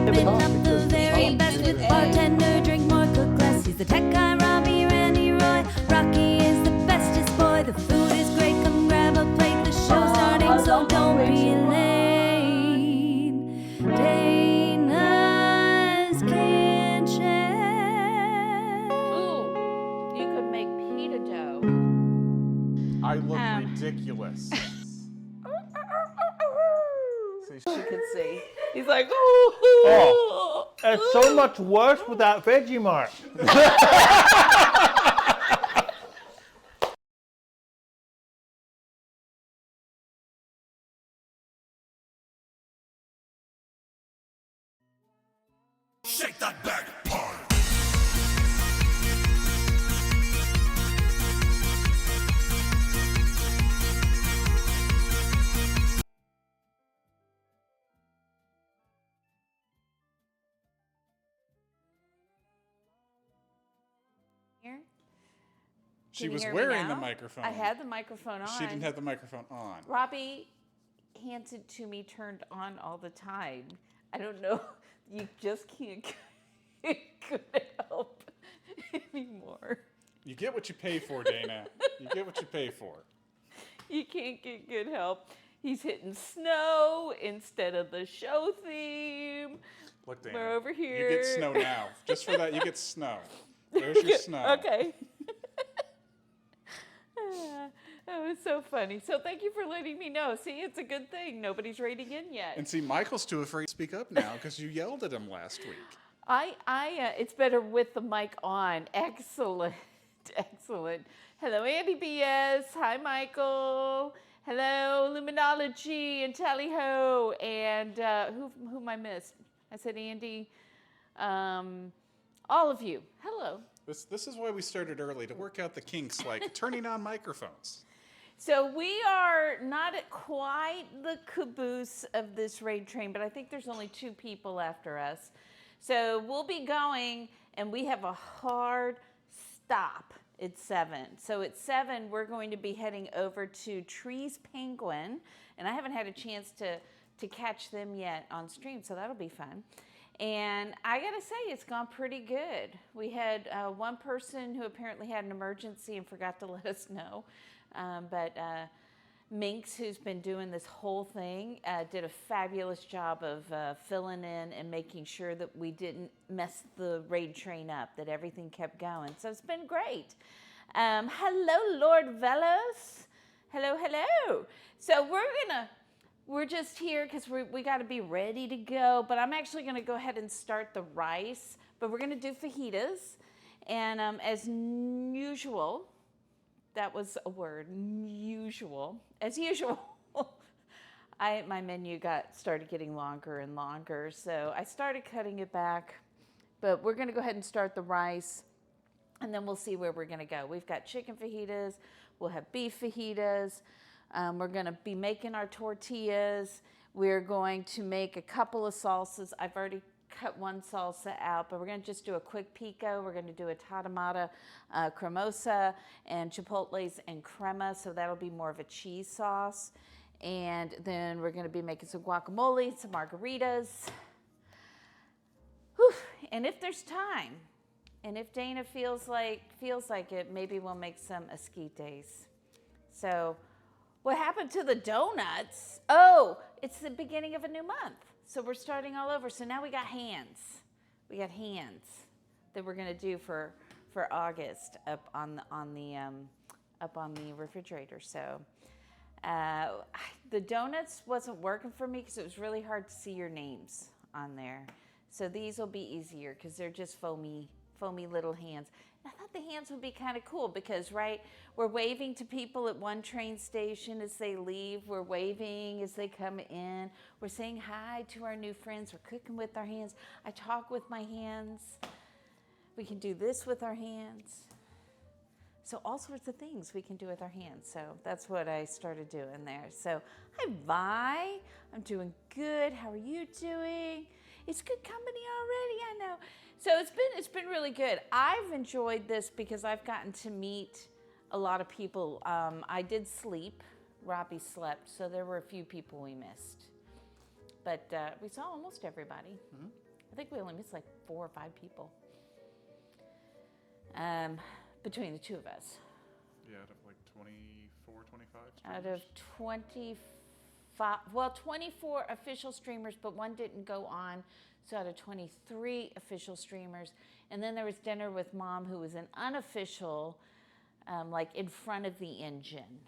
Sipping up the very best with bartender, drink more, cook less. He's the tech guy, Robbie, Randy, Roy. Rocky is the bestest boy. The food is great, come grab a plate. The show's starting, so don't be late. Dana's Kitchen. Ooh, you could make pita dough. I look ridiculous. You could see. He's like, ooh. Oh, it's so much worse without Vegemite. Shake that back part. Here. She Can you was hear me wearing the now? microphone. I had the microphone on. She didn't have the microphone on. Robbie hands it to me turned on all the time. I don't know. You just can't get good help anymore. You get what you pay for, Dana. You get what you pay for. You can't get good help. He's hitting snow instead of the show theme. Look, Dana. We're over here. You get snow now. Just for that, you get snow. There's your snow. Okay. That was so funny. So thank you for letting me know. See, it's a good thing. Nobody's rating in yet. And see, Michael's too afraid to speak up now because you yelled at him last week. It's better with the mic on. Excellent. Excellent. Hello, Andy BS. Hi, Michael. Hello, Luminology and Tally Ho. And whom I missed? I said Andy. All of you. Hello. This is why we started early, to work out the kinks, like turning on microphones. So we are not at quite the caboose of this raid train, but I think there's only 2 people after us. So we'll be going, and we have a hard stop at 7. So at 7, we're going to be heading over to Trees Penguin, and I haven't had a chance to catch them yet on stream, so that'll be fun. And I gotta say, it's gone pretty good. We had one person who apparently had an emergency and forgot to let us know. But Minx, who's been doing this whole thing, did a fabulous job of filling in and making sure that we didn't mess the raid train up, that everything kept going. So it's been great. Hello, Lord Velos. Hello, hello. So we're just here because we got to be ready to go. But I'm actually going to go ahead and start the rice. But we're going to do fajitas. And as usual, that was a word, usual. As usual, my menu started getting longer and longer. So I started cutting it back. But we're going to go ahead and start the rice. And then we'll see where we're going to go. We've got chicken fajitas. We'll have beef fajitas. We're going to be making our tortillas. We're going to make a couple of salsas. I've already cut one salsa out, but we're going to just do a quick pico. We're going to do a tatamata cremosa and chipotles and crema, so that'll be more of a cheese sauce. And then we're going to be making some guacamole, some margaritas. Whew. And if there's time, and if Dana feels like it, maybe we'll make some esquites. So what happened to the donuts? Oh, it's the beginning of a new month. So we're starting all over. So now we got hands. We got hands that we're gonna do for August up on the refrigerator. So the donuts wasn't working for me because it was really hard to see your names on there. So these will be easier because they're just foamy little hands. I thought the hands would be kind of cool because, right, we're waving to people at one train station as they leave. We're waving as they come in. We're saying hi to our new friends. We're cooking with our hands. I talk with my hands. We can do this with our hands. So all sorts of things we can do with our hands. So that's what I started doing there. So hi, Vi. I'm doing good. How are you doing? It's good company already, I know. So it's been really good. I've enjoyed this because I've gotten to meet a lot of people. I did sleep. Robbie slept, so there were a few people we missed. But we saw almost everybody. I think we only missed like 4 or 5 people between the two of us. Yeah, out of like 24, 25 Out of 25, well, 24 official streamers, but one didn't go on. So out of 23 official streamers. And then there was dinner with Mom, who was an unofficial, like in front of the engine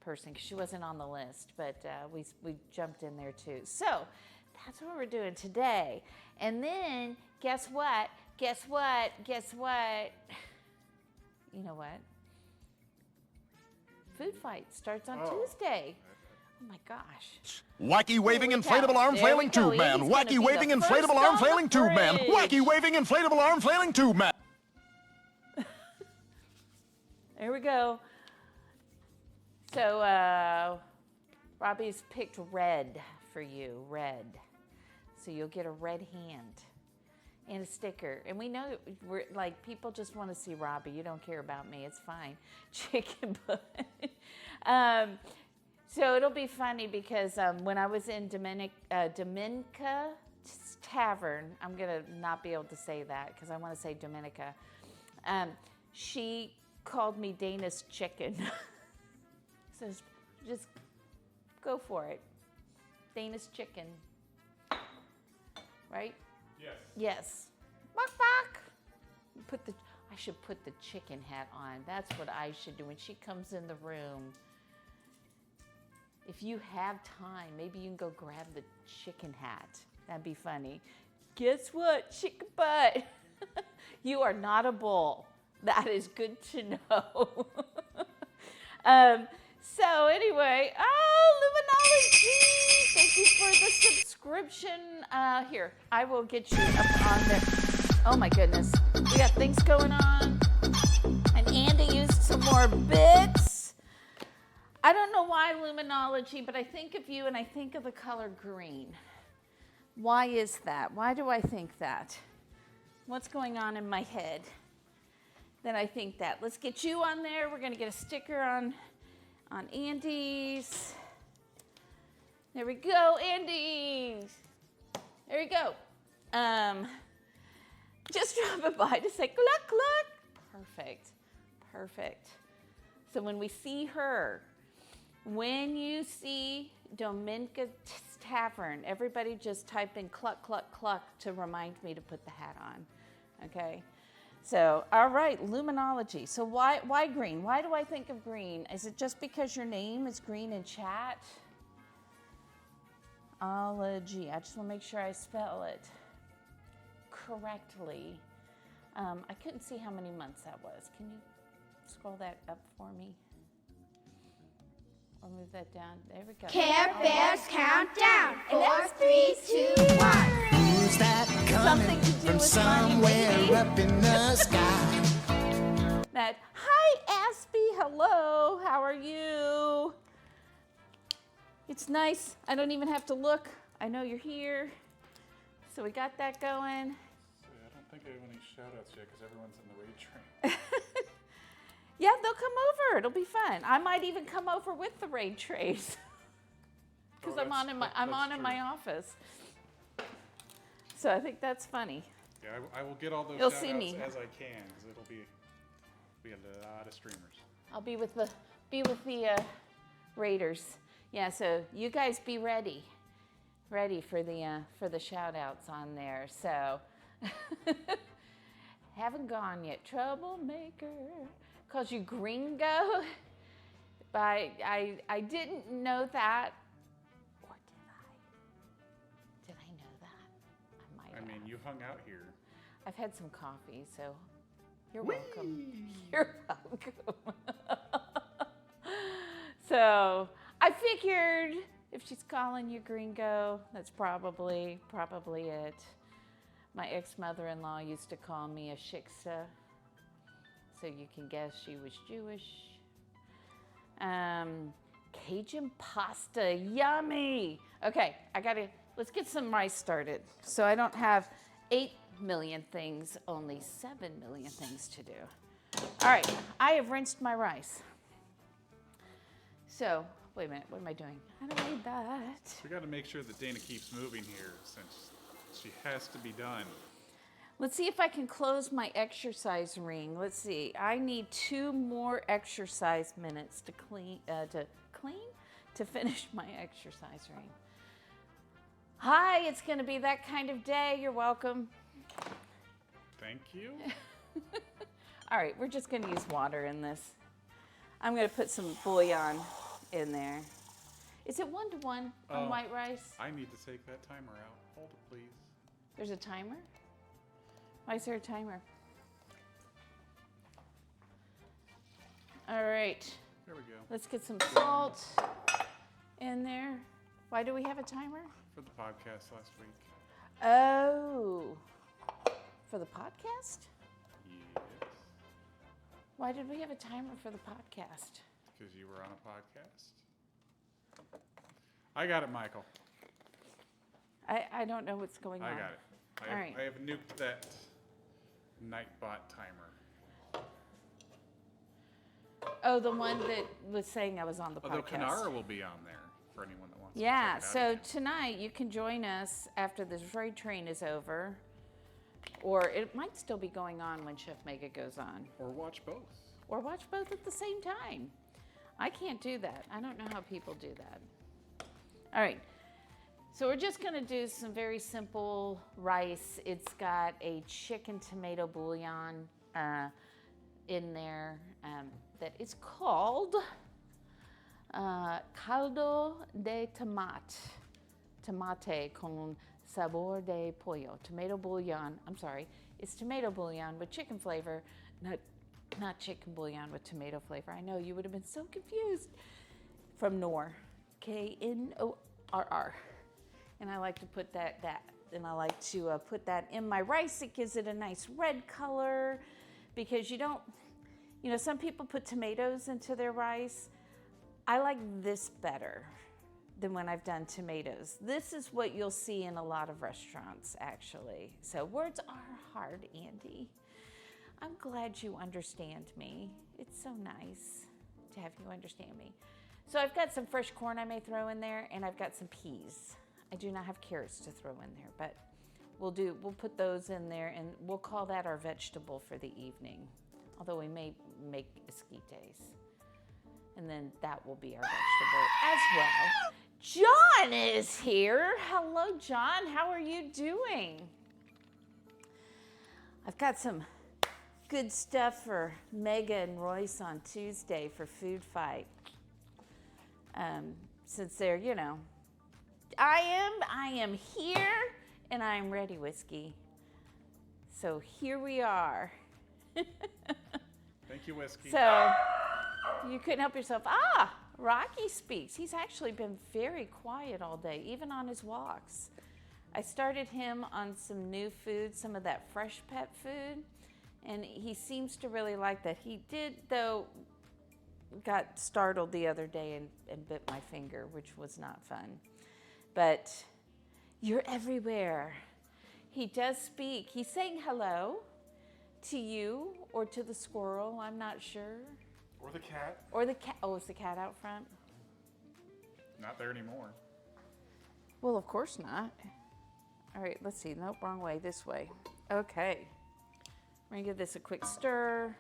person, because she wasn't on the list, but we jumped in there too. So that's what we're doing today. And then guess what? Guess what? Guess what? You know what? Food Fight starts on Tuesday. Oh my gosh. Wacky waving Look inflatable out. arm There we flailing go. tube man. Andy's gonna Wacky be waving the inflatable first arm on the flailing tube man. bridge. Wacky waving inflatable arm flailing tube man. There we go. So Robbie's picked red for you, red. So you'll get a red hand and a sticker. And we know we're like, people just want to see Robbie. You don't care about me. It's fine. Chicken butt. So it'll be funny because when I was in Dominica Tavern, I'm going to not be able to say that because I want to say Dominica. She called me Dana's chicken. So just go for it. Dana's chicken. Right? Yes. Yes. Bark, bark. I should put the chicken hat on. That's what I should do when she comes in the room. If you have time, maybe you can go grab the chicken hat. That'd be funny. Guess what, chicken butt? You are not a bull. That is good to know. So anyway, Luminology, thank you for the subscription. Here, I will get you up on there. Oh my goodness, we got things going on. And Andy used some more bits. I don't know why Luminology, but I think of you and I think of the color green. Why is that? Why do I think that? What's going on in my head? Then I think that. Let's get you on there. We're going to get a sticker on Andy's. There we go, Andy's. There we go. Just dropping by to say cluck, cluck. Perfect. Perfect. So when we see her, when you see Dominica Tavern, everybody just type in cluck, cluck, cluck to remind me to put the hat on. Okay? So, all right, Luminology. So why green? Why do I think of green? Is it just because your name is green in chat? Ology. I just want to make sure I spell it correctly. I couldn't see how many months that was. Can you scroll that up for me? Or move that down. There we go. Care Bears countdown. And 4, that's 3, 2, 1. Who's that coming Something to do from with somewhere money, maybe? up in the sky? That, hi, Aspie. Hello. How are you? It's nice. I don't even have to look. I know you're here. So we got that going. I don't think I have any shout outs yet because everyone's in the raid train. Yeah, they'll come over. It'll be fun. I might even come over with the raid trays. Because I'm on in my office. So I think that's funny. Yeah, I will get all those You'll shout see outs me. as I can because it'll be a lot of streamers. I'll be with the Raiders. Yeah, so you guys be ready for the shout outs on there. So haven't gone yet. Troublemaker. Calls you gringo. But I didn't know that. Or did I? Did I know that? I might have. I mean, you hung out here. I've had some coffee, so you're welcome. You're welcome. So I figured if she's calling you gringo, that's probably it. My ex-mother-in-law used to call me a shiksa, so you can guess she was Jewish. Cajun pasta, yummy. Okay, let's get some rice started. So I don't have 8 million things, only 7 million things to do. All right, I have rinsed my rice. So, wait a minute, what am I doing? I don't need that. We got to make sure that Dana keeps moving here since She has to be done. Let's see if I can close my exercise ring. Let's see. I need 2 more exercise minutes to finish my exercise ring. Hi, it's going to be that kind of day. You're welcome. Thank you. All right, we're just going to use water in this. I'm going to put some bouillon in there. Is it 1-to-1 on Oh. white rice? I need to take that timer out. Hold it, please. There's a timer? Why is there a timer? All right, There we go. let's get some salt in there. Why do we have a timer? For the podcast last week. Oh, for the podcast? Yes. Why did we have a timer for the podcast? Because you were on a podcast. I got it, Michael. I don't know what's going on. I got it. All right. I have nuked that Nightbot timer. Oh, the one that was saying I was on the Although podcast. Kanara will be on there for anyone that wants Yeah, to check it out so again. tonight you can join us after this freight train is over. Or it might still be going on when Chef Mega goes on. Or watch both. Or watch both at the same time. I can't do that. I don't know how people do that. All right. So we're just going to do some very simple rice. It's got a chicken tomato bouillon in there that is called caldo de tomate. Tomate con sabor de pollo. Tomato bouillon. I'm sorry. It's tomato bouillon with chicken flavor, not chicken bouillon with tomato flavor. I know you would have been so confused. From Knorr. Knorr. And I like to put and I like to put that in my rice. It gives it a nice red color because some people put tomatoes into their rice. I like this better than when I've done tomatoes. This is what you'll see in a lot of restaurants, actually. So words are hard, Andy. I'm glad you understand me. It's so nice to have you understand me. So I've got some fresh corn I may throw in there, and I've got some peas. I do not have carrots to throw in there, but we'll put those in there, and we'll call that our vegetable for the evening. Although we may make esquites. And then that will be our vegetable as well. John is here. Hello, John. How are you doing? I've got some good stuff for Mega and Royce on Tuesday for Food Fight. Since they're, I am here and I am ready, Whiskey. So here we are. Thank you, Whiskey. So you couldn't help yourself. Rocky speaks. He's actually been very quiet all day, even on his walks. I started him on some new food, some of that fresh pet food, and he seems to really like that. He did, though, got startled the other day and bit my finger, which was not fun. But you're everywhere. He does speak. He's saying hello to you or to the squirrel, I'm not sure. Or the cat. Or the cat. Oh, is the cat out front? Not there anymore. Well, of course not. All right, let's see. Nope, wrong way. This way. Okay. We're going to give this a quick stir.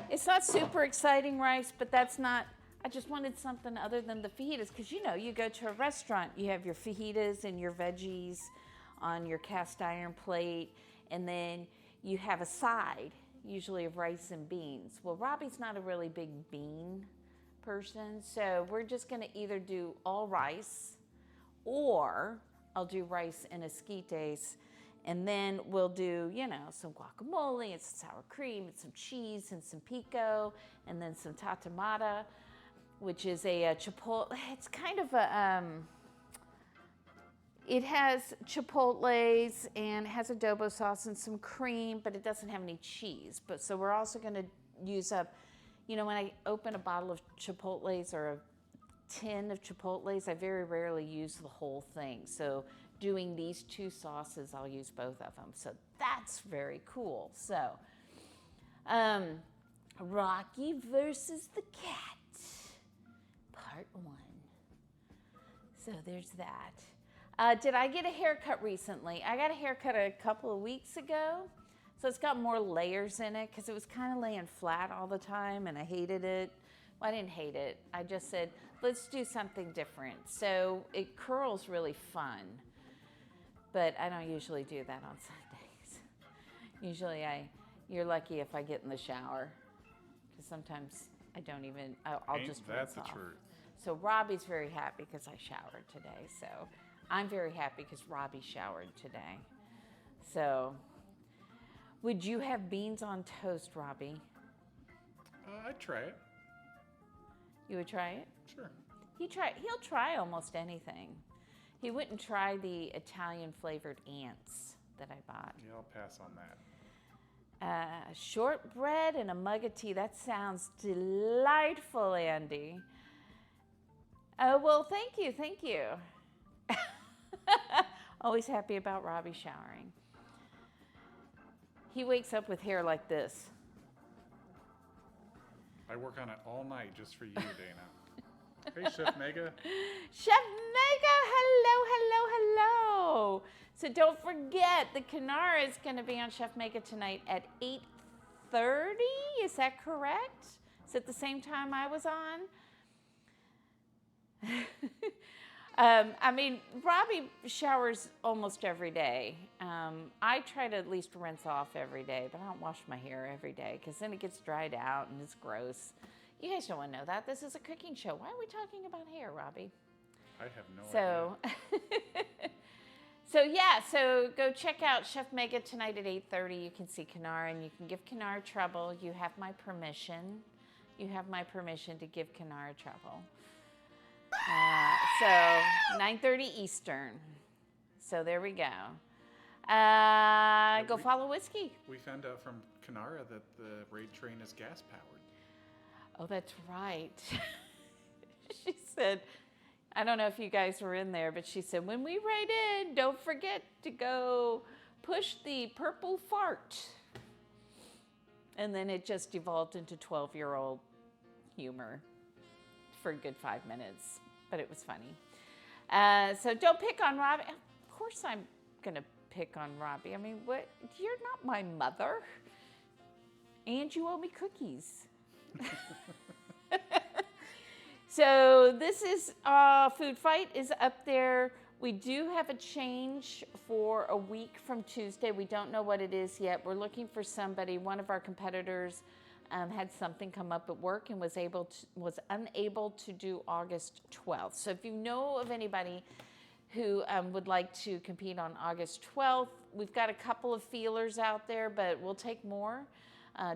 It's not super exciting rice, but that's not, I just wanted something other than the fajitas because, you go to a restaurant, you have your fajitas and your veggies on your cast iron plate, and then you have a side, usually of rice and beans. Well, Robbie's not a really big bean person, so we're just going to either do all rice or I'll do rice and esquites, and then we'll do, some guacamole and some sour cream and some cheese and some pico and then some tatamata, which is a chipotle. It's kind of a, it has chipotles and it has adobo sauce and some cream, but it doesn't have any cheese. But so we're also going to use up, when I open a bottle of chipotles or a tin of chipotles, I very rarely use the whole thing. So doing these 2 sauces, I'll use both of them. So that's very cool. So, Rocky versus the cat, part 1. So there's that. Did I get a haircut recently? I got a haircut a couple of weeks ago. So it's got more layers in it because it was kind of laying flat all the time and I hated it. Well, I didn't hate it. I just said, let's do something different. So it curls really fun, but I don't usually do that on Sundays. Usually you're lucky if I get in the shower because sometimes I don't even, I'll just rinse off. Truth. So Robbie's very happy because I showered today. So I'm very happy because Robbie showered today. So would you have beans on toast, Robbie? I'd try it. You would try it? Sure. He'll try almost anything. He wouldn't try the Italian flavored ants that I bought. Yeah, I'll pass on that. Shortbread and a mug of tea. That sounds delightful, Andy. Oh, well, thank you. Always happy about Robbie showering. He wakes up with hair like this. I work on it all night just for you, Dana. Hey, Chef Mega. Chef Mega, hello. So don't forget, the Canara is going to be on Chef Mega tonight at 8:30. Is that correct? Is it the same time I was on? I mean, Robbie showers almost every day. I try to at least rinse off every day, but I don't wash my hair every day because then it gets dried out and it's gross. You guys don't want to know that. This is a cooking show. Why are we talking about hair, Robbie? I have no idea. So go check out Chef Mega tonight at 8:30. You can see Canara and you can give Canara trouble. You have my permission. You have my permission to give Canara trouble. So 9:30 Eastern. So there we go. Go follow Whiskey. We found out from Canara that the raid train is gas powered. Oh, that's right. She said, I don't know if you guys were in there, but she said, when we ride in, don't forget to go push the purple fart. And then it just evolved into 12-year-old humor for a good 5 minutes, but it was funny. So don't pick on Robbie. Of course I'm going to pick on Robbie. I mean, what? You're not my mother. And you owe me cookies. So this is Food Fight is up there. We do have a change for a week from Tuesday. We don't know what it is yet. We're looking for somebody. One of our competitors had something come up at work and was unable to do August 12th. So if you know of anybody who would like to compete on August 12th, we've got a couple of feelers out there, but we'll take more.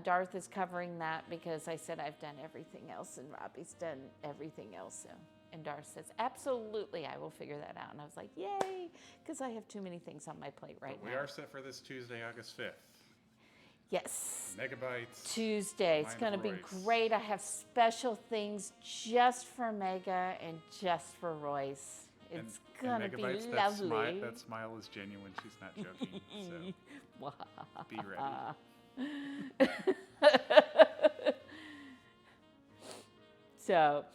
Darth is covering that because I said I've done everything else and Robbie's done everything else. So, and Darth says, absolutely, I will figure that out. And I was like, yay, because I have too many things on my plate right now. We are set for this Tuesday, August 5th. Yes. Megabytes. Tuesday. It's going to be great. I have special things just for Mega and just for Royce. It's going to be lovely. That smile is genuine. She's not joking. So be ready. So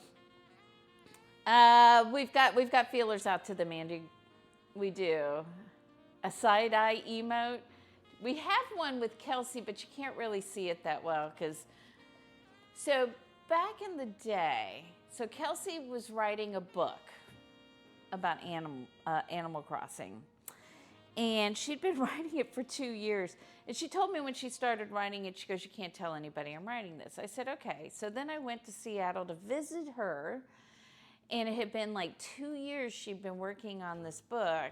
we've got feelers out to them, Andy. We do. A side-eye emote. We have one with Kelsey, but you can't really see it that well so back in the day, so Kelsey was writing a book about Animal Crossing. And she'd been writing it for 2 years. And she told me when she started writing it, she goes, you can't tell anybody I'm writing this. I said, okay. So then I went to Seattle to visit her. And it had been like 2 years she'd been working on this book.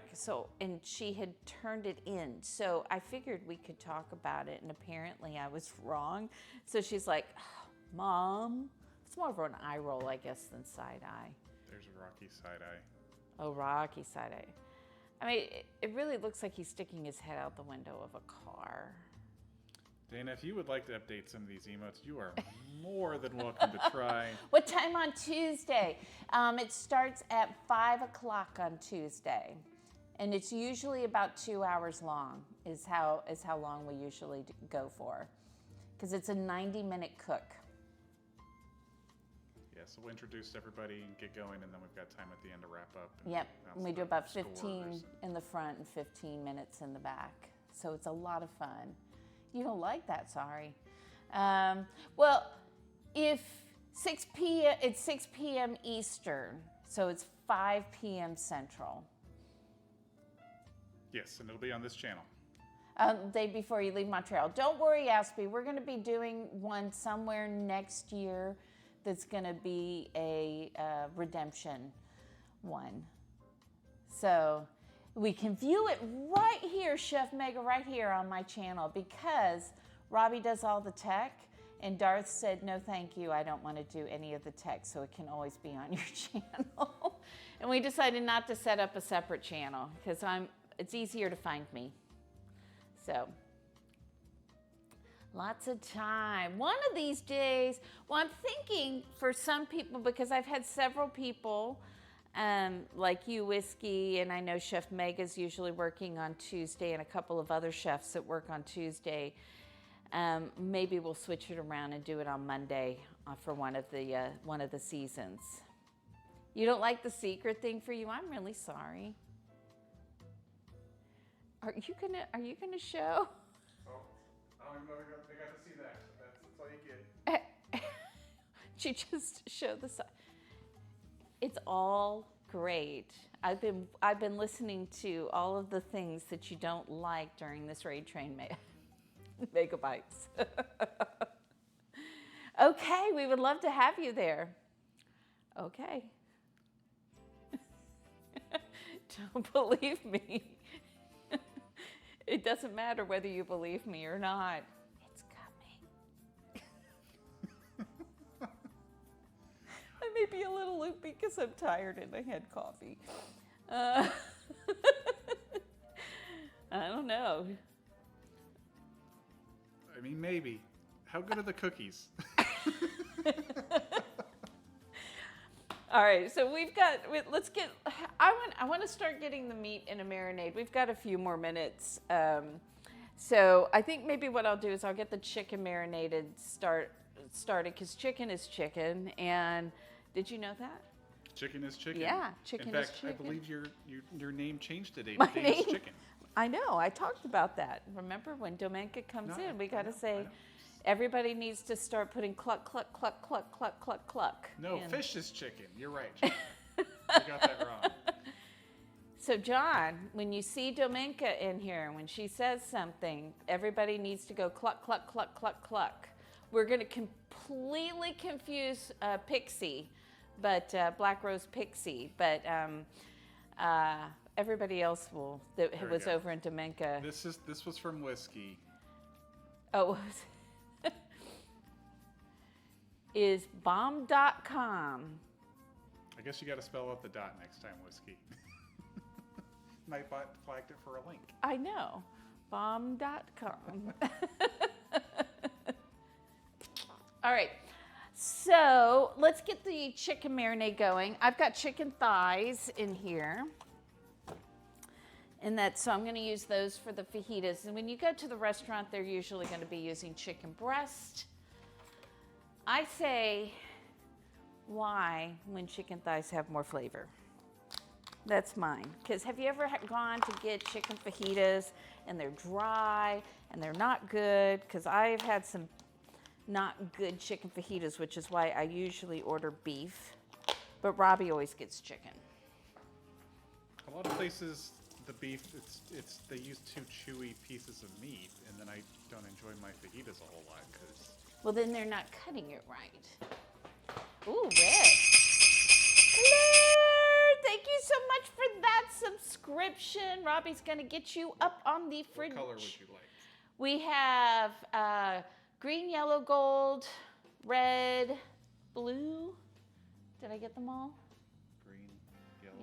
And she had turned it in. So I figured we could talk about it. And apparently I was wrong. So she's like, oh, Mom. It's more of an eye roll, I guess, than side eye. There's a Rocky side eye. Oh, Rocky side eye. I mean, it really looks like he's sticking his head out the window of a car. Dana, if you would like to update some of these emotes, you are more than welcome to try. What time on Tuesday? It starts at 5 o'clock on Tuesday. And it's usually about 2 hours long is how long we usually go for. Because it's a 90-minute cook. Yes, so we'll introduce everybody and get going, and then we've got time at the end to wrap up. And Yep, announce and we the do about scores. 15 in the front and 15 minutes in the back. So it's a lot of fun. You don't like that, sorry. Well, if 6 p.m., it's 6 p.m. Eastern, so it's 5 p.m. Central. Yes, and it'll be on this channel. Day before you leave Montreal. Don't worry, Aspie. We're going to be doing one somewhere next year that's going to be a redemption one. So we can view it right here, Chef Mega, right here on my channel, because Robbie does all the tech, and Darth said, no, thank you. I don't want to do any of the tech, so it can always be on your channel. And we decided not to set up a separate channel because it's easier to find me. So, lots of time. One of these days, well, I'm thinking for some people, because I've had several people like you, Whiskey, and I know Chef Mega's usually working on Tuesday, and a couple of other chefs that work on Tuesday. Maybe we'll switch it around and do it on Monday for one of the seasons. You don't like the secret thing for you? I'm really sorry. Are you gonna show? Oh, I don't even know they got to see that. That's all you get. You just show the side. It's all great. I've been listening to all of the things that you don't like during this Raid Train megabytes. Okay, we would love to have you there. Okay. Don't believe me. It doesn't matter whether you believe me or not. It's coming. I may be a little loopy because I'm tired and I had coffee. I don't know. I mean, maybe. How good are the cookies? All right, so I want to start getting the meat in a marinade. We've got a few more minutes. So I think maybe what I'll do is I'll get the chicken marinated started, because chicken is chicken. And did you know that? Chicken is chicken. Yeah, chicken is chicken. In fact, I believe your name changed today My to Dave's name? Chicken. I know, I talked about that. Remember when Domenica comes No, in, we I got to know, I say, know. everybody needs to start putting cluck, cluck, cluck, cluck, cluck, cluck, cluck. No, in. fish is chicken. You're right. You got that wrong. So John, when you see Domenica in here, when she says something, everybody needs to go cluck, cluck, cluck, cluck, cluck. We're going to completely confuse Pixie, but Black Rose Pixie, but everybody else will, that There we was go. over in Domenica. This was from Whiskey. Oh, is bomb.com. I guess you got to spell out the dot next time, Whiskey. Nightbot flagged it for a link. I know. Bomb.com. All right. So let's get the chicken marinade going. I've got chicken thighs in here. And so I'm going to use those for the fajitas. And when you go to the restaurant, they're usually going to be using chicken breast. I say, why when chicken thighs have more flavor? That's mine. Because have you ever gone to get chicken fajitas and they're dry and they're not good? Because I've had some not good chicken fajitas, which is why I usually order beef. But Robbie always gets chicken. A lot of places, the beef, they use too chewy pieces of meat, and then I don't enjoy my fajitas a whole lot because. Well, then they're not cutting it right. Ooh, red. Claire, thank you so much for that subscription. Robbie's going to get you up on the fridge. What color would you like? We have green, yellow, gold, red, blue. Did I get them all? Green,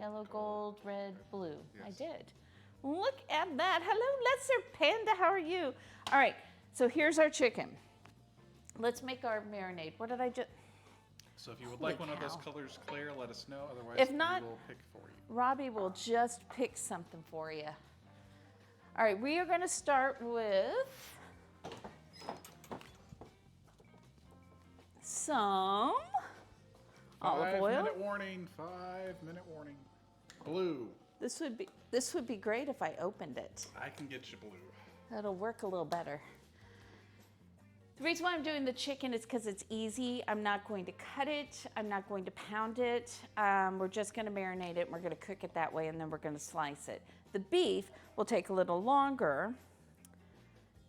Yellow, gold, red, blue. I Yes. did. Look at that. Hello, Lesser Panda. How are you? All right, so here's our chicken. Let's make our marinade. What did I just... So if you would Holy like one of those cow. colors, Claire, let us know. Otherwise, If not- we will pick for you. Robbie will just pick something for you. All right, we are going to start with some Olive oil. 5-minute warning. 5-minute warning. Blue. This would be great if I opened it. I can get you blue. That'll work a little better. The reason why I'm doing the chicken is because it's easy. I'm not going to cut it. I'm not going to pound it. We're just going to marinate it. And we're going to cook it that way, and then we're going to slice it. The beef will take a little longer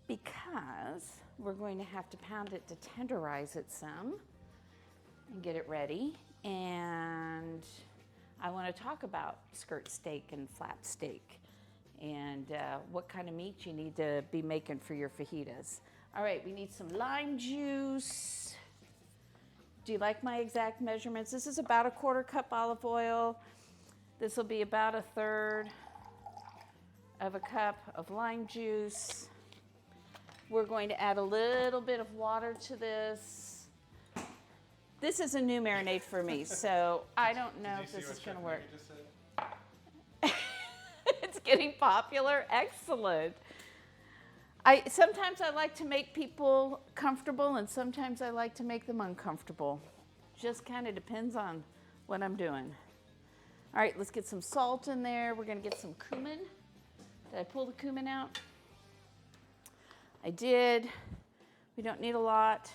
because we're going to have to pound it to tenderize it some and get it ready. And I want to talk about skirt steak and flap steak and what kind of meat you need to be making for your fajitas. All right, we need some lime juice. Do you like my exact measurements? This is about 1/4 cup olive oil. This will be about 1/3 of a cup of lime juice. We're going to add a little bit of water to this. This is a new marinade for me, so I don't know if this is going to work. It's getting popular. Excellent. Sometimes I like to make people comfortable, and sometimes I like to make them uncomfortable. Just kind of depends on what I'm doing. All right, let's get some salt in there. We're going to get some cumin. Did I pull the cumin out? I did. We don't need a lot.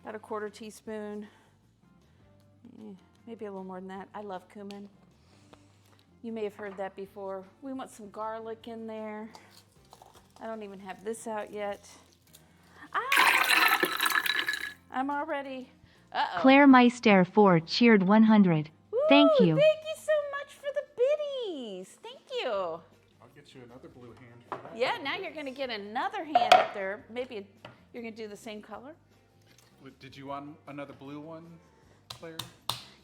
About 1/4 teaspoon. Maybe a little more than that. I love cumin. You may have heard that before. We want some garlic in there. I don't even have this out yet. Ah! I'm already. Uh-oh. Claire Meister 4 cheered 100. Thank Woo, you. Thank you so much for the biddies. Thank you. I'll get you another blue hand for that. Yeah, now you're going to get another hand up there. Maybe you're going to do the same color? Did you want another blue one, Claire?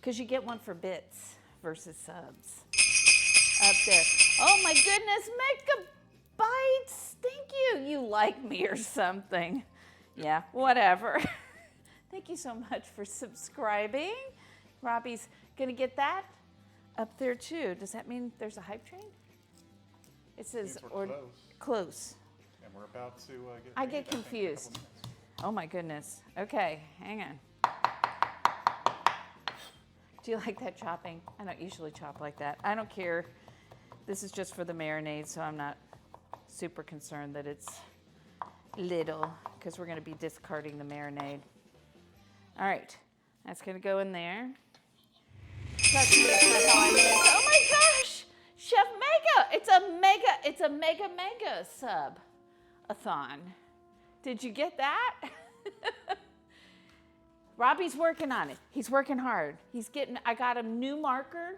Because you get one for bits versus subs. Up there. Oh my goodness, megabytes. Thank you. You like me or something. Yeah, whatever. Thank you so much for subscribing. Robbie's going to get that up there too. Does that mean there's a hype train? It says We're or close. close. And we're about to get I ready, get think, in a couple confused. minutes. Oh my goodness. Okay, hang on. Do you like that chopping? I don't usually chop like that. I don't care. This is just for the marinade, so I'm not super concerned that it's little because we're going to be discarding the marinade. All right, that's going to go in there. Trust me, it's not how I make it. Oh my gosh, Chef Mega! It's a mega sub-a-thon. Did you get that? Robbie's working on it. He's working hard. I got a new marker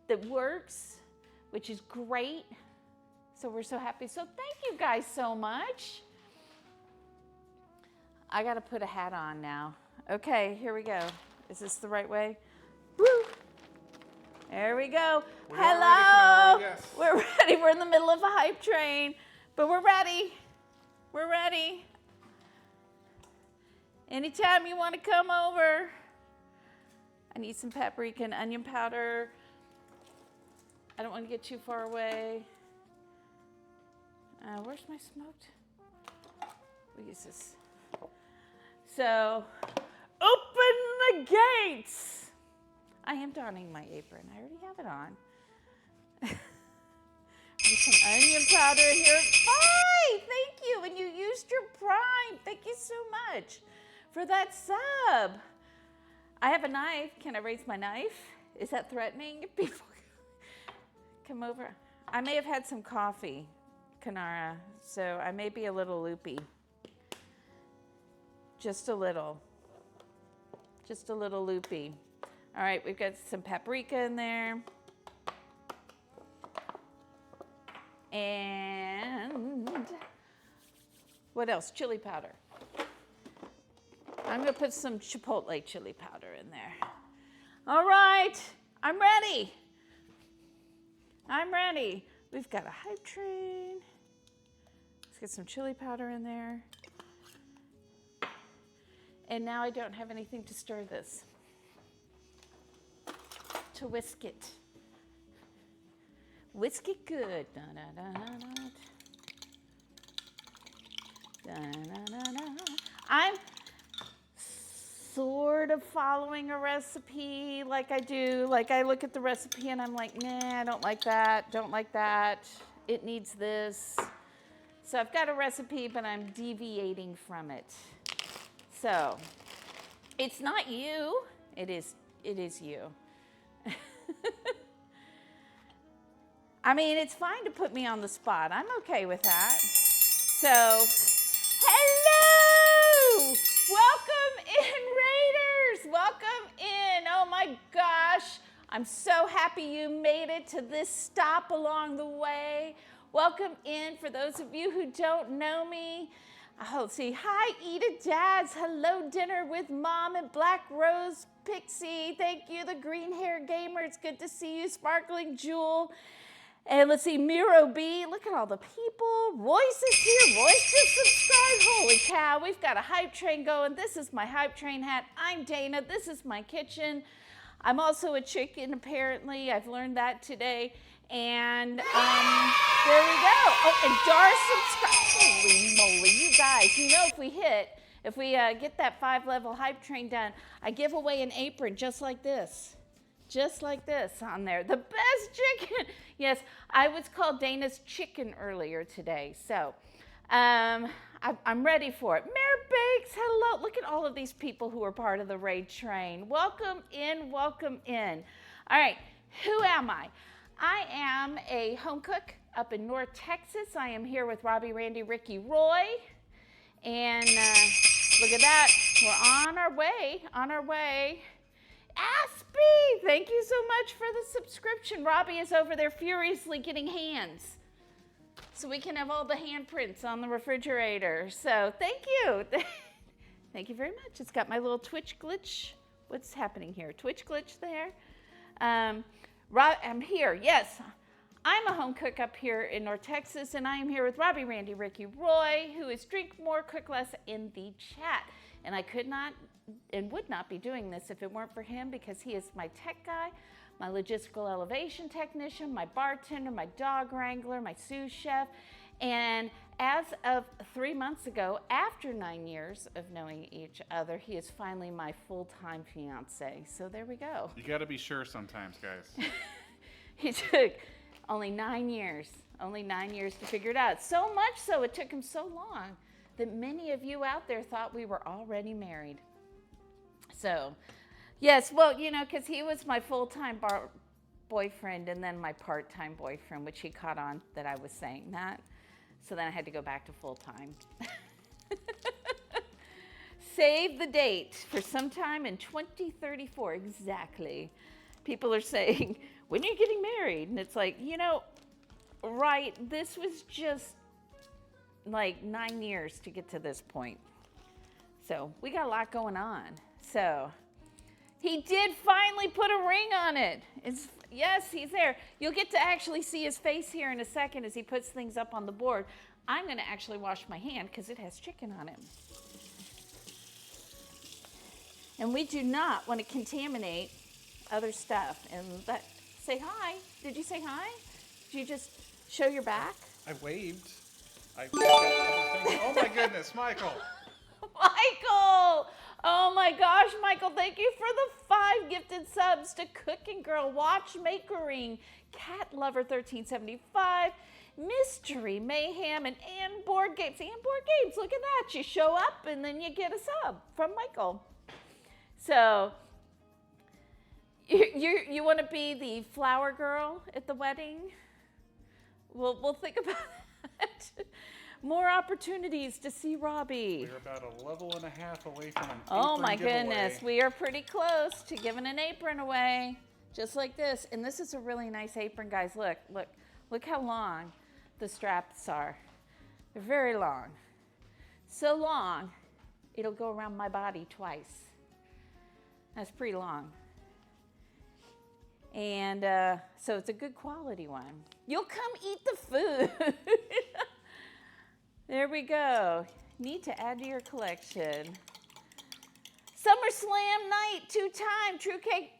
that works, which is great. So we're so happy. So thank you guys so much. I got to put a hat on now. Okay, here we go. Is this the right way? Woo! There we go. We are Hello. ready, Canary, yes. We're ready. We're in the middle of a hype train, but we're ready. We're ready. Anytime you want to come over. I need some paprika and onion powder. I don't want to get too far away. Where's my smoked? We'll use this. So, open the gates. I am donning my apron. I already have it on. There's some onion powder in here. Hi, thank you. And you used your Prime. Thank you so much for that sub. I have a knife. Can I raise my knife? Is that threatening if people come over? I may have had some coffee, Kanara, so I may be a little loopy. Just a little. Just a little loopy. All right, we've got some paprika in there. And what else? Chili powder. I'm gonna put some chipotle chili powder in there. All right, I'm ready. I'm ready. We've got a hype train. Let's get some chili powder in there. And now I don't have anything to stir this. To whisk it. Whisk it good. Da, da, da, da, da. Da, da, da, da. I'm sort of following a recipe like I do. Like I look at the recipe and I'm like, nah, I don't like that, don't like that. It needs this. So I've got a recipe, but I'm deviating from it. So it's not you, it is you. I mean, it's fine to put me on the spot. I'm okay with that. So, hello! Welcome in, Raiders! Welcome in. Oh my gosh. I'm so happy you made it to this stop along the way. Welcome in. For those of you who don't know me, let's see. Hi, Eda Daz. Hello, Dinner with Mom and Black Rose Pixie. Thank you, the green hair gamer. It's good to see you, Sparkling Jewel. And let's see, Miro B. Look at all the people. Royce is here. Royce just subscribed. Holy cow, we've got a hype train going. This is my hype train hat. I'm Dana. This is my kitchen. I'm also a chicken, apparently. I've learned that today. And there we go. Oh, and Dar subscribed. Holy moly, you guys. You know, if we get that 5-level hype train done, I give away an apron just like this. Just like this on there. The best chicken. Yes, I was called Dana's Chicken earlier today. So I'm ready for it. Mayor Bakes, hello. Look at all of these people who are part of the raid train. Welcome in, welcome in. All right, who am I? I am a home cook up in North Texas. I am here with Robbie, Randy, Ricky, Roy. And look at that. We're on our way. Aspie, thank you so much for the subscription. Robbie is over there furiously getting hands so we can have all the handprints on the refrigerator. So thank you. Thank you very much. It's got my little Twitch glitch. What's happening here? Twitch glitch there. I'm here. Yes, I'm a home cook up here in North Texas, and I am here with Robbie, Randy, Ricky, Roy, who is Drink More, Cook Less in the chat. And I could not and would not be doing this if it weren't for him, because he is my tech guy, my logistical elevation technician, my bartender, my dog wrangler, my sous chef. And as of 3 months ago, after 9 years of knowing each other, he is finally my full-time fiance. So there we go. You got to be sure sometimes, guys. He took only 9 years to figure it out. So much so, it took him so long that many of you out there thought we were already married. So, yes, well, you know, because he was my full-time boyfriend and then my part-time boyfriend, which he caught on that I was saying that. So then I had to go back to full-time. Save the date for sometime in 2034, exactly. People are saying, when are you getting married? And it's like, you know, right, this was just like 9 years to get to this point. So we got a lot going on. So he did finally put a ring on it. Yes, he's there. You'll get to actually see his face here in a second as he puts things up on the board. I'm going to actually wash my hand because it has chicken on it. And we do not want to contaminate other stuff. And say hi. Did you say hi? Did you just show your back? I waved. Oh my goodness, Michael. Michael! Oh my gosh, Michael, thank you for the 5 gifted subs to Cooking Girl, Watchmakering, Cat Lover 1375, Mystery Mayhem, and Ann Board Games. Ann Board Games, look at that. You show up and then you get a sub from Michael. So, you want to be the flower girl at the wedding? We'll think about that. More opportunities to see Robbie. We're about a level and a half away from an Oh apron my giveaway. goodness, we are pretty close to giving an apron away, just like this. And this is a really nice apron, guys. Look how long the straps are. They're very long. So long, it'll go around my body twice. That's pretty long. And so it's a good quality one. You'll come eat the food. There we go. Need to add to your collection. SummerSlam night, 2-time, True Cake.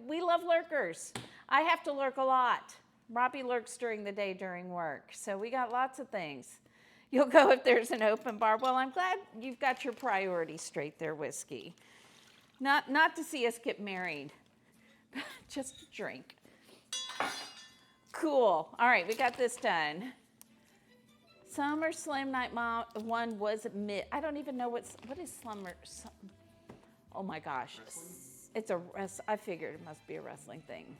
We love lurkers. I have to lurk a lot. Robbie lurks during the day during work. So we got lots of things. You'll go if there's an open bar. Well, I'm glad you've got your priorities straight there, Whiskey. Not to see us get married, just to drink. Cool. All right, we got this done. Summer Slam Night one was I don't even know what is Summer. Oh my gosh, it's I figured it must be a wrestling thing.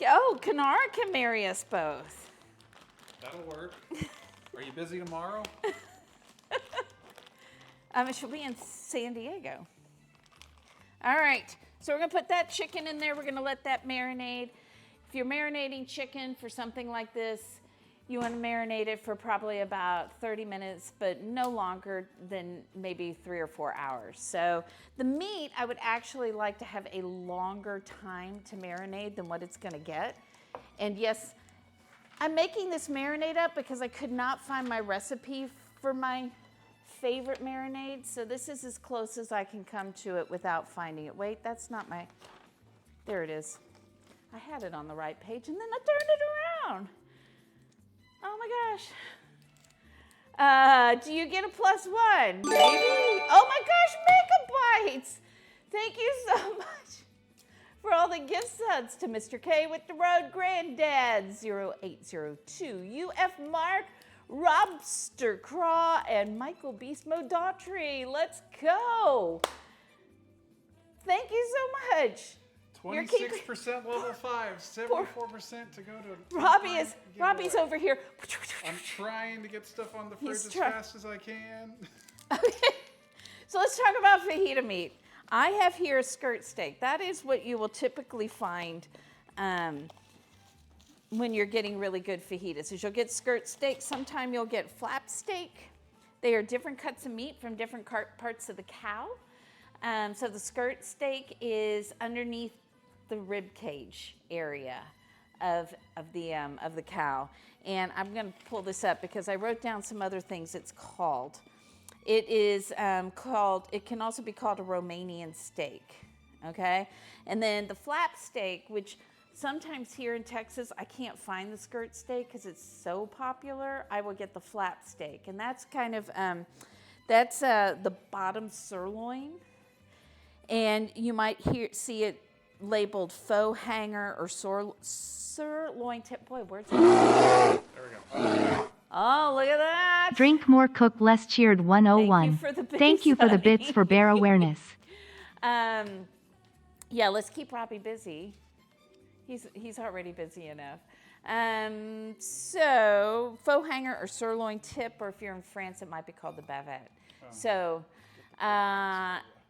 Oh, Kanara can marry us both. That'll work. Are you busy tomorrow? She'll be in San Diego. All right, so we're gonna put that chicken in there. We're gonna let that marinate. If you're marinating chicken for something like this, you want to marinate it for probably about 30 minutes, but no longer than maybe 3 or 4 hours. So the meat, I would actually like to have a longer time to marinate than what it's gonna get. And yes, I'm making this marinade up because I could not find my recipe for my favorite marinade. So this is as close as I can come to it without finding it. Wait, that's not my, there it is. I had it on the right page and then I turned it around. Oh my gosh. Do you get a +1? Maybe. Oh my gosh, Make a Bites. Thank you so much for all the gift subs to Mr. K with the Road Granddad 0802, UF Mark, Robster Craw, and Michael Beast Mode Daughtry. Let's go. Thank you so much. 26% level 5, 74% to go to. Robbie's over here. I'm trying to get stuff on the fridge as trying. fast as I can. Okay, so let's talk about fajita meat. I have here a skirt steak. That is what you will typically find when you're getting really good fajitas. Is you'll get skirt steak. Sometime you'll get flap steak. They are different cuts of meat from different parts of the cow. So the skirt steak is underneath the rib cage area of the cow. And I'm going to pull this up because I wrote down some other things it's called. It is it can also be called a Romanian steak, okay? And then the flap steak, which sometimes here in Texas, I can't find the skirt steak because it's so popular. I will get the flap steak. And that's kind of, the bottom sirloin. And you might see it labeled faux hanger or sirloin tip. Boy, where's it? There we go. Oh, look at that. Drink more, cook less. Cheered 101. Thank you for the bits for bear awareness. Yeah, let's keep Robbie busy. He's already busy enough. So faux hanger or sirloin tip, or if you're in France, it might be called the bavette. So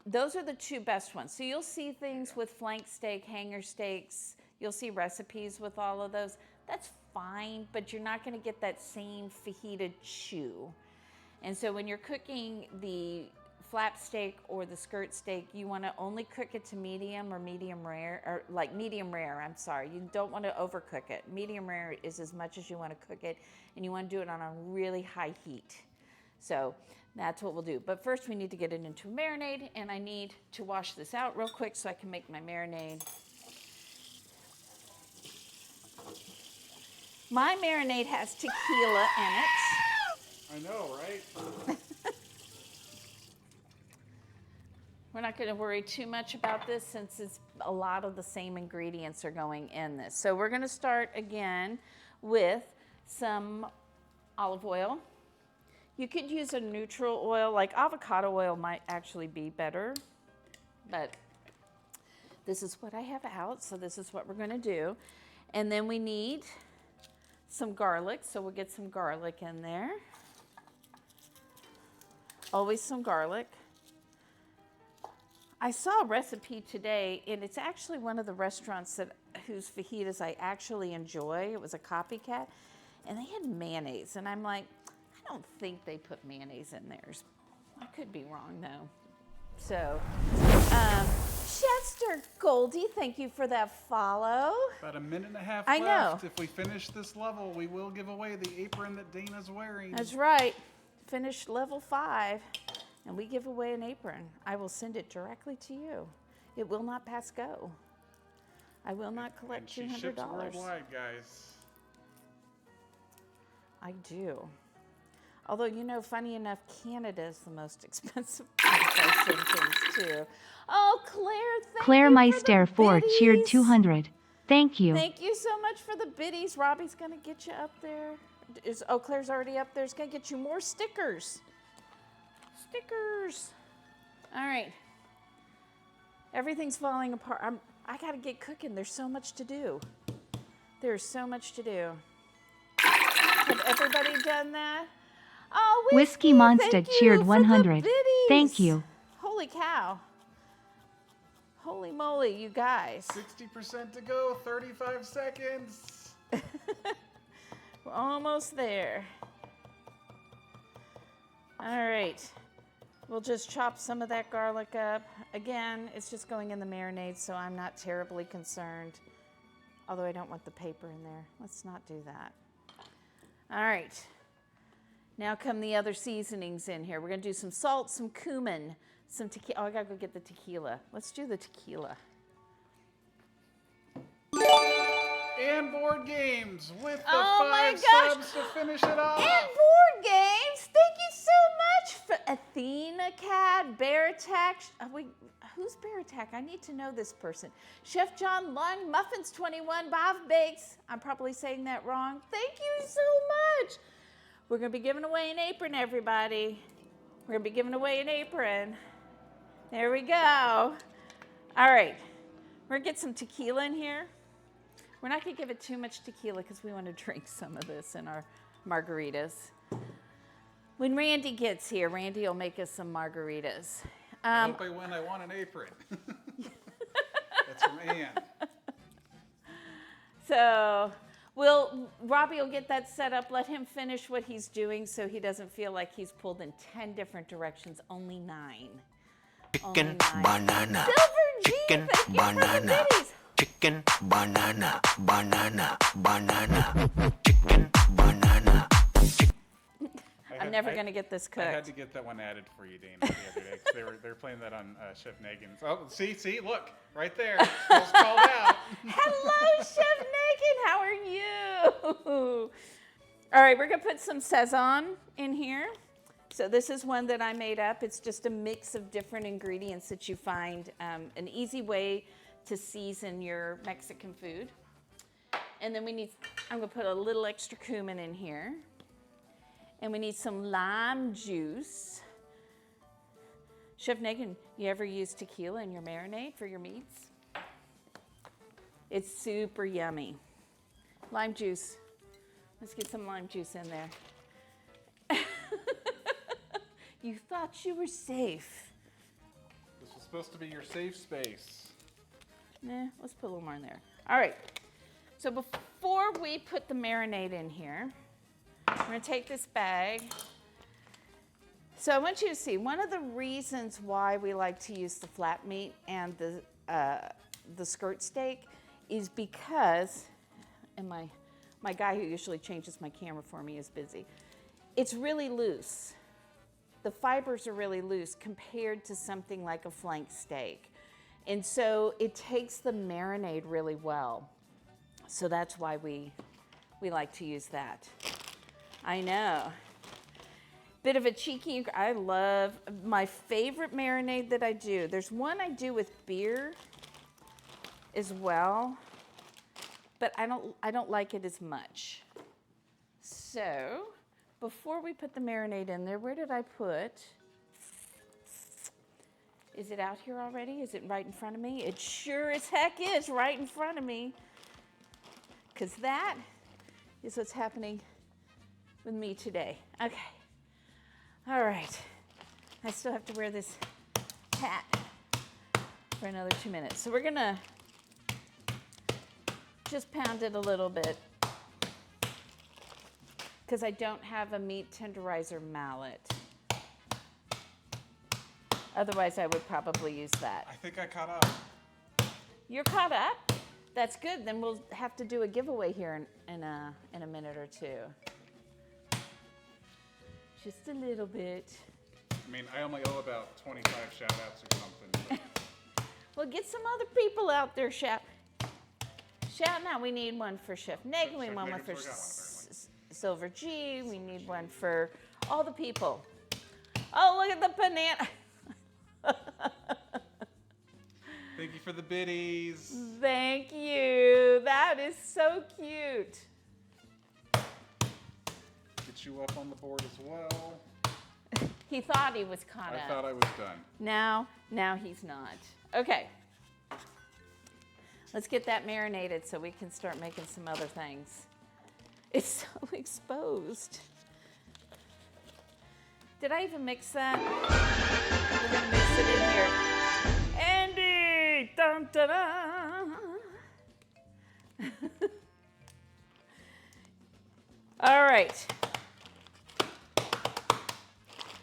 those are the two best ones. So you'll see things with flank steak, hanger steaks. You'll see recipes with all of those. That's fine, but you're not going to get that same fajita chew. And so when you're cooking the flap steak or the skirt steak, you want to only cook it to medium or medium rare, or like medium rare, I'm sorry. You don't want to overcook it. Medium rare is as much as you want to cook it, and you want to do it on a really high heat. So that's what we'll do. But first we need to get it into a marinade, and I need to wash this out real quick so I can make my marinade. My marinade has tequila in it. I know, right? We're not going to worry too much about this since a lot of the same ingredients are going in this. So we're going to start again with some olive oil. You could use a neutral oil, like avocado oil might actually be better, but this is what I have out, so this is what we're going to do. And then we need some garlic, so we'll get some garlic in there. Always some garlic. I saw a recipe today, and it's actually one of the restaurants whose fajitas I actually enjoy. It was a copycat, and they had mayonnaise, and I'm like, I don't think they put mayonnaise in theirs. I could be wrong, though. So, Chester Goldie, thank you for that follow. About a minute and a half I left. know. If we finish this level, we will give away the apron that Dana's wearing. That's right. Finish level 5, and we give away an apron. I will send it directly to you. It will not pass go. I will not collect And she $200. ships worldwide, guys. I do. Although, you know, funny enough, Canada is the most expensive place multi-symptoms too. Oh, Claire, thank Claire you Meister for 4 cheered biddies. 200. Thank you. Thank you so much for the biddies. Robbie's gonna get you up there. Claire's already up there. It's gonna get you more stickers. Stickers. All right. Everything's falling apart. I gotta get cooking. There's so much to do. There's so much to do. Have everybody done that? Oh, Whiskey Monster thank you cheered for the 100. biddies. Thank you. Holy cow. Holy moly, you guys. 60% to go, 35 seconds. We're almost there. All right. We'll just chop some of that garlic up. Again, it's just going in the marinade, so I'm not terribly concerned. Although I don't want the paper in there. Let's not do that. All right. Now come the other seasonings in here. We're going to do some salt, some cumin, some tequila. Oh, I got to go get the tequila. Let's do the tequila. And board games with the Oh my 5 gosh. subs to finish it off. And board games. Thank you so much for Athena Cat, Bear Attack. Who's Bear Attack? I need to know this person. Chef John Lung, Muffins 21, Bob Bakes. I'm probably saying that wrong. Thank you so much. We're going to be giving away an apron, everybody. We're going to be giving away an apron. There we go. All right. We're going to get some tequila in here. We're not going to give it too much tequila because we want to drink some of this in our margaritas. When Randy gets here, Randy will make us some margaritas. I hope I win. I want an apron. That's from Ann. So Robbie will get that set up. Let him finish what he's doing so he doesn't feel like he's pulled in 10 different directions. Only 9. Chicken, Only 9. banana. Silver G, Chicken, thank you for the banana. biddies. Chicken, banana, banana, banana. Chicken, banana. I'm never going to get this I had cooked. to get that one added for you, Dana, the other day. 'Cause they were playing that on Chef Nagin's. Oh, see, look, right there. It's called out. Hello, Chef Megan. How are you? All right, we're going to put some Szechuan in here. So this is one that I made up. It's just a mix of different ingredients that you find, an easy way to season your Mexican food. And then I'm going to put a little extra cumin in here. And we need some lime juice. Chef Megan, you ever use tequila in your marinade for your meats? It's super yummy. Lime juice. Let's get some lime juice in there. You thought you were safe. This was supposed to be your safe space. Let's put a little more in there. All right. So before we put the marinade in here, we're going to take this bag. So I want you to see, one of the reasons why we like to use the flat meat and the skirt steak is because, and my guy who usually changes my camera for me is busy, it's really loose. The fibers are really loose compared to something like a flank steak. And so it takes the marinade really well. So that's why we like to use that. I know. Bit of a cheeky, I love my favorite marinade that I do. There's one I do with beer as well, but I don't like it as much. So before we put the marinade in there, where did I put? Is it out here already? Is it right in front of me? It sure as heck is right in front of me. Because that is what's happening with me today. Okay. All right. I still have to wear this hat for another 2 minutes. So we're going to just pound it a little bit because I don't have a meat tenderizer mallet. Otherwise, I would probably use that. I think I caught up. You're caught up? That's good. Then we'll have to do a giveaway here in a minute or two. Just a little bit. I mean, I only owe about 25 shout-outs or something. So. Well, get some other people out there shout out. We need one for Chef Neg. We need one for Silver G. We need one for all the people. Oh, look at the banana. Thank you for the biddies. Thank you. That is so cute. Get you up on the board as well. He thought he was caught I up. thought I was done. Now he's not. Okay. Let's get that marinated so we can start making some other things. It's so exposed. Did I even mix that? We're gonna mix it in here. Andy! Dun, dun, dun. All right.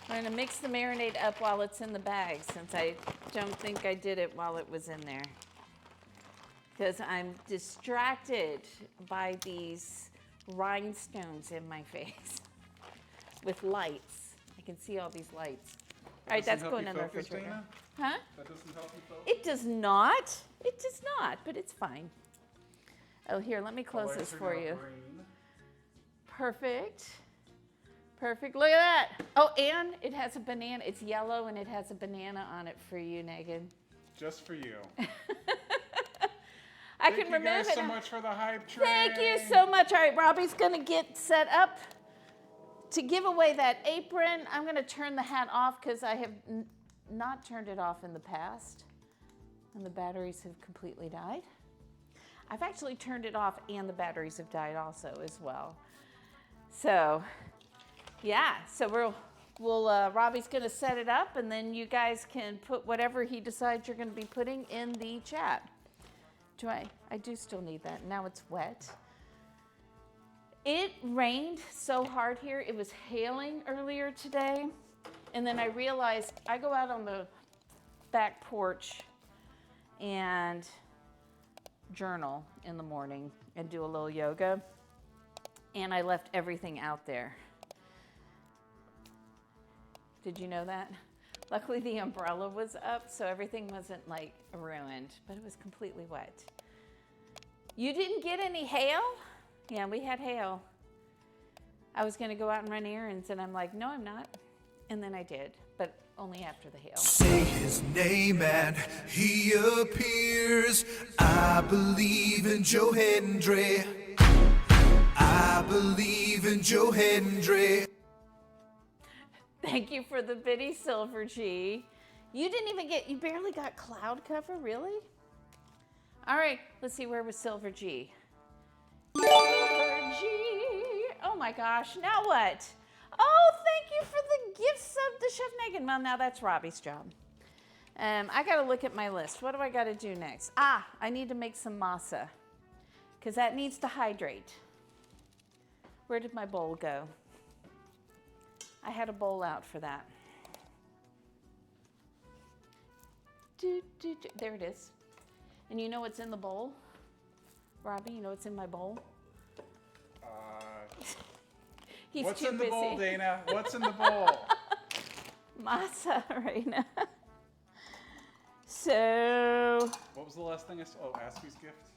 We're gonna mix the marinade up while it's in the bag, since I don't think I did it while it was in there. Because I'm distracted by these rhinestones in my face with lights. I can see all these lights. All right, that's going in the refrigerator. Dana? Huh? That doesn't help you focus? It does not. It does not, but it's fine. Oh, here, let me close this for you. Perfect. Perfect. Look at that. Oh, and it has a banana. It's yellow and it has a banana on it for you, Megan. Just for you. I can remove Thank you guys it. so much for the hype train. Thank you so much. All right, Robbie's going to get set up to give away that apron. I'm going to turn the hat off because I have not turned it off in the past, and the batteries have completely died. I've actually turned it off and the batteries have died also as well. So, yeah, so Robbie's going to set it up, and then you guys can put whatever he decides you're going to be putting in the chat. I do still need that. Now it's wet. It rained so hard here. It was hailing earlier today. And then I realized I go out on the back porch and journal in the morning and do a little yoga. And I left everything out there. Did you know that? Luckily the umbrella was up, so everything wasn't like ruined, but it was completely wet. You didn't get any hail? Yeah, we had hail. I was gonna go out and run errands and I'm like, no, I'm not. And then I did, but only after the hail. Say his name and he appears. I believe in Joe Hendry. I believe in Joe Hendry. Thank you for the bitty Silver G. You barely got cloud cover, really? All right, let's see, where was Silver G? Silver G. Oh my gosh, now what? Oh, thank you for the gift sub to Chef Megan. Well, now that's Robbie's job. I gotta look at my list. What do I gotta do next? I need to make some masa, because that needs to hydrate. Where did my bowl go? I had a bowl out for that. There it is. And you know what's in the bowl? Robbie, you know what's in my bowl? He's What's too in the busy. bowl, Dana? What's in the bowl? Masa right now. So. What was the last thing I saw? Oh, Aspie's gift?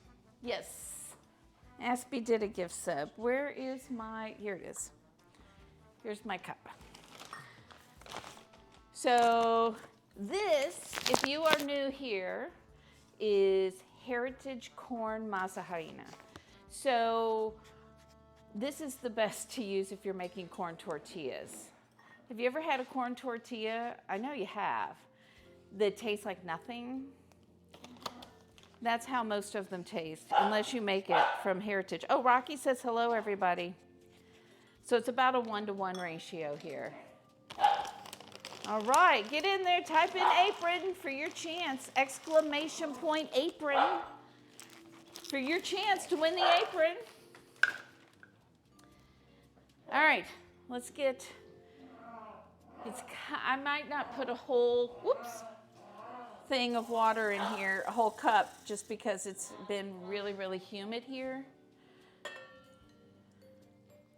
Yes. Aspie did a gift sub. Where is my, here it is. Here's my cup. So this, if you are new here, is Heritage Corn Masa Harina. So this is the best to use if you're making corn tortillas. Have you ever had a corn tortilla? I know you have. That tastes like nothing. That's how most of them taste, unless you make it from Heritage. Oh, Rocky says hello, everybody. So it's about a 1-to-1 ratio here. All right, get in there, type in apron for your chance, exclamation point apron, for your chance to win the apron. All right, let's get, I might not put a whole, thing of water in here, a whole cup, just because it's been really, really humid here.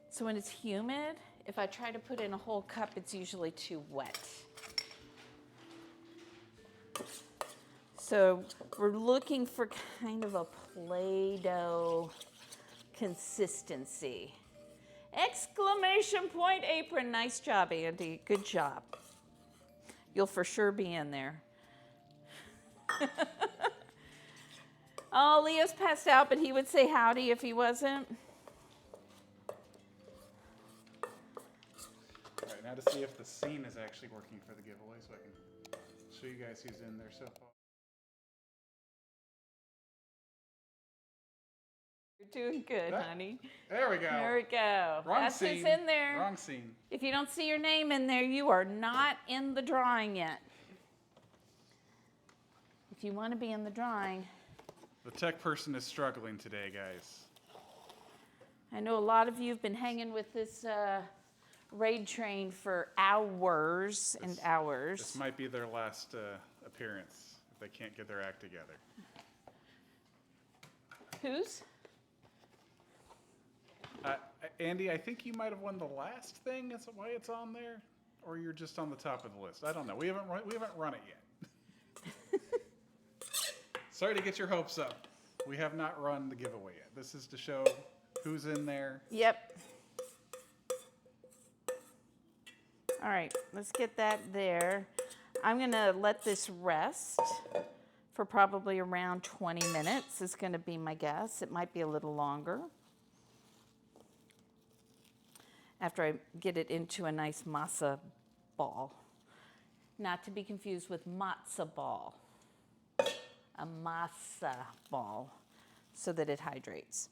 So when it's humid, if I try to put in a whole cup, it's usually too wet. So we're looking for kind of a Play-Doh consistency. Exclamation point apron. Nice job, Andy. Good job. You'll for sure be in there. Oh, Leo's passed out, but he would say howdy if he wasn't. All right, now to see if the scene is actually working for the giveaway so I can show you guys who's in there so far. You're doing good, honey. There we go. There we go. Wrong That's scene. who's in there. Wrong scene. If you don't see your name in there, you are not in the drawing yet. If you want to be in the drawing. The tech person is struggling today, guys. I know a lot of you have been hanging with this raid train for hours and hours. This might be their last appearance if they can't get their act together. Whose? Andy, I think you might have won the last thing. That's why it's on there, or you're just on the top of the list. I don't know. We haven't run it yet. Sorry to get your hopes up. We have not run the giveaway yet. This is to show who's in there. Yep. All right, let's get that there. I'm gonna let this rest for probably around 20 minutes is gonna be my guess. It might be a little longer. After I get it into a nice masa ball. Not to be confused with matzo ball. A masa ball, so that it hydrates.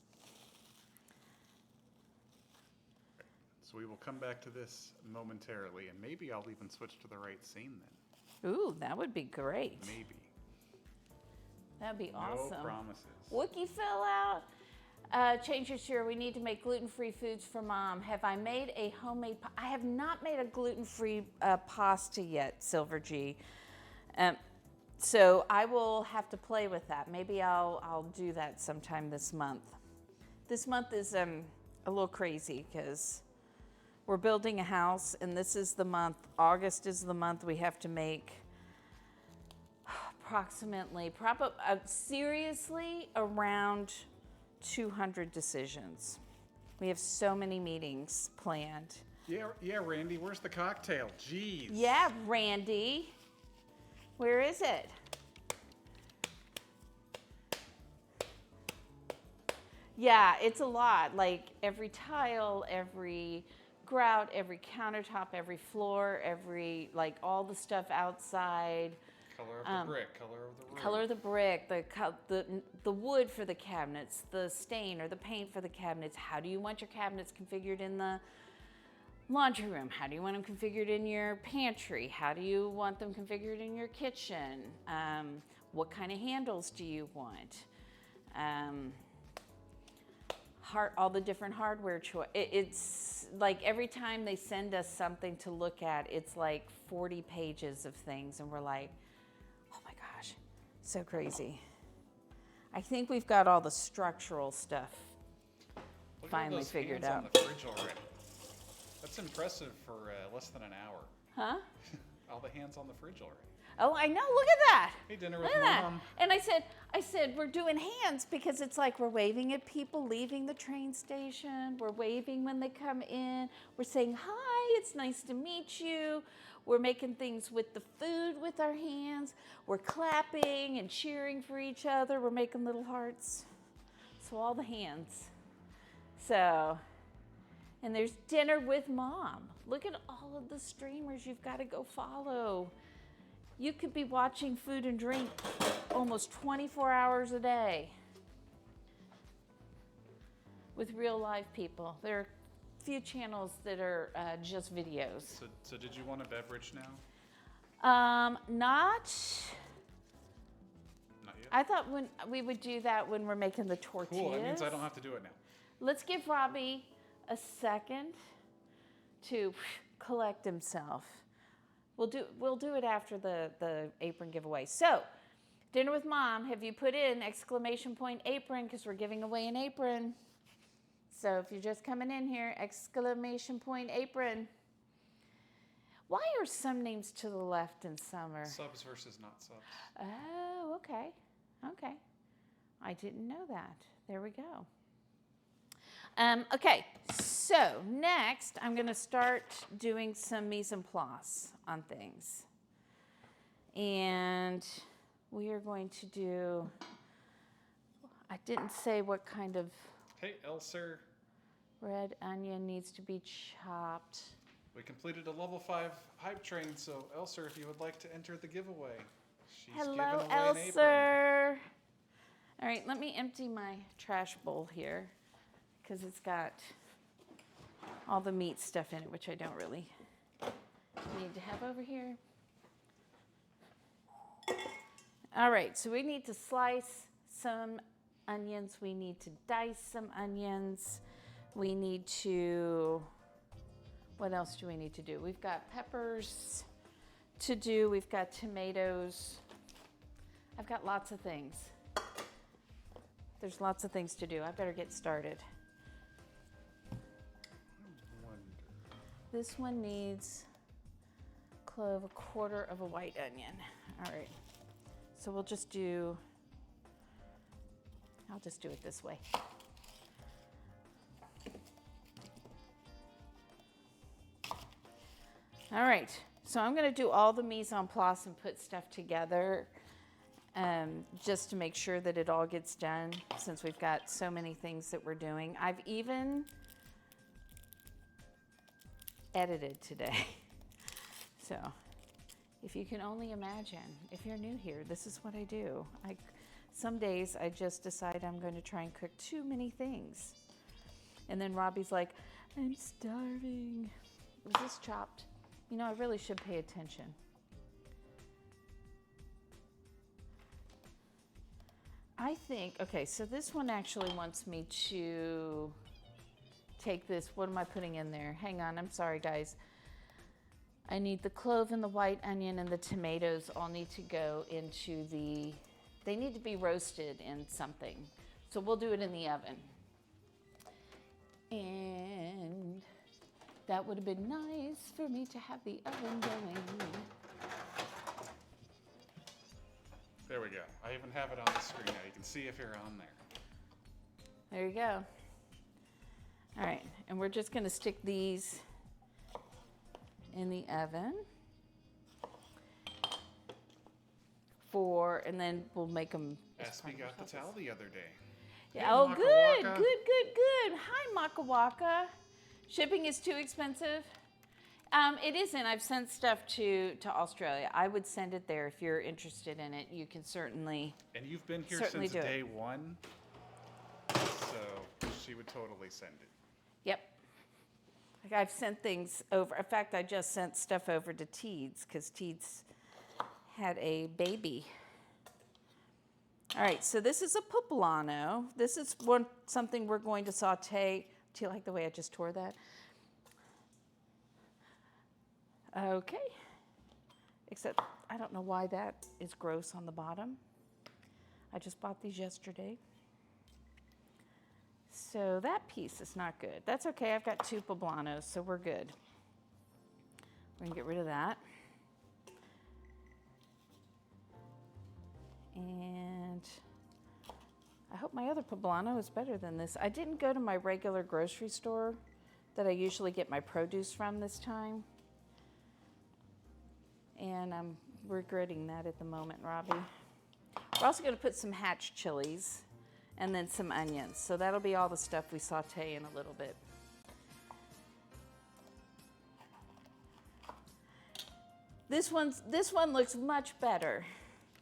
So we will come back to this momentarily, and maybe I'll even switch to the right scene then. Ooh, that would be great. Maybe. That'd be awesome. No promises. Wookie fell out. Change your cheer. We need to make gluten-free foods for Mom. Have I made a homemade? I have not made a gluten-free pasta yet, Silver G. So I will have to play with that. Maybe I'll do that sometime this month. This month is a little crazy because we're building a house, and this is the month. August is the month we have to make approximately, seriously around 200 decisions. We have so many meetings planned. Yeah, Randy, where's the cocktail? Jeez. Yeah, Randy. Where is it? Yeah, it's a lot. Like every tile, every grout, every countertop, every floor, like all the stuff outside. Color of the brick, color of the room. Color of the brick, the wood for the cabinets, the stain or the paint for the cabinets. How do you want your cabinets configured in the laundry room? How do you want them configured in your pantry? How do you want them configured in your kitchen? What kind of handles do you want? All the different hardware choice. It's like every time they send us something to look at, it's like 40 pages of things, and we're like, oh my gosh, so crazy. I think we've got all the structural stuff finally figured out. On the fridge already. That's impressive for less than an hour. Huh? All the hands on the fridge already. Oh, I know. Look at that. Hey, dinner Look with at that. Mom. And I said, we're doing hands because it's like we're waving at people leaving the train station. We're waving when they come in. We're saying, hi, it's nice to meet you. We're making things with the food with our hands. We're clapping and cheering for each other. We're making little hearts. So all the hands. So, and there's dinner with Mom. Look at all of the streamers you've got to go follow. You could be watching Food and Drink almost 24 hours a day with real live people. There are a few channels that are just videos. So did you want a beverage now? Not Not yet? I thought when we would do that when we're making the tortillas. Cool, that means I don't have to do it now. Let's give Robbie a second to collect himself. We'll do it after the apron giveaway. So, dinner with Mom. Have you put in ! apron because we're giving away an apron. So if you're just coming in here, ! apron. Why are some names to the left and some are? Subs versus not subs. Oh, okay. Okay. I didn't know that. There we go. Okay, so next I'm going to start doing some mise en place on things. And we are going to do, I didn't say what kind of Hey, Elser, red onion needs to be chopped. we completed a level 5 hype train, so Elser, if you would like to enter the giveaway. She's Hello, giving away an apron. Elser. All right, let me empty my trash bowl here because it's got all the meat stuff in it, which I don't really need to have over here. All right, so we need to slice some onions. We need to dice some onions. We need to, what else do we need to do? We've got peppers to do. We've got tomatoes. I've got lots of things. There's lots of things to do. I better get started. This one needs clove, 1/4 of a white onion. All right, so we'll just do, I'll just do it this way. All right, so I'm gonna do all the mise en place and put stuff together just to make sure that it all gets done since we've got so many things that we're doing. I've even edited today. So if you can only imagine, if you're new here, this is what I do. Some days I just decide I'm going to try and cook too many things. And then Robbie's like, I'm starving. Is this chopped? You know, I really should pay attention. I think, okay, so this one actually wants me to take this. What am I putting in there? Hang on, I'm sorry, guys. I need the clove and the white onion and the tomatoes all need to go into the, they need to be roasted in something. So we'll do it in the oven. And that would have been nice for me to have the oven going. There we go. I even have it on the screen now. You can see if you're on there. There you go. All right, and we're just gonna stick these in the oven and then we'll make them. Aspie got the towel the other day. Yeah, Hey, oh, Maka good, Waka. good. Hi, Maka Waka. Shipping is too expensive? It isn't. I've sent stuff to Australia. I would send it there if you're interested in it. You can certainly. And you've been here Certainly since do it. day one, so she would totally send it. Yep. Like I've sent things over. In fact, I just sent stuff over to Teeds because Teeds had a baby. All right, so this is a poblano. This is something we're going to saute. Do you like the way I just tore that? Okay. Except I don't know why that is gross on the bottom. I just bought these yesterday. So that piece is not good. That's okay, I've got 2 poblanos, so we're good. We're gonna get rid of that. And I hope my other poblano is better than this. I didn't go to my regular grocery store that I usually get my produce from this time. And I'm regretting that at the moment, Robbie. We're also gonna put some hatch chilies and then some onions. So that'll be all the stuff we saute in a little bit. This one looks much better,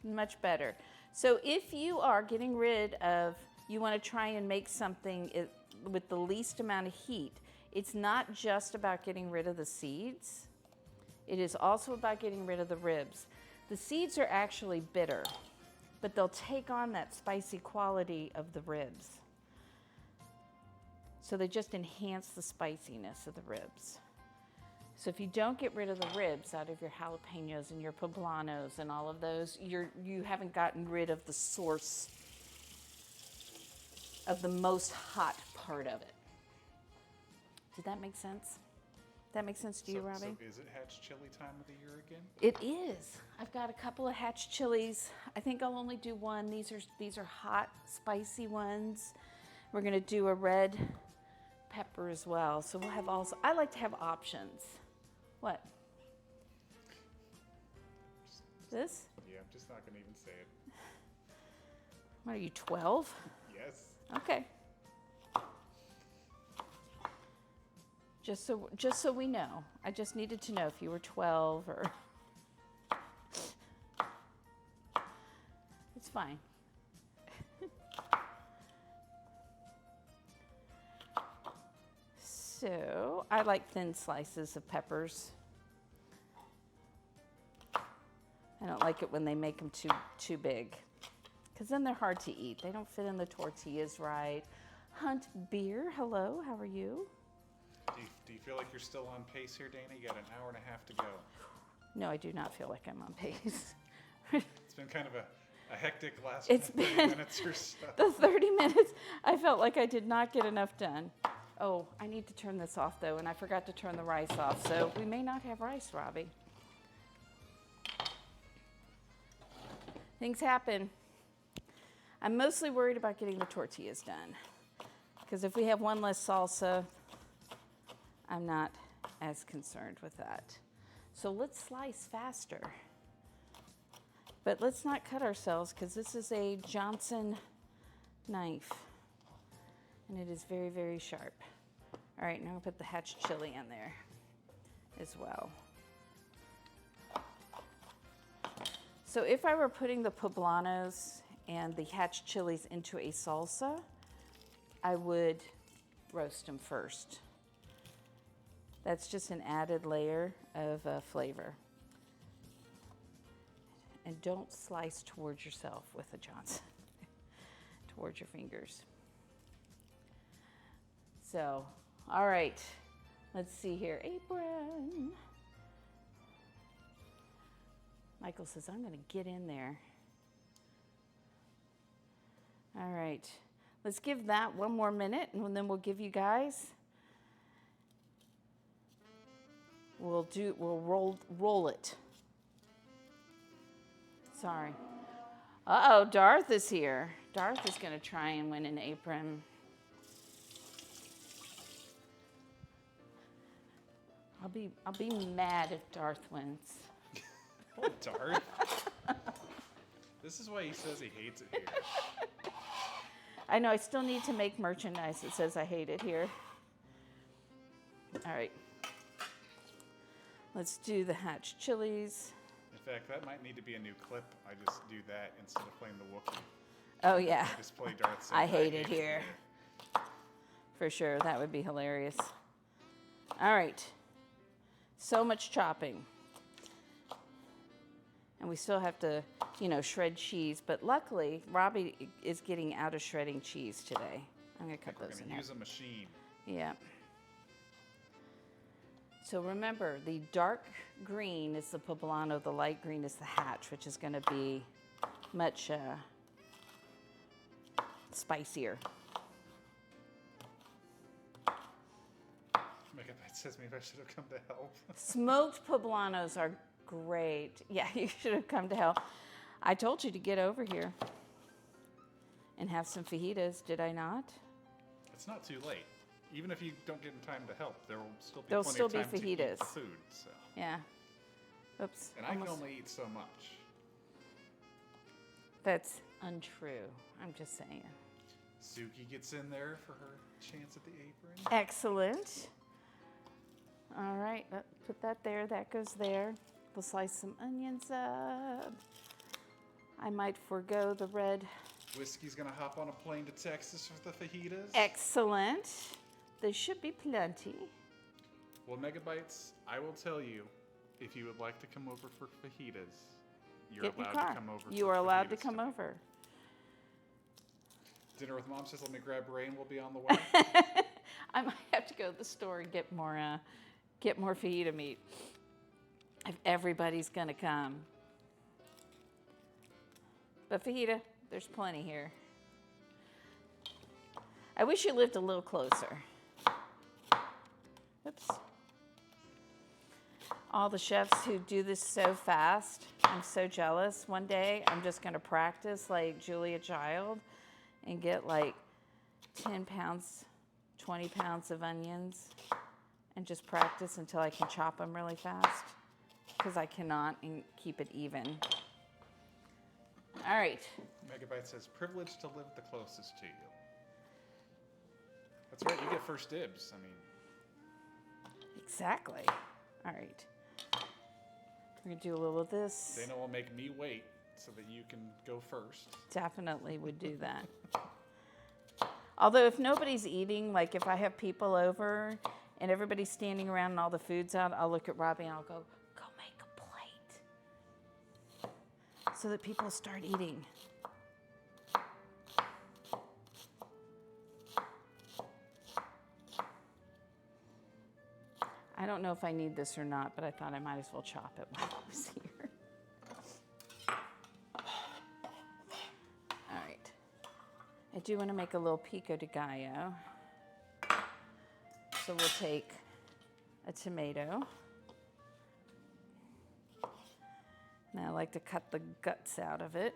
much better. So if you are getting rid of, you want to try and make something with the least amount of heat, it's not just about getting rid of the seeds. It is also about getting rid of the ribs. The seeds are actually bitter, but they'll take on that spicy quality of the ribs. So they just enhance the spiciness of the ribs. So if you don't get rid of the ribs out of your jalapenos and your poblanos and all of those, you haven't gotten rid of the source of the most hot part of it. Did that make sense? That makes sense to you, Robbie? So is it hatch chili time of the year again? It is. I've got a couple of hatch chilies. I think I'll only do one. These are hot, spicy ones. We're gonna do a red pepper as well. So we'll have also, I like to have options. What? This? Yeah, I'm just not gonna even say it. What are you, 12? Yes. Okay. Just so we know. I just needed to know if you were 12 or. It's fine. So I like thin slices of peppers. I don't like it when they make them too big, because then they're hard to eat. They don't fit in the tortillas right. Hunt Beer, hello, how are you? Do you feel like you're still on pace here, Dana? You got an hour and a half to go. No, I do not feel like I'm on pace. It's been kind of a hectic last It's 30 been minutes or so. the 30 minutes. I felt like I did not get enough done. Oh, I need to turn this off though, and I forgot to turn the rice off, so we may not have rice, Robbie. Things happen. I'm mostly worried about getting the tortillas done, because if we have one less salsa, I'm not as concerned with that. So let's slice faster. But let's not cut ourselves, because this is a Johnson knife, and it is very, very sharp. All right, now I'll put the hatch chili in there as well. So if I were putting the poblanos and the hatch chilies into a salsa, I would roast them first. That's just an added layer of flavor. And don't slice towards yourself with a Johnson, towards your fingers. So, all right, let's see here. Apron. Michael says, I'm going to get in there. All right, let's give that one more minute, and then we'll give you guys. We'll roll it. Sorry. Uh-oh, Darth is here. Darth is going to try and win an apron. I'll be mad if Darth wins. Oh, Tort. This is why he says he hates it here. I know, I still need to make merchandise that says I hate it here. All right. Let's do the hatch chilies. In fact, that might need to be a new clip. I just do that instead of playing the Wookiee. Oh, yeah. I just play Darth saying, I hate it here. For sure, that would be hilarious. All right. So much chopping. And we still have to, shred cheese. But luckily, Robbie is getting out of shredding cheese today. I'm going to cut those in half. We're going to use a machine. Yeah. So remember, the dark green is the poblano, the light green is the hatch, which is going to be much spicier. Megabyte says maybe I should have come to help. Smoked poblanos are great. Yeah, you should have come to help. I told you to get over here and have some fajitas, did I not? It's not too late. Even if you don't get in time to help, there will still be There'll plenty still of be time to eat fajitas. food. So. Yeah. Oops. And I can only eat so much. That's untrue. I'm just saying. Suki gets in there for her chance at the apron. Excellent. All right, put that there. That goes there. We'll slice some onions up. I might forego the red. Whiskey's gonna hop on a plane to Texas for the fajitas. Excellent. There should be plenty. Well, Megabytes, I will tell you, if you would like to come over for fajitas, you're Get in your allowed car. to come over. You for are allowed to fajitas come tonight. over. Dinner with Mom says, let me grab Ray and we'll be on the way. I might have to go to the store and get more fajita meat. If everybody's gonna come. But fajita, there's plenty here. I wish you lived a little closer. Oops. All the chefs who do this so fast, I'm so jealous. One day, I'm just gonna practice like Julia Child and get like 10 pounds, 20 pounds of onions and just practice until I can chop them really fast, because I cannot and keep it even. All right. Megabyte says, privileged to live the closest to you. That's right, you get first dibs. I mean, Exactly. All right. We're going to do a little of this. Dana will make me wait so that you can go first. Definitely would do that. Although if nobody's eating, like if I have people over and everybody's standing around and all the food's out, I'll look at Robbie and I'll go make a plate. So that people start eating. I don't know if I need this or not, but I thought I might as well chop it while I was here. All right. I do want to make a little pico de gallo. So we'll take a tomato. And I like to cut the guts out of it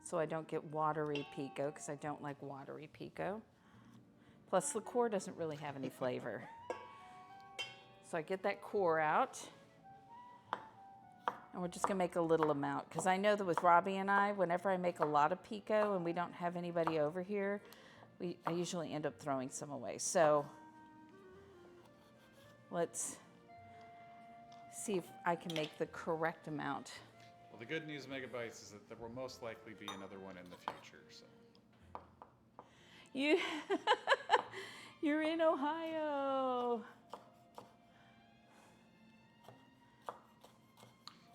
so I don't get watery pico, because I don't like watery pico. Plus the core doesn't really have any flavor. So I get that core out, and we're just gonna make a little amount, because I know that with Robbie and I, whenever I make a lot of pico and we don't have anybody over here, I usually end up throwing some away. So let's see if I can make the correct amount. Well, the good news, Megabytes, is that there will most likely be another one in the future. So You're in Ohio.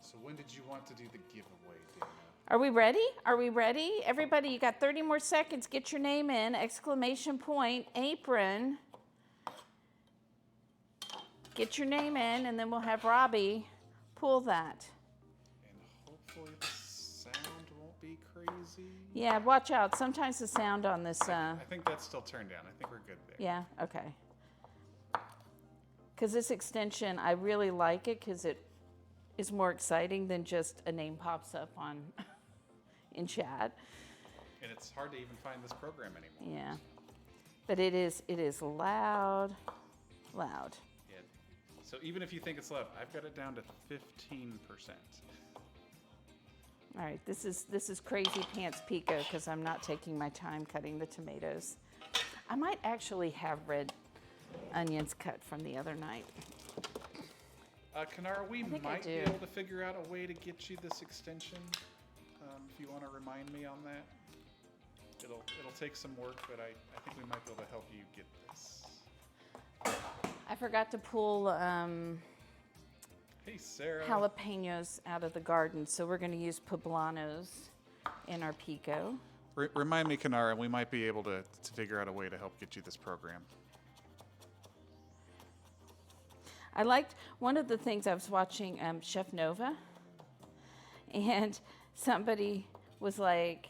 So when did you want to do the giveaway, Dana? Are we ready? Are we ready? Everybody, you got 30 more seconds. Get your name in, exclamation point, apron. Get your name in, and then we'll have Robbie pull that. And hopefully the sound won't be crazy. Yeah, watch out. Sometimes the sound on this... I think that's still turned down. I think we're good there. Yeah, okay. Because this extension, I really like it because it is more exciting than just a name pops up on in chat. And it's hard to even find this program anymore. Yeah. But it is loud. Loud. Yeah. So even if you think it's loud, I've got it down to 15%. All right, this is crazy pants pico because I'm not taking my time cutting the tomatoes. I might actually have red onions cut from the other night. Kanara, we think I might be do. able to figure out a way to get you this extension. If you want to remind me on that. It'll take some work, but I think we might be able to help you get this. I forgot to pull Hey, Sarah. jalapenos out of the garden, so we're going to use poblanos in our pico. Remind me, Kanara, we might be able to figure out a way to help get you this program. I liked one of the things I was watching Chef Nova, and somebody was like,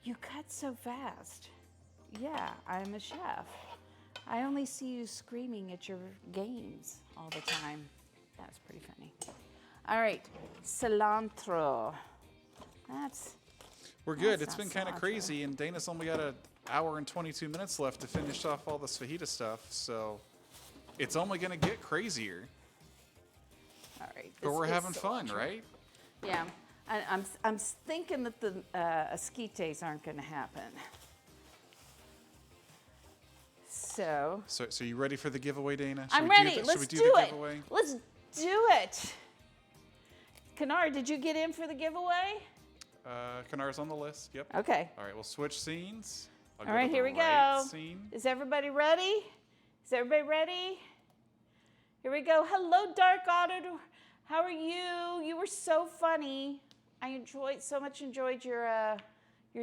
"You cut so fast." Yeah, I'm a chef. I only see you screaming at your games all the time. That's pretty funny. All right, cilantro. We're good. That's It's been not kind of cilantro. crazy, and Dana's only got an hour and 22 minutes left to finish off all this fajita stuff, so it's only going to get crazier. All right. But this we're is having fun, cilantro. right? Yeah, I'm thinking that the esquites aren't going to happen. So you ready for the giveaway, Dana? I'm ready. Should Let's we do do the it. giveaway? Let's do it. Kanara, did you get in for the giveaway? Kanara's on the list. Yep. Okay. All right, we'll switch scenes. I'll All right, to the here we right go. Scene. Is everybody ready? Is everybody ready? Here we go. Hello, Dark Auditor. How are you? You were so funny. I so much enjoyed your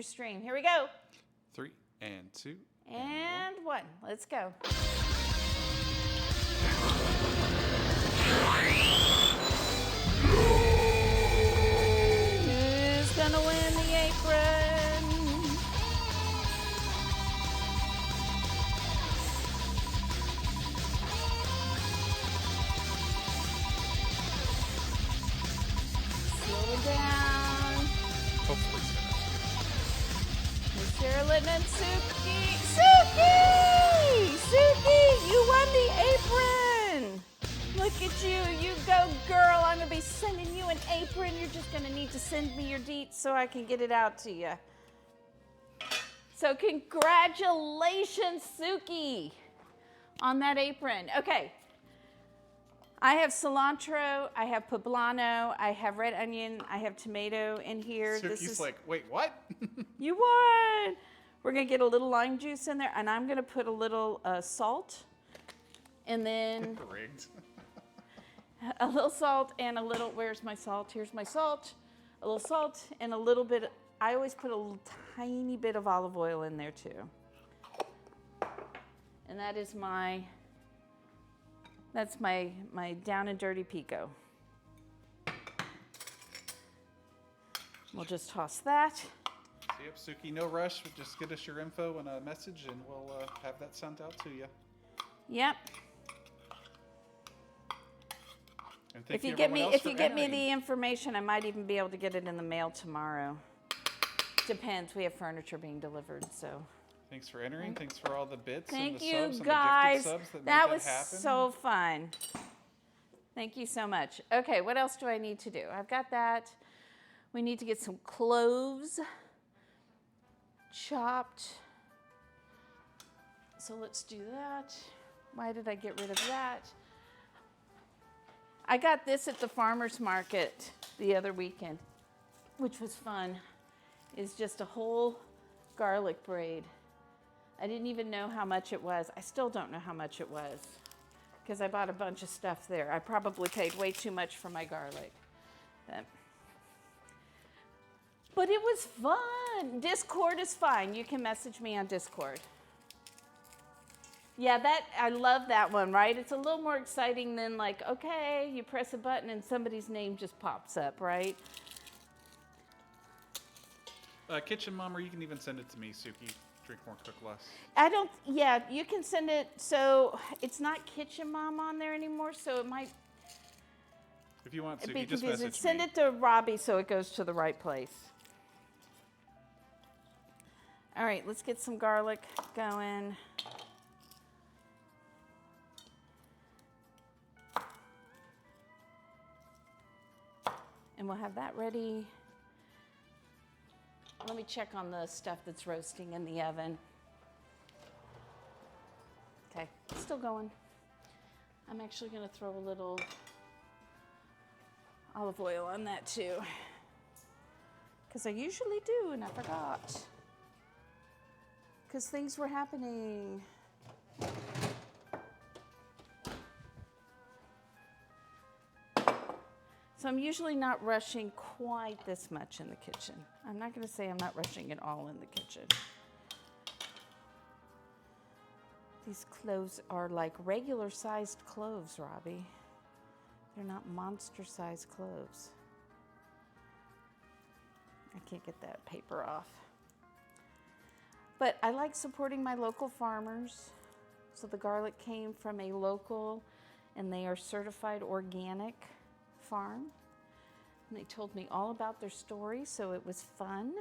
stream. Here we go. 3 and 2. And 1. Let's go. Who's gonna win the apron? Slow down. Hopefully Miss Sherilyn and Suki. Suki! Suki, you won the apron! Look Look at you. You go, girl. I'm going to be sending you an apron. You're just going to need to send me your deets so I can get it out to you. So congratulations, Suki, on that apron. Okay. I have cilantro, I have poblano, I have red onion, I have tomato in here. Suki's like, wait, what? You won! We're gonna get a little lime juice in there, and I'm gonna put a little salt, and then Rigged. a little salt and a little, where's my salt? Here's my salt. A little salt and a little bit, I always put a little tiny bit of olive oil in there too. And that is that's my down and dirty pico. We'll just toss that. Yep, Suki, no rush. Just get us your info and a message, and we'll have that sent out to you. Yep. And If you get me the information, I might even be able to get it in the mail tomorrow. Depends. We have furniture being delivered, so. Thanks for entering. Thanks for all the bits Thank and the you, subs guys. and the gifted subs That made was happen. so fun. Thank you so much. Okay, what else do I need to do? I've got that. We need to get some cloves chopped. So let's do that. Why did I get rid of that? I got this at the farmer's market the other weekend, which was fun. It's just a whole garlic braid. I didn't even know how much it was. I still don't know how much it was because I bought a bunch of stuff there. I probably paid way too much for my garlic. But it was fun. Discord is fine. You can message me on Discord. Yeah, I love that one, right? It's a little more exciting than like, okay, you press a button and somebody's name just pops up, right? Kitchen Mom, or you can even send it to me, Suki. Drink more, cook less. Yeah, you can send it. So it's not Kitchen Mom on there anymore, so it might If you want, be Suki, just confusing. message Send me. it to Robbie so it goes to the right place. All right, let's get some garlic going. And we'll have that ready. Let me check on the stuff that's roasting in the oven. Okay, still going. I'm actually gonna throw a little olive oil on that too, because I usually do and I forgot, because things were happening. So I'm usually not rushing quite this much in the kitchen. I'm not going to say I'm not rushing at all in the kitchen. These cloves are like regular sized cloves, Robbie. They're not monster sized cloves. I can't get that paper off. But I like supporting my local farmers. So the garlic came from a local, and they are certified organic farm. And they told me all about their story, so it was fun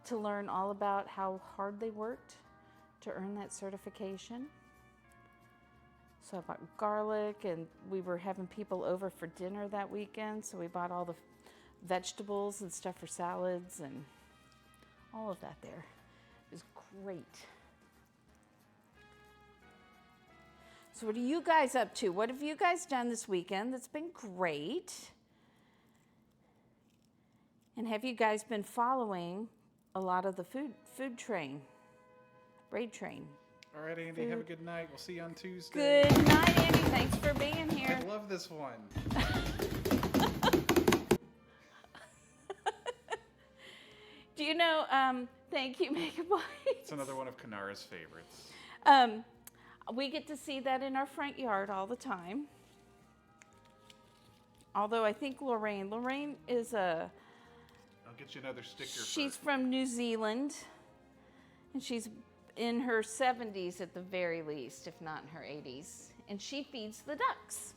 to learn all about how hard they worked to earn that certification. So I bought garlic, and we were having people over for dinner that weekend, so we bought all the vegetables and stuff for salads and all of that there. It was great. So what are you guys up to? What have you guys done this weekend that's been great? And have you guys been following a lot of the food train, braid train? All right, Andy, have a good night. We'll see you on Tuesday. Good night, Andy. Thanks for being here. I love this one. Do you know, thank you, Megabyte. It's another one of Kanara's favorites. We get to see that in our front yard all the time. Although I think Lorraine is a... I'll get you another sticker. She's from New Zealand, and she's in her 70s at the very least, if not in her 80s. And she feeds the ducks.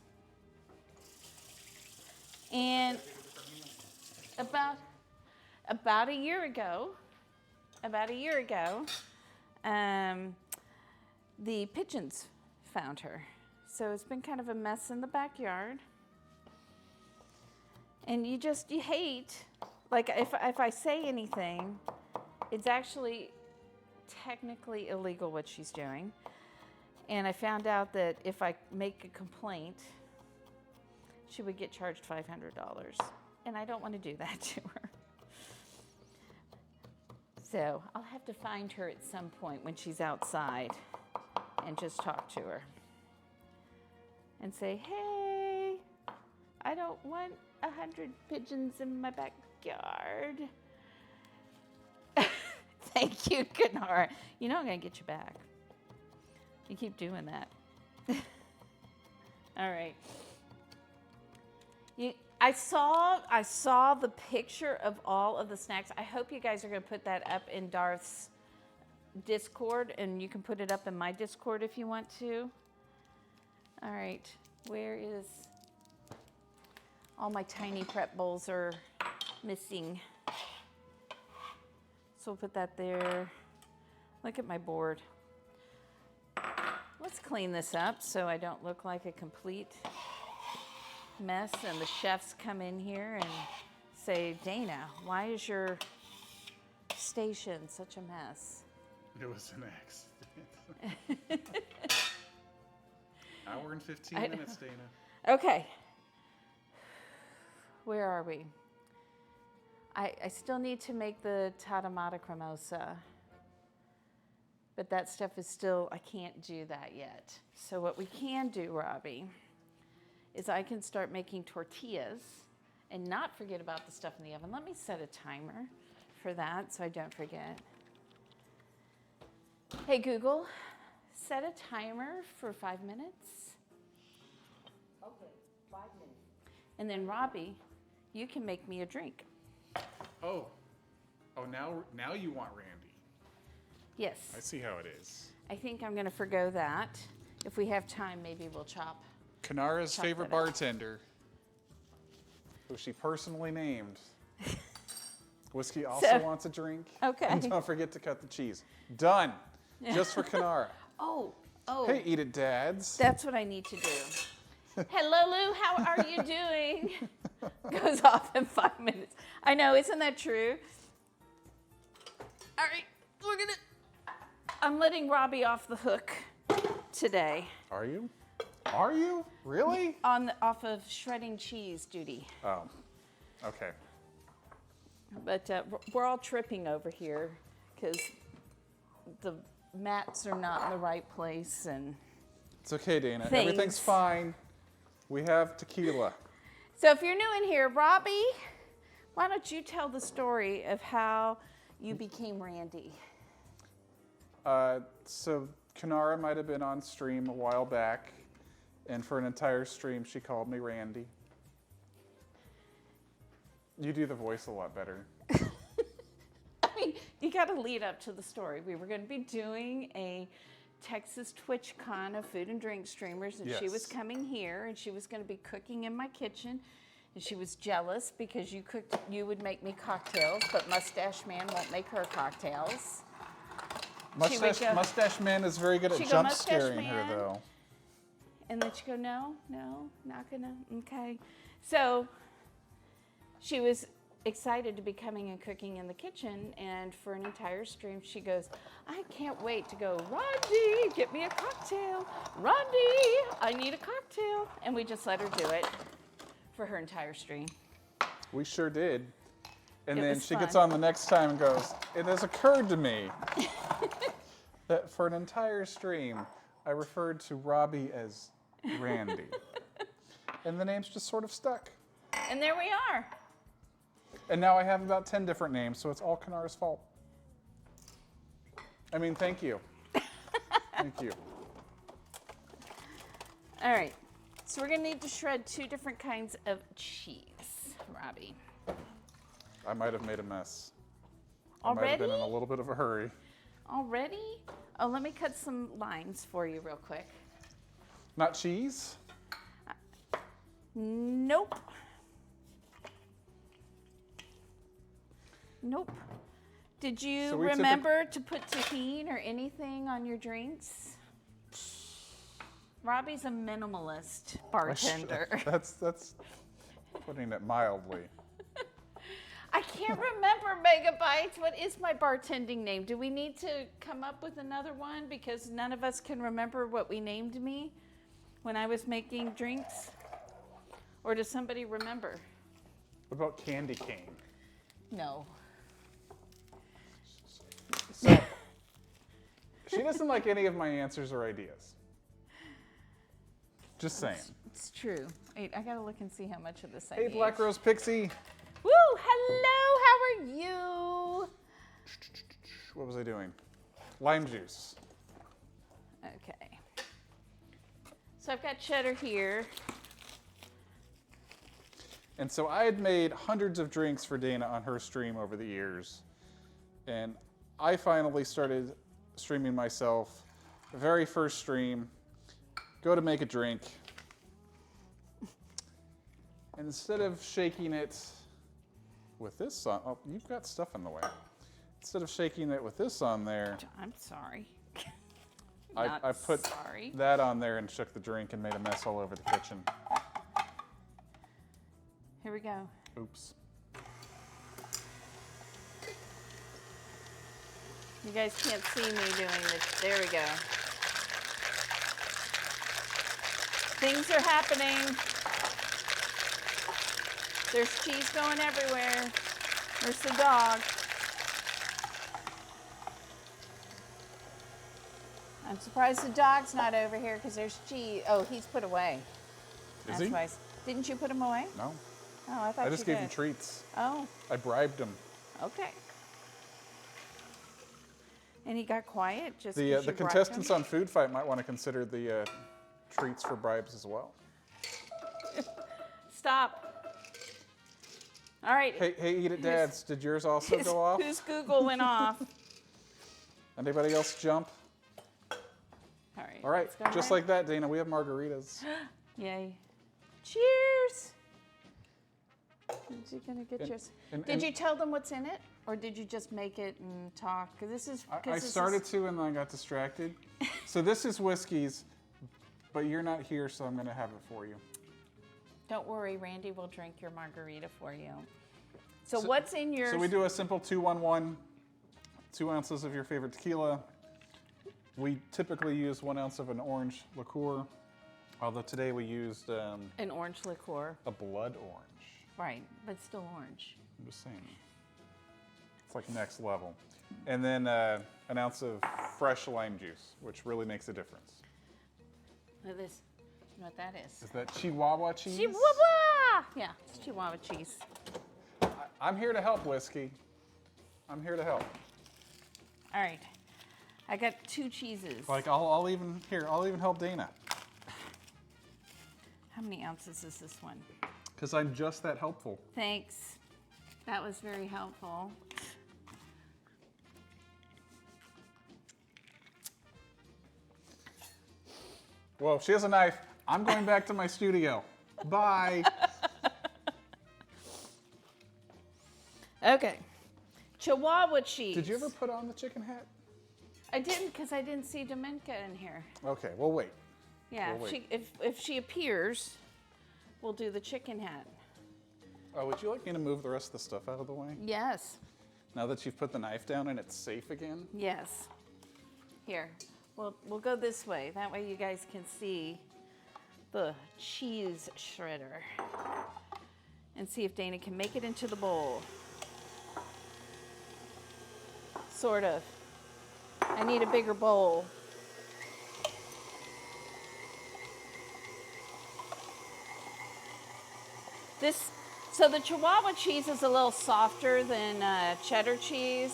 And about a year ago, the pigeons found her. So it's been kind of a mess in the backyard. And you hate, like if I say anything, it's actually technically illegal what she's doing. And I found out that if I make a complaint, she would get charged $500. And I don't want to do that to her. So I'll have to find her at some point when she's outside and just talk to her. And say, hey, I don't want 100 pigeons in my backyard. Thank you, Kanara. You know I'm going to get you back. You keep doing that. All right. I saw the picture of all of the snacks. I hope you guys are going to put that up in Darth's Discord, and you can put it up in my Discord if you want to. All right, where is... All my tiny prep bowls are missing. So we'll put that there. Look at my board. Let's clean this up so I don't look like a complete mess and the chefs come in here and say, Dana, why is your station such a mess? It was an accident. Hour and 15 minutes, Dana. Okay. Where are we? I still need to make the tatamata cremosa. But that stuff is still, I can't do that yet. So what we can do, Robbie, is I can start making tortillas and not forget about the stuff in the oven. Let me set a timer for that so I don't forget. Hey, Google, set a timer for 5 minutes. Okay, 5 minutes. And then, Robbie, you can make me a drink. Oh, now you want Randy. Yes. I see how it is. I think I'm going to forgo that. If we have time, maybe we'll chop. Kanara's Chop favorite that up. bartender, who she personally named. Whiskey also wants a drink. Okay. And don't forget to cut the cheese. Done. Just for Kanara. Oh. Hey, eat it, dads. That's what I need to do. Hello, Lou. How are you doing? Goes off in 5 minutes. I know. Isn't that true? All right. I'm letting Robbie off the hook today. Are you? Are you? Really? Off of shredding cheese duty. Oh, okay. But we're all tripping over here because the mats are not in the right place and It's okay, Dana. things. Everything's fine. We have tequila. So if you're new in here, Robbie, why don't you tell the story of how you became Randy? So Kanara might have been on stream a while back, and for an entire stream, she called me Randy. You do the voice a lot better. I mean, you got to lead up to the story. We were going to be doing a Texas TwitchCon of food and drink streamers, and she was Yes. coming here, and she was going to be cooking in my kitchen, and she was jealous because you would make me cocktails, but Mustache Man won't make her cocktails. Mustache Man is very good at she'd go, jump "Mustache scaring her, Man." though. And then she'd go, no, not gonna, okay. So she was excited to be coming and cooking in the kitchen, and for an entire stream, she goes, I can't wait to go, Rondi, get me a cocktail. Rondi, I need a cocktail. And we just let her do it for her entire stream. We sure did. And It then was she gets fun. on the next time and goes, it has occurred to me that for an entire stream, I referred to Robbie as Randy. And the name's just sort of stuck. And there we are. And now I have about 10 different names, so it's all Kanara's fault. I mean, thank you. Thank you. All right, so we're gonna need to shred 2 different kinds of cheese, Robbie. I might have made a mess. I might have Already? been in a little bit of a hurry. Already? Oh, let me cut some lines for you real quick. Not cheese? Nope. Nope. Did you So we took a- remember to put tahini or anything on your drinks? Robbie's a minimalist bartender. That's putting it mildly. I can't remember Megabytes. What is my bartending name? Do we need to come up with another one because none of us can remember what we named me when I was making drinks? Or does somebody remember? What about Candy Cane? No. So, she doesn't like any of my answers or ideas. Just saying. It's true. Wait, I gotta look and see how much of this I Hey, ate. Black Rose Pixie. Woo! Hello, how are you? What was I doing? Lime juice. Okay. So I've got cheddar here. And so I had made hundreds of drinks for Dana on her stream over the years. And I finally started streaming myself. The very first stream, go to make a drink. And instead of shaking it with this on, oh, you've got stuff in the way. Instead of shaking it with this on there, I'm sorry. I put sorry. that on there and shook the drink and made a mess all over the kitchen. Here we go. Oops. You guys can't see me doing this. There we go. Things are happening. There's cheese going everywhere. There's the dog. I'm surprised the dog's not over here because there's cheese. Oh, he's put away. Is That's he? why. Didn't you put him away? No. Oh, I thought I just you gave did. him treats. Oh, I bribed him. okay. And he got quiet just The 'cause you bribed contestants him? on Food Fight might want to consider the treats for bribes as well. Stop. All right. Hey, Eat It Dads, did yours also go off? Whose Google went off? Anybody else jump? All right. All right, let's go just ahead. like that, Dana, we have margaritas. Yay. Cheers. Is he gonna get yours? Did you tell them what's in it, or did you just make it and talk? 'Cause this is. I started to and then I got distracted. So this is Whiskey's, but you're not here, so I'm gonna have it for you. Don't worry, Randy will drink your margarita for you. So what's in yours? So we do a simple 2-1-1, 2 ounces of your favorite tequila. We typically use 1 ounce of an orange liqueur, although today we used an orange liqueur. a blood orange. Right, but still orange. I'm just saying. It's like next level. And then an ounce of fresh lime juice, which really makes a difference. Look at this. You know what that is? Is that Chihuahua cheese? Chihuahua! Yeah, it's Chihuahua cheese. I'm here to help, Whiskey. I'm here to help. All right. I got 2 cheeses. Like I'll even help Dana. How many ounces is this one? Because I'm just that helpful. Thanks. That was very helpful. Whoa, she has a knife. I'm going back to my studio. Bye. Okay. Chihuahua cheese. Did you ever put on the chicken hat? I didn't because I didn't see Dominica in here. Okay, we'll wait. Yeah, We'll wait. if she appears, we'll do the chicken hat. Oh, would you like me to move the rest of the stuff out of the way? Yes. Now that you've put the knife down and it's safe again? Yes. Here. We'll go this way. That way you guys can see the cheese shredder. And see if Dana can make it into the bowl. Sort of. I need a bigger bowl. So the Chihuahua cheese is a little softer than cheddar cheese,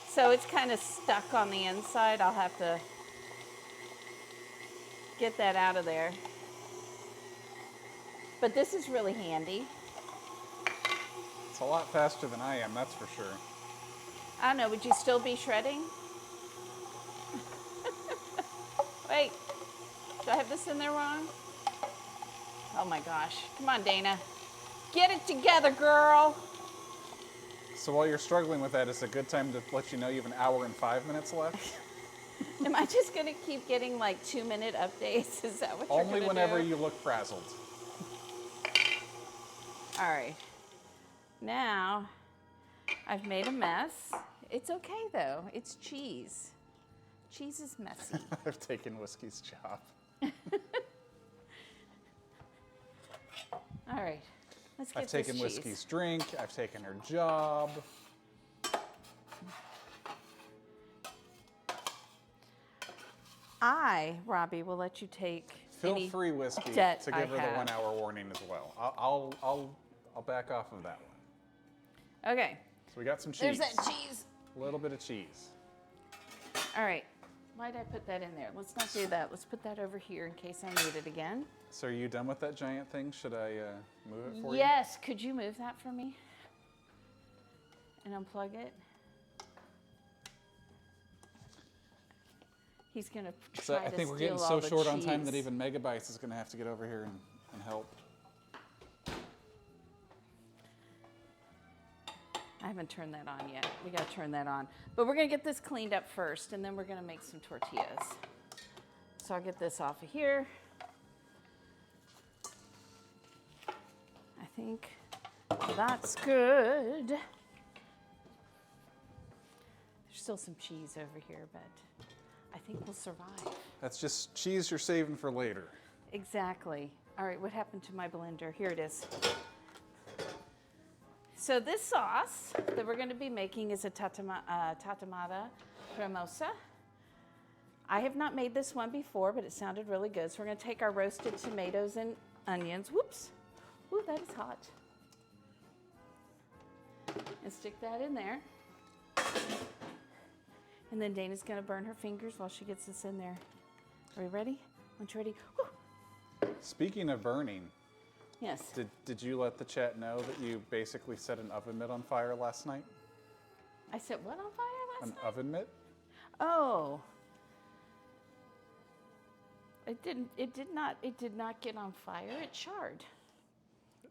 so it's kind of stuck on the inside. I'll have to get that out of there. But this is really handy. It's a lot faster than I am, that's for sure. I don't know, would you still be shredding? Wait, do I have this in there wrong? Oh my gosh, come on, Dana. Get it together, girl. So while you're struggling with that, it's a good time to let you know you have 1 hour and 5 minutes left. Am I just gonna keep getting like 2-minute updates? Is that what you're Only gonna whenever do? you look frazzled. All right. Now, I've made a mess. It's okay though. It's cheese. Cheese is messy. I've taken Whiskey's job. All right. Let's get I've taken this cheese. Whiskey's drink. I've taken her job. Robbie, will let you take Feel any free, Whiskey, debt to I give her the have. 1 hour warning as well. I'll back off of that one. Okay. So we got some There's cheese. that cheese. A little bit of cheese. All right. Why did I put that in there? Let's not do that. Let's put that over here in case I need it again. So are you done with that giant thing? Should I move it for you? Yes. Could you move that for me? And unplug it? He's going to So try I to think we're steal getting all so the short on time that cheese. even Megabytes is going to have to get over here and help. I haven't turned that on yet. We got to turn that on. But we're going to get this cleaned up first, and then we're going to make some tortillas. So I'll get this off of here. I think that's good. There's still some cheese over here, but I think we'll survive. That's just cheese you're saving for later. Exactly. All right, what happened to my blender? Here it is. So this sauce that we're going to be making is a tatamata cremosa. I have not made this one before, but it sounded really good. So we're going to take our roasted tomatoes and onions. Whoops. Ooh, that is hot. And stick that in there. And then Dana's going to burn her fingers while she gets this in there. Are we ready? Aren't you ready? Woo. Speaking of burning, Yes. did you let the chat know that you basically set an oven mitt on fire last night? I set what on fire last An night? oven mitt? Oh. It did not get on fire. It charred.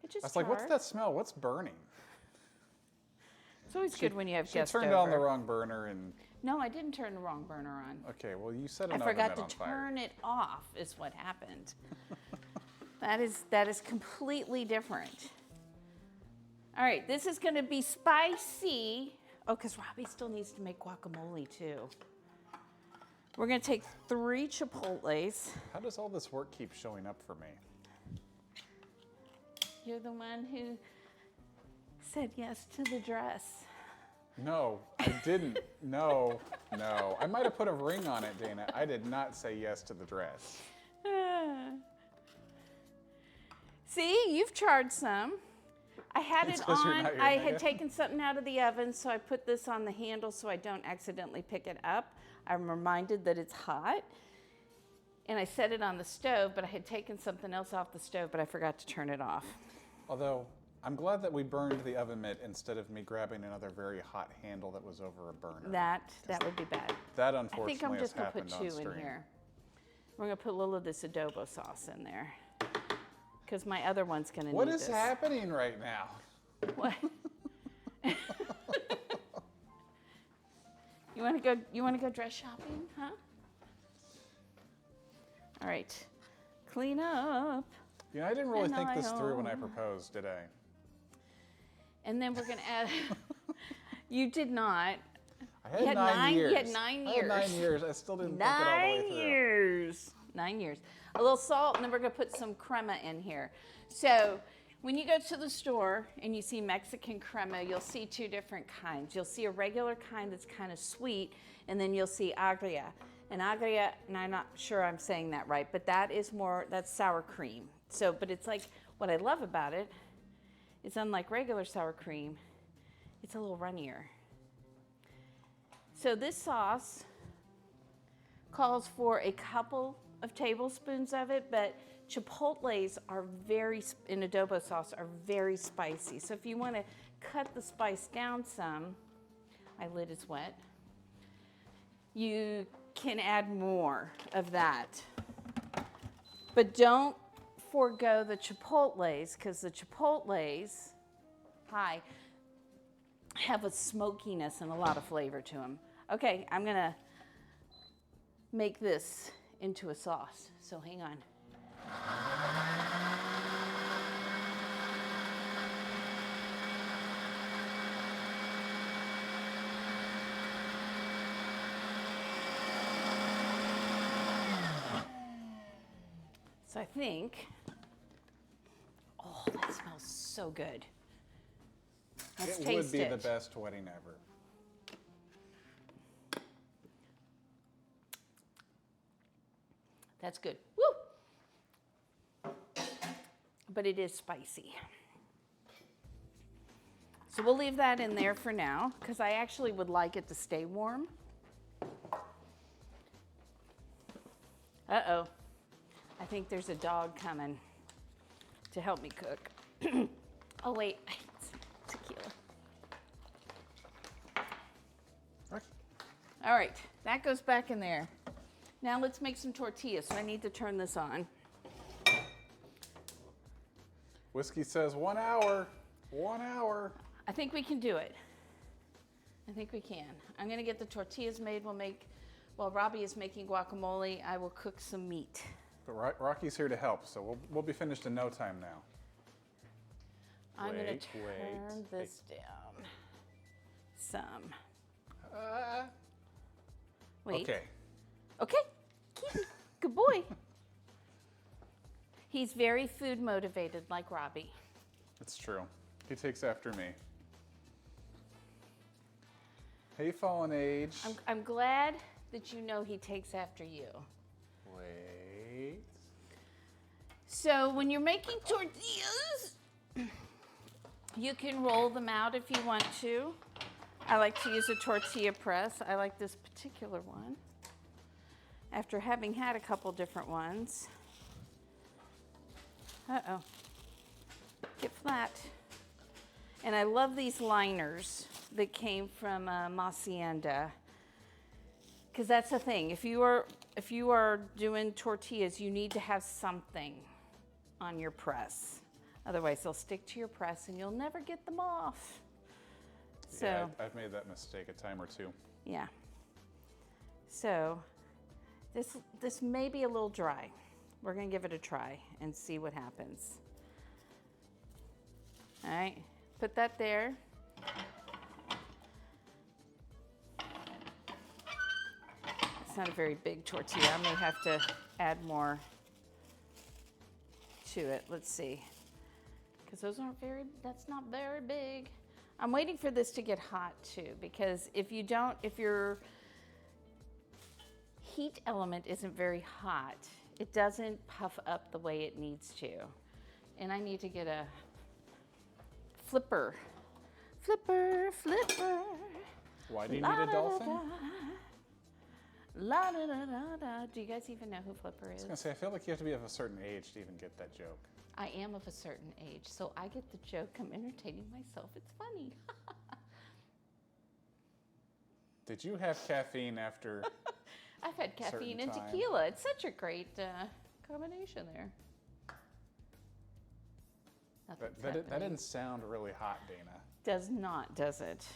It just I was like, what's that smell? What's burning? It's always good when you have She guests turned over. on the wrong burner and, No, I didn't turn the wrong burner on. okay, well you set I an oven forgot mitt to on fire. turn it off is what happened. that is completely different. All right, this is going to be spicy. Oh, because Robbie still needs to make guacamole too. We're going to take 3 chipotles. How does all this work keep showing up for me? You're the one who said yes to the dress. No, I didn't. No. I might have put a ring on it, Dana. I did not say yes to the dress. See, you've charred some. I had It's it 'cause you're on. not here, I had Megan. taken something out of the oven, so I put this on the handle so I don't accidentally pick it up. I'm reminded that it's hot. And I set it on the stove, but I had taken something else off the stove, but I forgot to turn it off. Although, I'm glad that we burned the oven mitt instead of me grabbing another very hot handle that was over a burner. That would be bad. That I think unfortunately I'm has just gonna put happened on 2 stream. in here. We're gonna put a little of this adobo sauce in there. Because my other one's gonna What need is this. happening right now? What? You want to go dress shopping, huh? All right. Clean up. You know, I didn't really And think I this through when I know. proposed, did I? And then we're going to add You did not. I had You had 9 years. You had 9 I years. had 9 years. I still didn't think it all the way 9 through. years. 9 years. A little salt, and then we're going to put some crema in here. So when you go to the store and you see Mexican crema, you'll see 2 different kinds. You'll see a regular kind that's kind of sweet, and then you'll see agria. And agria, and I'm not sure I'm saying that right, but that's sour cream. So, but it's like, what I love about it is unlike regular sour cream, it's a little runnier. So this sauce calls for a couple of tablespoons of it, but chipotles are in adobo sauce are very spicy. So if you want to cut the spice down some, my lid is wet, you can add more of that. But don't forego the chipotles, because the chipotles, have a smokiness and a lot of flavor to them. Okay, I'm gonna make this into a sauce. So hang on. So I think, oh, that smells so good. Let's taste it. It would be the best wedding ever. That's good. Woo! But it is spicy. So we'll leave that in there for now because I actually would like it to stay warm. Uh-oh. I think there's a dog coming to help me cook. Oh, wait. It's tequila. All right. That goes back in there. Now let's make some tortillas. So I need to turn this on. Whiskey says 1 hour. 1 hour. I think we can do it. I think we can. I'm going to get the tortillas made. While Robbie is making guacamole, I will cook some meat. But Rocky's here to help, so we'll be finished in no time now. I'm going to turn this down some. Wait. Okay. Okay. Keaton, good boy. He's very food motivated like Robbie. It's true. He takes after me. Hey, Fallen Age. I'm glad that you know he takes after you. Wait. So when you're making tortillas, you can roll them out if you want to. I like to use a tortilla press. I like this particular one. After having had a couple different ones. Uh-oh. Get flat. And I love these liners that came from Hacienda. Because that's the thing. If you are doing tortillas, you need to have something on your press. Otherwise, they'll stick to your press and you'll never get them off. So, yeah, I've made that mistake a time or two. Yeah. So, this may be a little dry. We're going to give it a try and see what happens. All right, put that there. It's not a very big tortilla. I may have to add more to it. Let's see. Because that's not very big. I'm waiting for this to get hot too, because if your heat element isn't very hot, it doesn't puff up the way it needs to. And I need to get a flipper. Flipper. Why do you need a dolphin? La da da da da. Do you guys even know who Flipper is? I was gonna say, I feel like you have to be of a certain age to even get that joke. I am of a certain age, so I get the joke. I'm entertaining myself. It's funny. Did you have caffeine after? I've had caffeine and time? tequila. It's such a great combination there. That didn't sound really hot, Dana. Does not, does it?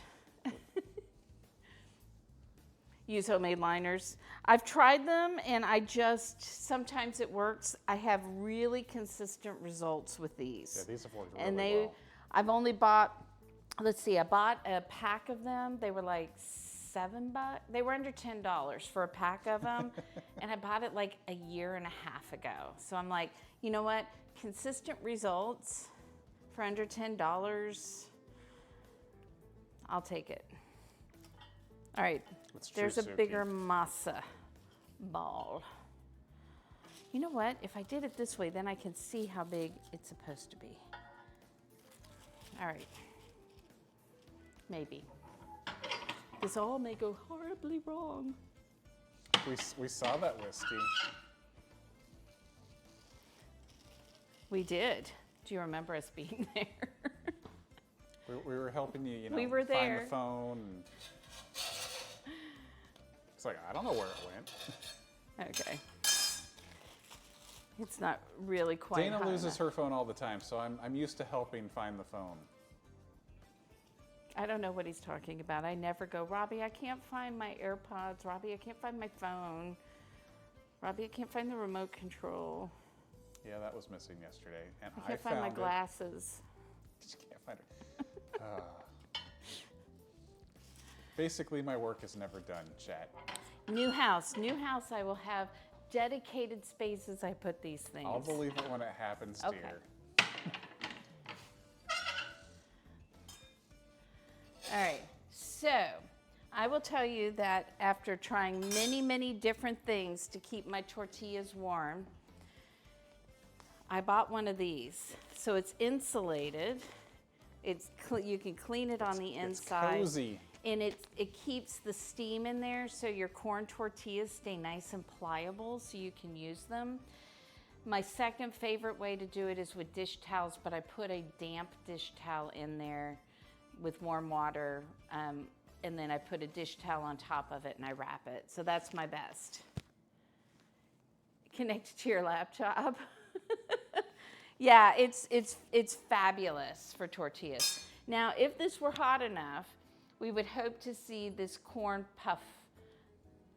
Use homemade liners. I've tried them and sometimes it works. I have really consistent results with these. Yeah, these have worked really and well. I've only bought, I bought a pack of them. They were like $7. They were under $10 for a pack of them. And I bought it like a year and a half ago. So I'm like, you know what? Consistent results for under $10. I'll take it. All right, there's a bigger masa ball. You know what? If I did it this way, then I can see how big it's supposed to be. All right, maybe. This all may go horribly wrong. We saw that whiskey. We did. Do you remember us being there? We were helping you, we were there. Find the phone. And it's like, I don't know where it went. Okay. It's not really quite Dana high loses enough. her phone all the time, so I'm used to helping find the phone. I don't know what he's talking about. I never go, Robbie, I can't find my AirPods. Robbie, I can't find my phone. Robbie, I can't find the remote control. Yeah, that was missing yesterday, and I can't find my found glasses. it. Just can't find it. Basically, my work is never done, chat. New house. New house, I will have dedicated spaces I put these things. I'll believe it when it happens, Okay. dear. All right, so I will tell you that after trying many, many different things to keep my tortillas warm, I bought one of these. So it's insulated. You can clean it on the inside. It's cozy. And it keeps the steam in there so your corn tortillas stay nice and pliable so you can use them. My second favorite way to do it is with dish towels, but I put a damp dish towel in there with warm water, and then I put a dish towel on top of it and I wrap it. So that's my best. Connected to your laptop. Yeah, it's fabulous for tortillas. Now, if this were hot enough, we would hope to see this corn puff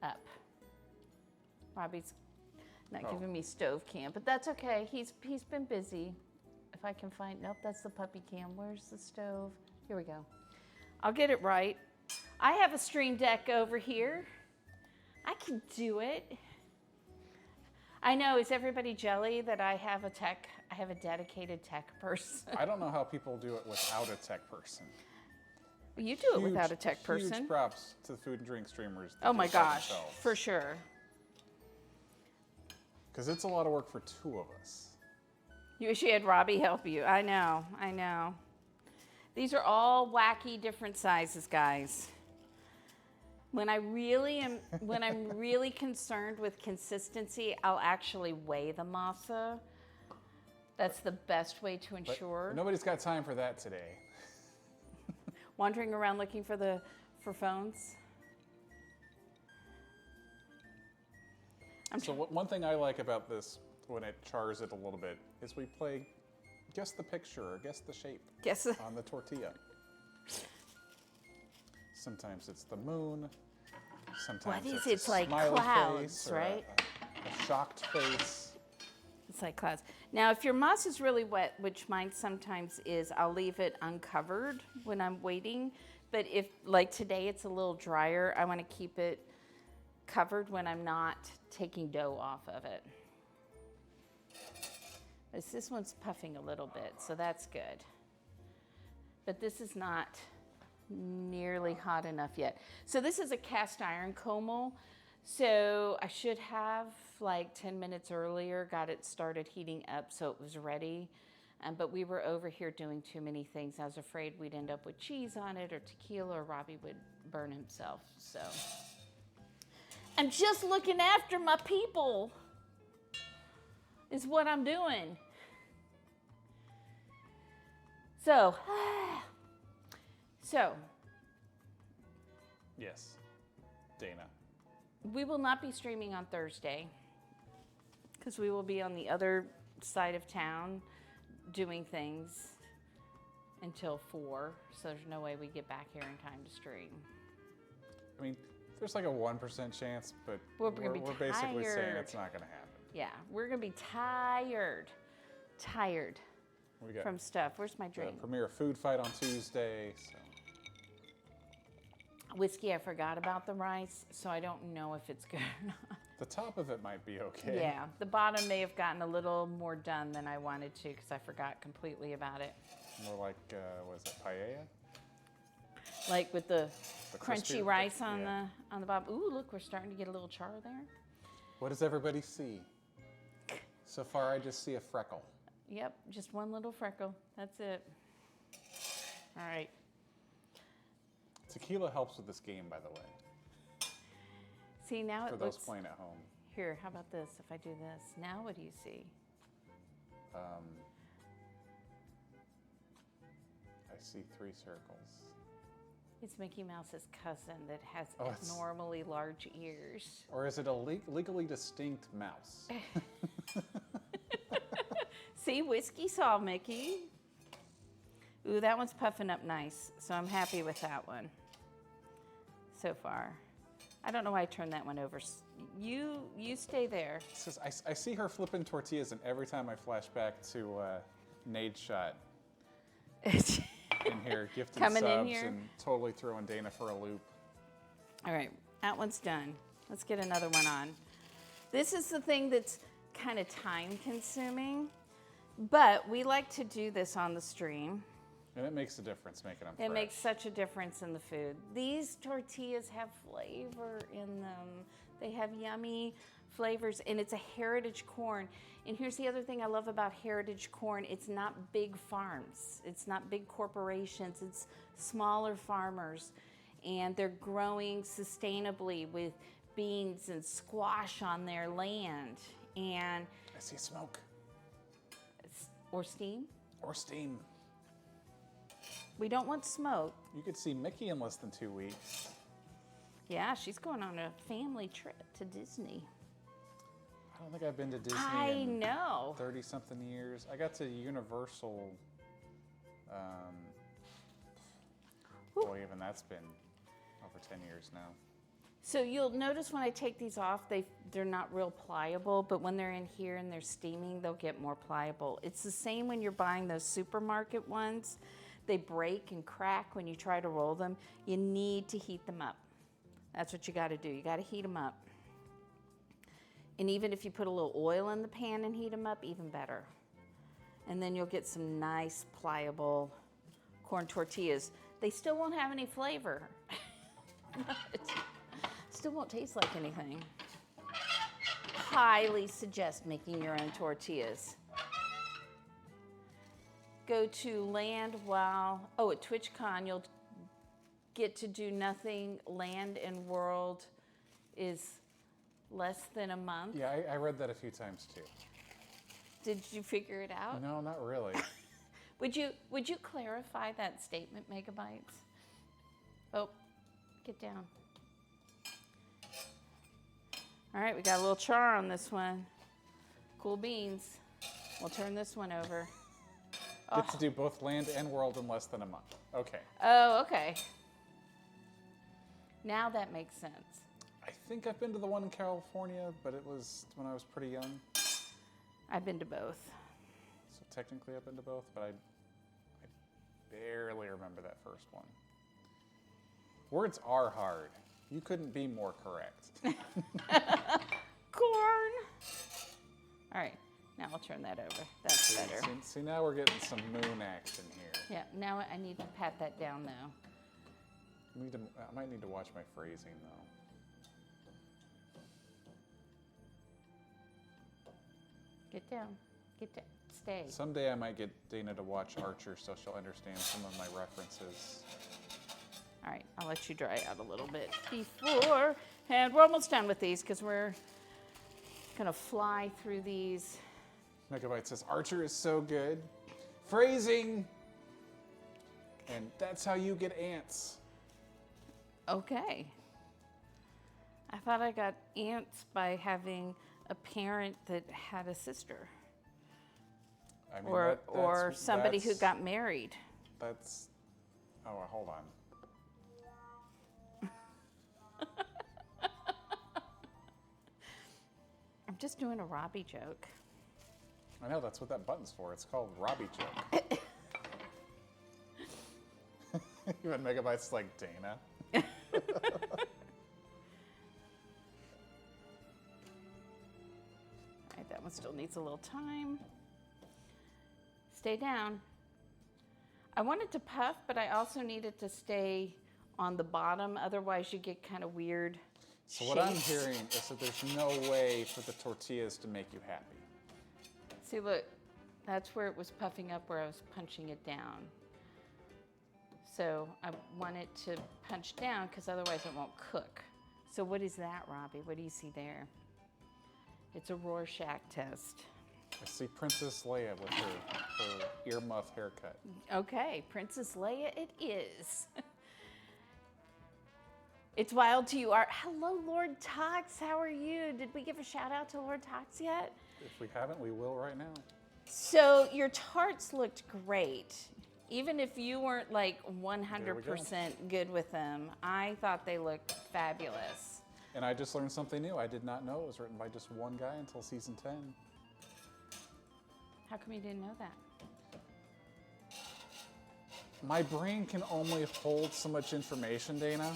up. Robbie's not giving me stove cam, but that's okay. He's been busy. If I can find, nope, that's the puppy cam. Where's the stove? Here we go. I'll get it right. I have a Stream Deck over here. I can do it. I know, is everybody jelly that I have a dedicated tech person? I don't know how people do it without a tech person. You do it without a tech person. Huge props to the food and drink streamers. that Oh do my it by gosh, themselves. for sure. Because it's a lot of work for two of us. You wish you had Robbie help you. I know. These are all wacky different sizes, guys. When I'm really concerned with consistency, I'll actually weigh the masa. That's the best way to But ensure. nobody's got time for that today. Wandering around looking for phones. One thing I like about this, when it chars it a little bit, is we play guess the picture or guess the shape on the tortilla. Sometimes it's the moon. Sometimes What is it's it? It's a like smiley clouds, face or right? a shocked face. It's like clouds. Now, if your masa is really wet, which mine sometimes is, I'll leave it uncovered when I'm waiting. But if, like today, it's a little drier, I want to keep it covered when I'm not taking dough off of it. This one's puffing a little bit, so that's good. But this is not nearly hot enough yet. So this is a cast iron comel. So I should have like 10 minutes earlier got it started heating up so it was ready. But we were over here doing too many things. I was afraid we'd end up with cheese on it or tequila or Robbie would burn himself. So I'm just looking after my people is what I'm doing. So Yes, Dana. we will not be streaming on Thursday because we will be on the other side of town doing things until 4. So there's no way we get back here in time to stream. I mean, there's like a 1% chance, but We're gonna be basically saying tired. it's not going to happen. Yeah, we're gonna be tired We got from stuff. Where's my the drink? premiere food fight on Tuesday. So. Whiskey, I forgot about the rice, so I don't know if it's good or not. The top of it might be okay. Yeah, the bottom may have gotten a little more done than I wanted to because I forgot completely about it. More like, was it paella? Like with the crispy crunchy rice on yeah. the bottom. Ooh, look, we're starting to get a little char there. What does everybody see? So far, I just see a freckle. Yep, just one little freckle. That's it. All right. Tequila helps with this game, by the way, See, now for it those looks... playing at home. Here, how about this? If I do this, now what do you see? I see 3 circles. It's Mickey Mouse's cousin that has Oh, it's- abnormally large ears. Or is it a legally distinct mouse? See, Whiskey saw Mickey. Ooh, that one's puffing up nice, so I'm happy with that one so far. I don't know why I turned that one over You stay there. It's just, I see her flipping tortillas, and every time I flash back to Nade's shot in here, gifting Coming in subs here. and totally throwing Dana for a loop. All right, that one's done. Let's get another one on. This is the thing that's kind of time consuming, but we like to do this on the stream. And it makes a difference making them It fresh. makes such a difference in the food. These tortillas have flavor in them. They have yummy flavors, and it's a heritage corn. And here's the other thing I love about heritage corn. It's not big farms. It's not big corporations. It's smaller farmers, and they're growing sustainably with beans and squash on their land. And I see smoke. or steam. Or steam. We don't want smoke. You could see Mickey in less than 2 weeks. Yeah, she's going on a family trip to Disney. I don't think I've been to Disney I in know. 30-something years. I got to Universal. Boy, even that's been over 10 years now. So you'll notice when I take these off, they're not real pliable, but when they're in here and they're steaming, they'll get more pliable. It's the same when you're buying those supermarket ones. They break and crack when you try to roll them. You need to heat them up. That's what you got to do. You got to heat them up. And even if you put a little oil in the pan and heat them up, even better. And then you'll get some nice pliable corn tortillas. They still won't have any flavor. Still won't taste like anything. Highly suggest making your own tortillas. Go to Land Wow. Oh, at TwitchCon, you'll get to do nothing. Land and World is less than a month. Yeah, I read that a few times too. Did you figure it out? No, not really. Would you clarify that statement, Megabytes? Oh, get down. All right, we got a little char on this one. Cool beans. We'll turn this one over. Get to do both Land and World in less than a month. Okay. Oh, okay. Now that makes sense. I think I've been to the one in California, but it was when I was pretty young. I've been to both. So technically I've been to both, but I barely remember that first one. Words are hard. You couldn't be more correct. Corn. All right, now I'll turn that over. That's better. See, now we're getting some moon action here. Yeah, now I need to pat that down though. I might need to watch my phrasing though. Get down. Get down. Stay. Someday I might get Dana to watch Archer so she'll understand some of my references. All right, I'll let you dry out a little bit before, and we're almost done with these because we're gonna fly through these. Megabyte says, Archer is so good. Phrasing! And that's how you get ants. Okay. I thought I got ants by having a parent that had a sister, I mean, or somebody who got married. That's, oh, hold on. I'm just doing a Robbie joke. I know, that's what that button's for. It's called Robbie Joke. Even Megabyte's like, Dana. All right, that one still needs a little time. Stay down. I wanted to puff, but I also needed to stay on the bottom. Otherwise, you get kind of weird So what I'm shapes. hearing is that there's no way for the tortillas to make you happy. See, look, that's where it was puffing up where I was punching it down. So I want it to punch down because otherwise it won't cook. So what is that, Robbie? What do you see there? It's a Rorschach test. I see Princess Leia with her earmuff haircut. Okay, Princess Leia it is. It's wild to you. Hello, Lord Tox. How are you? Did we give a shout out to Lord Tox yet? If we haven't, we will right now. So your tarts looked great. Even if you weren't like 100% good with them, I thought they looked fabulous. And I just learned something new. I did not know it was written by just one guy until season 10. How come you didn't know that? My brain can only hold so much information, Dana.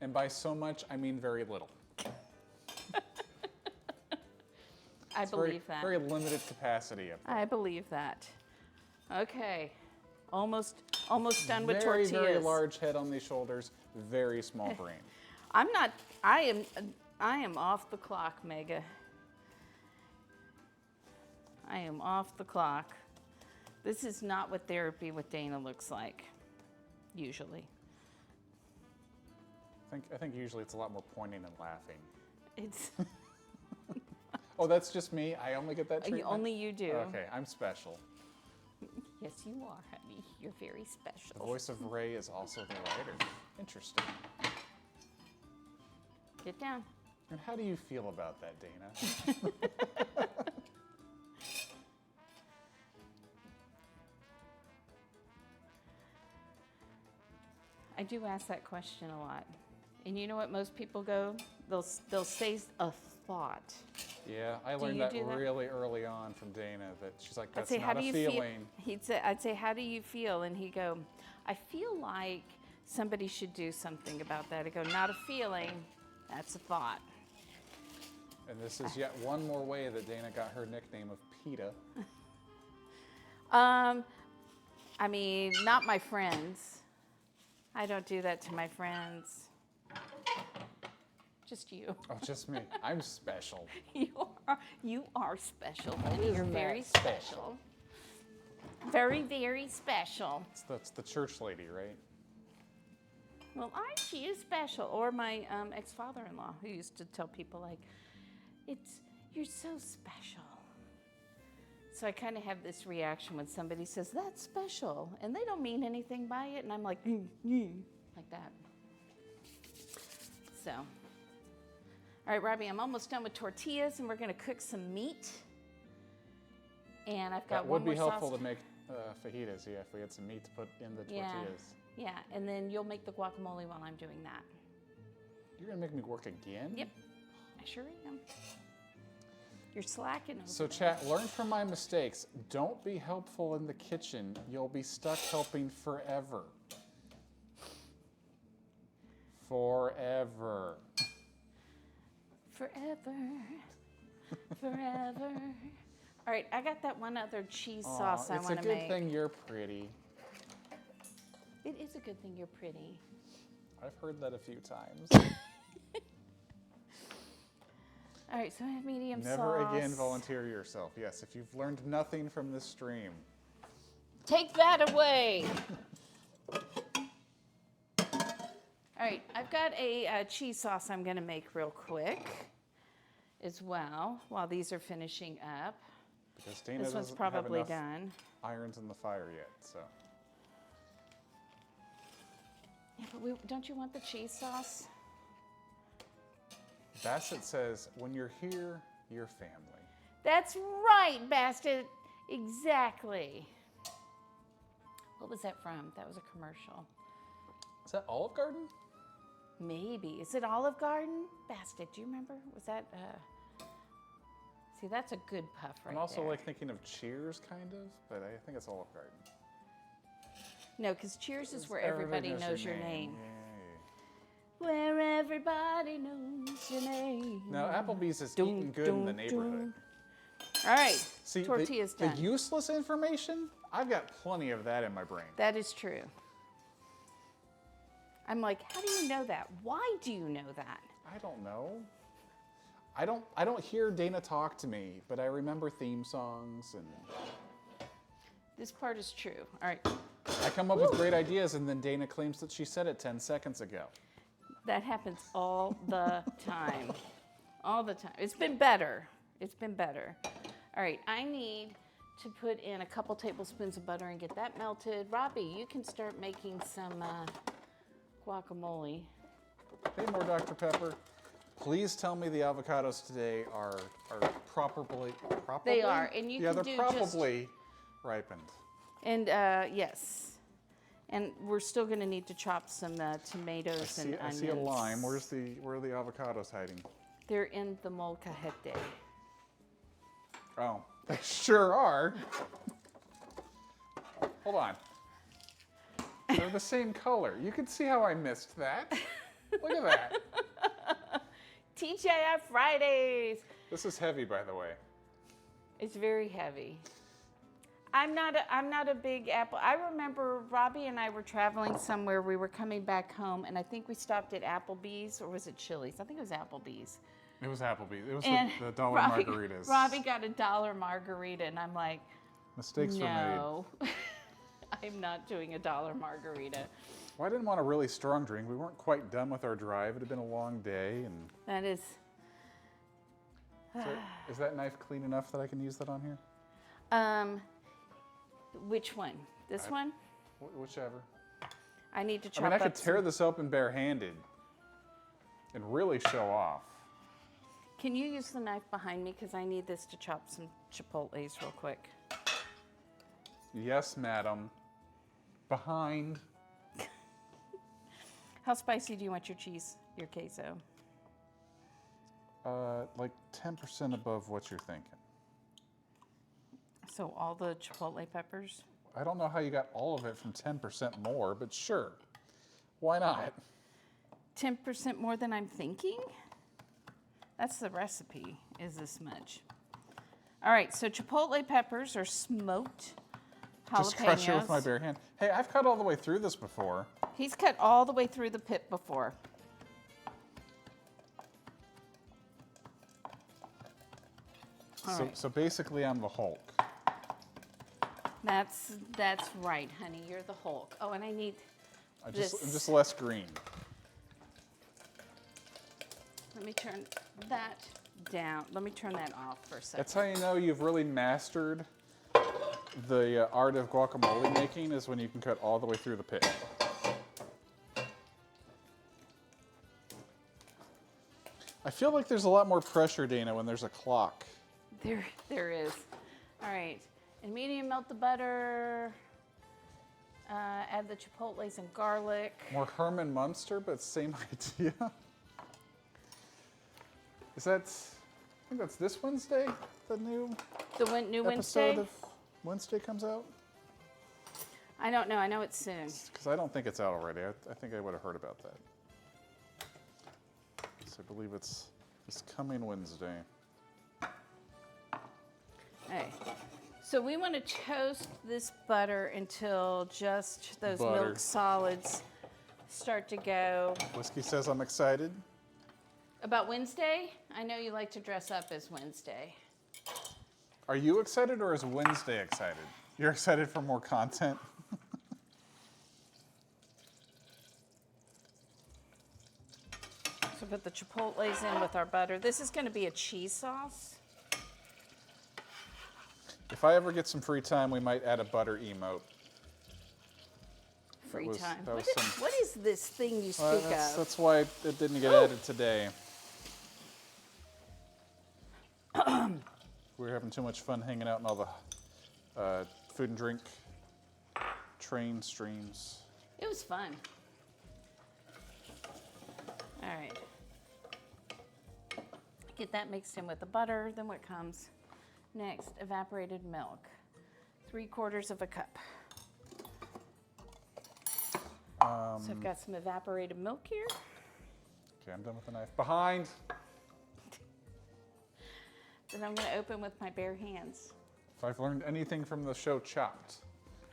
And by so much, I mean very little. I believe that. Very limited capacity up there. I believe that. Okay. Almost done with very, tortillas. very large head on the shoulders, very small brain. I am off the clock, Mega. I am off the clock. This is not what therapy with Dana looks like, usually. I think usually it's a lot more pointing and laughing. It's Oh, that's just me? I only get that treatment? only you do. Okay, I'm special. Yes, you are, honey. You're very special. The voice of Ray is also the writer. Interesting. Get down. And how do you feel about that, Dana? I do ask that question a lot. And you know what most people go? They'll say a thought. Yeah, I learned you that do that? really early on from Dana, that she's like, I'd that's say, how not do a you feeling. feel? I'd say, how do you feel? And he'd go, I feel like somebody should do something about that. I go, not a feeling, that's a thought. And this is yet one more way that Dana got her nickname of PETA. I mean, not my friends. I don't do that to my friends. Just you. Oh, just me. I'm special. You are special, buddy. You're very that special. Very, very special. That's the church lady, right? Well, she is special. Or my ex-father-in-law, who used to tell people like, you're so special. So I kind of have this reaction when somebody says, that's special, and they don't mean anything by it, and I'm like, like that. So, all right, Robbie, I'm almost done with tortillas, and we're gonna cook some meat. And I've got one more sauce. That would be helpful to make fajitas, yeah, if we had some meat to put in the tortillas. Yeah, and then you'll make the guacamole while I'm doing that. You're gonna make me work again? Yep, I sure am. You're slacking over So there. chat, learn from my mistakes. Don't be helpful in the kitchen. You'll be stuck helping forever. Forever. Forever. Forever. All right, I got that one other cheese sauce I want to make. It's a good thing you're pretty. It is a good thing you're pretty. I've heard that a few times. All right, so I have medium sauce. Never again volunteer yourself. Yes, if you've learned nothing from this stream. Take that away. All right, I've got a cheese sauce I'm going to make real quick as well while these are finishing up. Because Dana This one's doesn't probably have enough done. irons in the fire yet, so. Yeah, but don't you want the cheese sauce? Bassett says, when you're here, you're family. That's right, Bastard. Exactly. What was that from? That was a commercial. Is that Olive Garden? Maybe. Is it Olive Garden? Bastard, do you remember? Was that, see, that's a good puff right there. I'm also like thinking of Cheers, kind of, but I think it's Olive Garden. No, because Cheers is where everybody knows your name. Yay. Where everybody knows your name. Now, Applebee's is eating good in the neighborhood. All right, See, tortilla's the done. useless information, I've got plenty of that in my brain. That is true. I'm like, how do you know that? Why do you know that? I don't know. I don't hear Dana talk to me, but I remember theme songs and This part is true. All right. I come up with great ideas and then Dana claims that she said it 10 seconds ago. That happens all the time. All the time. It's been better. It's been better. All right, I need to put in a couple tablespoons of butter and get that melted. Robbie, you can start making some guacamole. Hey, more Dr. Pepper. Please tell me the avocados today are properly? They are, and you yeah, can they're do probably ripened. And yes. And we're still going to need to chop some tomatoes and I onions. see a lime. Where are the avocados hiding? They're in the molcajete. Oh, they sure are. Hold on. They're the same color. You can see how I missed that. Look at that. TGI Fridays. This is heavy, by the way. It's very heavy. I'm not a big apple. I remember Robbie and I were traveling somewhere. We were coming back home, and I think we stopped at Applebee's, or was it Chili's? I think it was Applebee's. It was Applebee's. It was And the dollar Robbie, margaritas. Robbie got a $1 margarita, and I'm like, Mistakes were made. no, I'm not doing a $1 margarita. Well, I didn't want a really strong drink. We weren't quite done with our drive. It had been a long day, and That is, so is that knife clean enough that I can use that on here? which one? This one? Whichever. I need to chop I mean, I up could tear this open barehanded and really show off. Can you use the knife behind me? Because I need this to chop some chipotles real quick. Yes, madam. Behind. How spicy do you want your cheese, your queso? Like 10% above what you're thinking. So all the chipotle peppers? I don't know how you got all of it from 10% more, but sure. Why not? 10% more than I'm thinking? That's the recipe, is this much. All right, so chipotle peppers are smoked jalapenos. Just crush it with my bare hand. Hey, I've cut all the way through this before. He's cut all the way through the pit before. So basically, I'm the Hulk. That's right, honey. You're the Hulk. Oh, and I need I'm this. just less green. Let me turn that down. Let me turn that off for a second. That's how you know you've really mastered the art of guacamole making, is when you can cut all the way through the pit. I feel like there's a lot more pressure, Dana, when there's a clock. There is. All right. And medium, melt the butter. Add the chipotles and garlic. More Herman Munster, but same idea. Is that, I think that's this Wednesday, the new The new episode Wednesday? of Wednesday comes out? I don't know. I know it's soon. Because I don't think it's out already. I think I would have heard about that. So I believe it's this coming Wednesday. Okay. So we want to toast this butter until just those Butter. milk solids start to go. Whiskey says I'm excited. About Wednesday? I know you like to dress up as Wednesday. Are you excited, or is Wednesday excited? You're excited for more content? So put the chipotles in with our butter. This is going to be a cheese sauce. If I ever get some free time, we might add a butter emote. Free was- time. that was What is this thing you speak Well, of? that's why it didn't get added today. We were having too much fun hanging out in all the food and drink train streams. It was fun. All right. Get that mixed in with the butter. Then what comes next? Evaporated milk. 3/4 of a cup. So I've got some evaporated milk here. Okay, I'm done with the knife. Behind. Then I'm going to open with my bare hands. If I've learned anything from the show Chopped,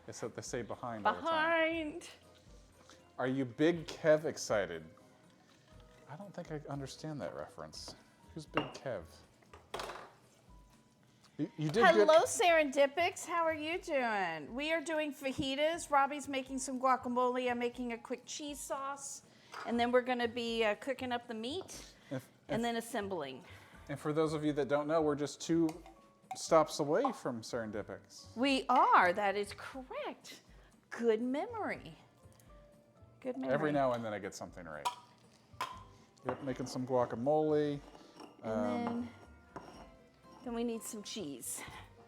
it's that they say behind all the time. Behind. Are you Big Kev excited? I don't think I understand that reference. Who's Big Kev? You did good. Hello, Serendipics. How are you doing? We are doing fajitas. Robbie's making some guacamole. I'm making a quick cheese sauce. And then we're going to be cooking up the meat and then assembling. And for those of you that don't know, we're just 2 stops away from Serendipics. We are. That is correct. Good memory. Good memory. Every now and then I get something right. Yep, making some guacamole. And then we need some cheese.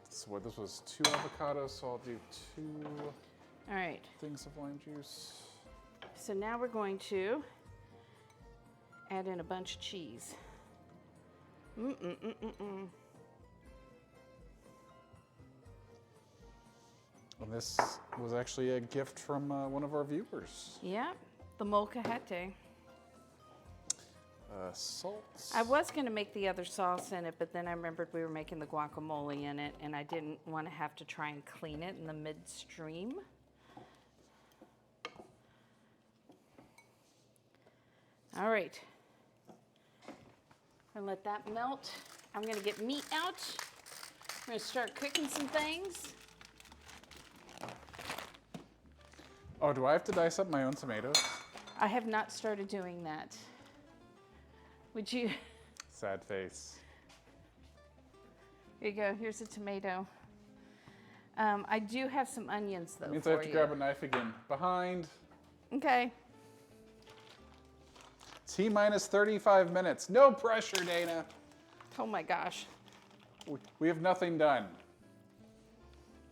So what, this was 2 avocados, so I'll do 2 All right. things of lime juice. So now we're going to add in a bunch of cheese. And this was actually a gift from one of our viewers. Yeah, the molcajete. Salt. I was going to make the other sauce in it, but then I remembered we were making the guacamole in it, and I didn't want to have to try and clean it in the midstream. All right. I'm going to let that melt. I'm going to get meat out. I'm going to start cooking some things. Oh, do I have to dice up my own tomatoes? I have not started doing that. Would you? Sad face. Here you go. Here's a tomato. I do have some onions, though. Means I have to grab a knife again. Behind. Okay. T-minus 35 minutes. No pressure, Dana. Oh my gosh. We have nothing done.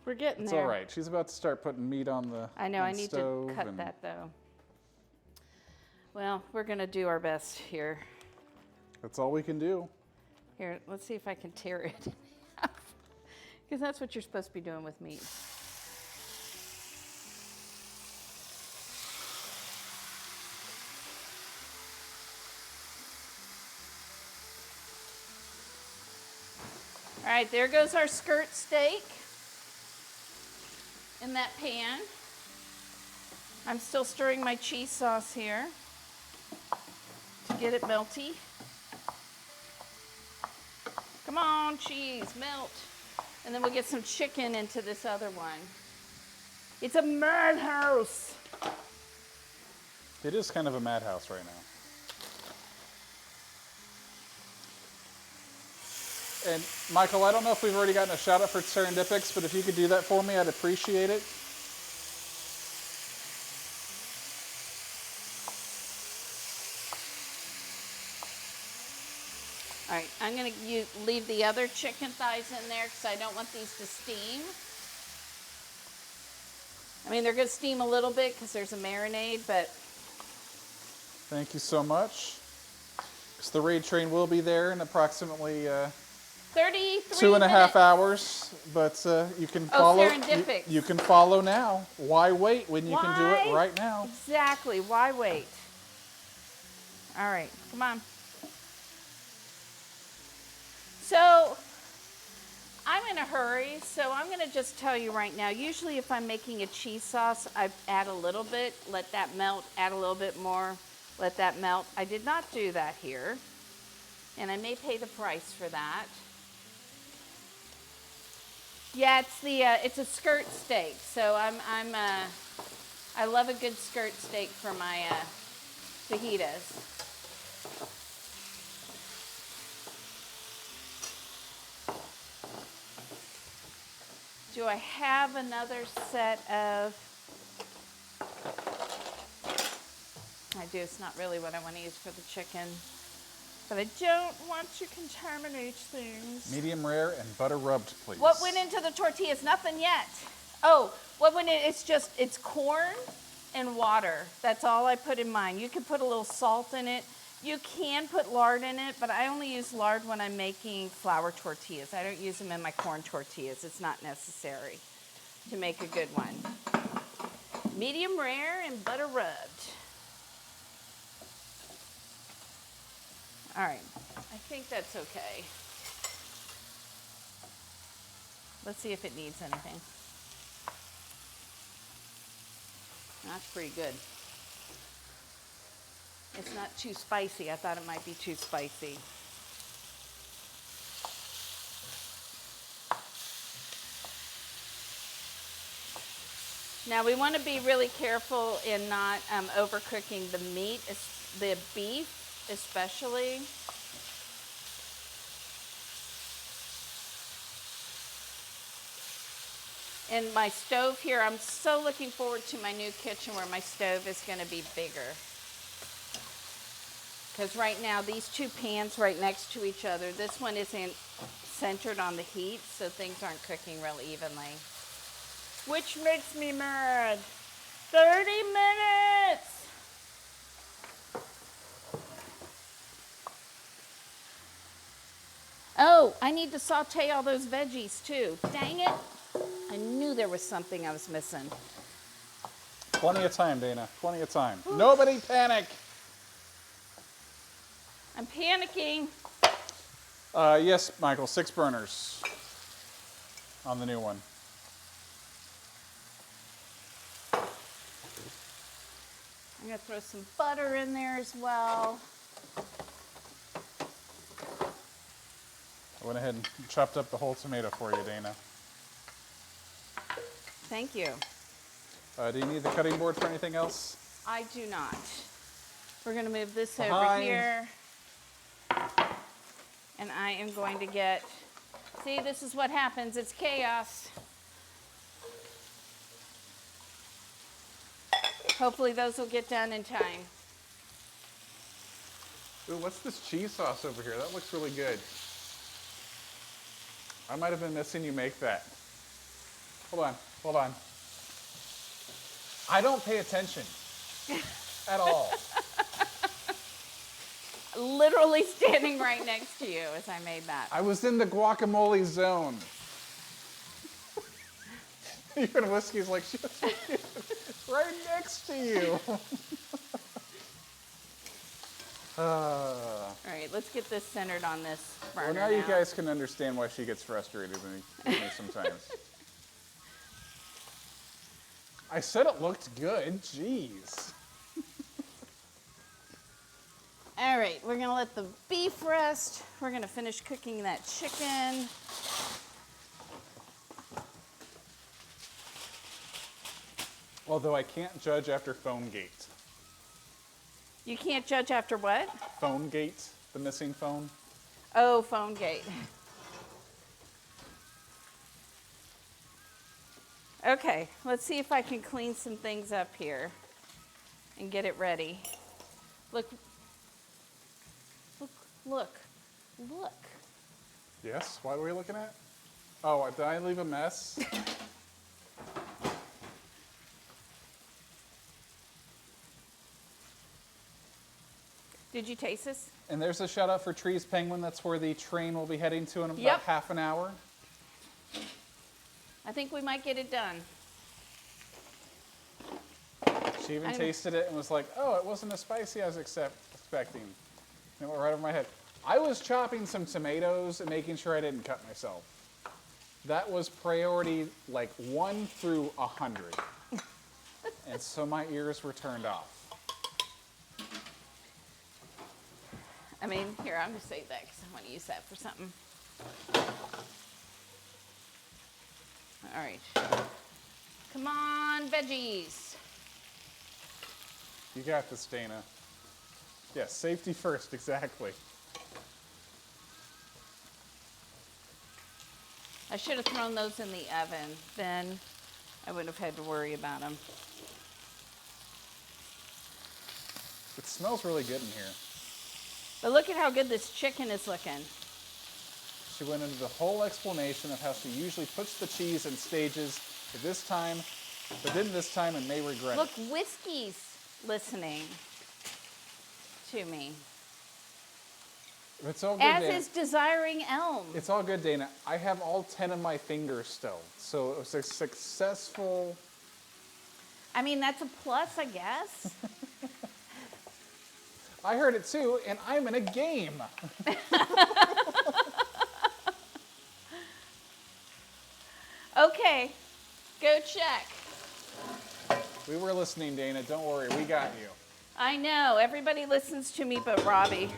We're getting It's there. all right. She's about to start putting meat on the I know. on I the need stove to cut and- that, though. Well, we're going to do our best here. That's all we can do. Here, let's see if I can tear it in half. Because that's what you're supposed to be doing with meat. All right, there goes our skirt steak in that pan. I'm still stirring my cheese sauce here to get it melty. Come on, cheese, melt. And then we'll get some chicken into this other one. It's a madhouse. It is kind of a madhouse right now. And Michael, I don't know if we've already gotten a shout out for Serendipix, but if you could do that for me, I'd appreciate it. All right, I'm going to leave the other chicken thighs in there because I don't want these to steam. I mean, they're going to steam a little bit because there's a marinade, but... Thank you so much. Because the raid train will be there in approximately 33 2.5 minutes. hours, but you can follow. Serendipix. You can follow now. Why wait when you can do it right now? Exactly. Why wait? All right, come on. So I'm in a hurry, so I'm going to just tell you right now. Usually if I'm making a cheese sauce, I add a little bit, let that melt, add a little bit more, let that melt. I did not do that here, and I may pay the price for that. Yeah, it's a skirt steak, so I love a good skirt steak for my fajitas. Do I have another set of? I do. It's not really what I want to use for the chicken, but I don't want to contaminate things. Medium rare and butter rubbed, please. What went into the tortillas? Nothing yet. Oh, what went in? It's corn and water. That's all I put in mine. You can put a little salt in it. You can put lard in it, but I only use lard when I'm making flour tortillas. I don't use them in my corn tortillas. It's not necessary to make a good one. Medium rare and butter rubbed. All right, I think that's okay. Let's see if it needs anything. That's pretty good. It's not too spicy. I thought it might be too spicy. Now we want to be really careful in not overcooking the meat, the beef especially. And my stove here, I'm so looking forward to my new kitchen where my stove is going to be bigger. Because right now, these two pans right next to each other, this one isn't centered on the heat, so things aren't cooking real evenly. which makes me mad. 30 minutes. Oh, I need to saute all those veggies too. Dang it. I knew there was something I was missing. Plenty of time, Dana. Plenty of time. Nobody panic. I'm panicking. Yes, Michael, 6 burners on the new one. I'm gonna throw some butter in there as well. I went ahead and chopped up the whole tomato for you, Dana. Thank you. Do you need the cutting board for anything else? I do not. We're gonna move this over Behind. here. And I am going to get, see, this is what happens, it's chaos. Hopefully those will get done in time. Ooh, what's this cheese sauce over here? That looks really good. I might have been missing you make that. Hold on, hold on. I don't pay attention at all. Literally standing right next to you as I made that. I was in the guacamole zone. Even Whiskey's like, she was right next to you. All right, let's get this centered on this burner Well, now you guys can understand why she gets frustrated with me sometimes. I said it looked good. Jeez. All right, we're gonna let the beef rest. We're gonna finish cooking that chicken. Although I can't judge after phone gate. You can't judge after what? Phone gate, the missing phone. Oh, phone gate. Okay, let's see if I can clean some things up here and get it ready. Look, look, look, look. Yes, what are we looking at? Oh, did I leave a mess? Did you taste this? And there's a shout out for Trees Penguin. That's where the train will be heading to in about Yep. half an hour. I think we might get it done. She even tasted it and was like, oh, it wasn't as spicy as expecting. And it went right over my head. I was chopping some tomatoes and making sure I didn't cut myself. That was priority like 1 through 100. And so my ears were turned off. I mean, here, I'm gonna save that because I want to use that for something. All right. Come on, veggies. You got this, Dana. Yes, safety first, exactly. I should have thrown those in the oven. Then I wouldn't have had to worry about them. It smells really good in here. But look at how good this chicken is looking. She went into the whole explanation of how she usually puts the cheese in stages but this time, but didn't this time and may regret Look, it. Whiskey's listening to me. It's all good, As Dana. is Desiring Elm. It's all good, Dana. I have all 10 of my fingers still, so it was a successful. I mean, that's a plus, I guess. I heard it too, and I'm in a game. Okay, go check. We were listening, Dana. Don't worry, we got you. I know, everybody listens to me but Robbie.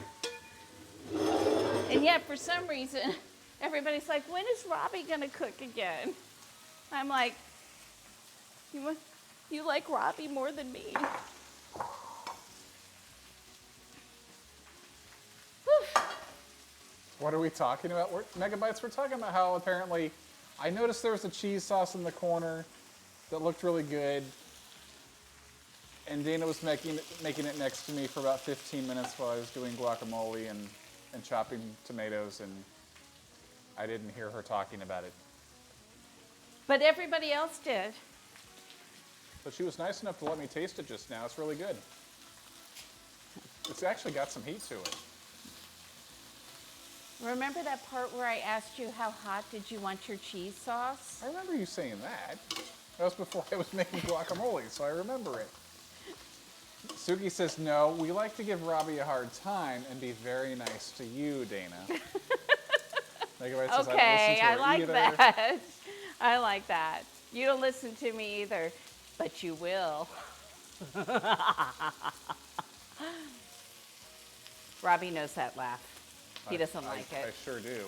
And yet, for some reason, everybody's like, when is Robbie gonna cook again? I'm like, you like Robbie more than me. Whew. What are we talking about? Megabytes, we're talking about how apparently, I noticed there was a cheese sauce in the corner that looked really good. And Dana was making it next to me for about 15 minutes while I was doing guacamole and chopping tomatoes, and I didn't hear her talking about it. But everybody else did. But she was nice enough to let me taste it just now. It's really good. It's actually got some heat to it. Remember that part where I asked you how hot did you want your cheese sauce? I remember you saying that. That was before I was making guacamole, so I remember it. Suki says, no, we like to give Robbie a hard time and be very nice to you, Dana. Okay, I like that. I like that. You don't listen to me either, but you will. Robbie knows that laugh. He doesn't like it. I sure do.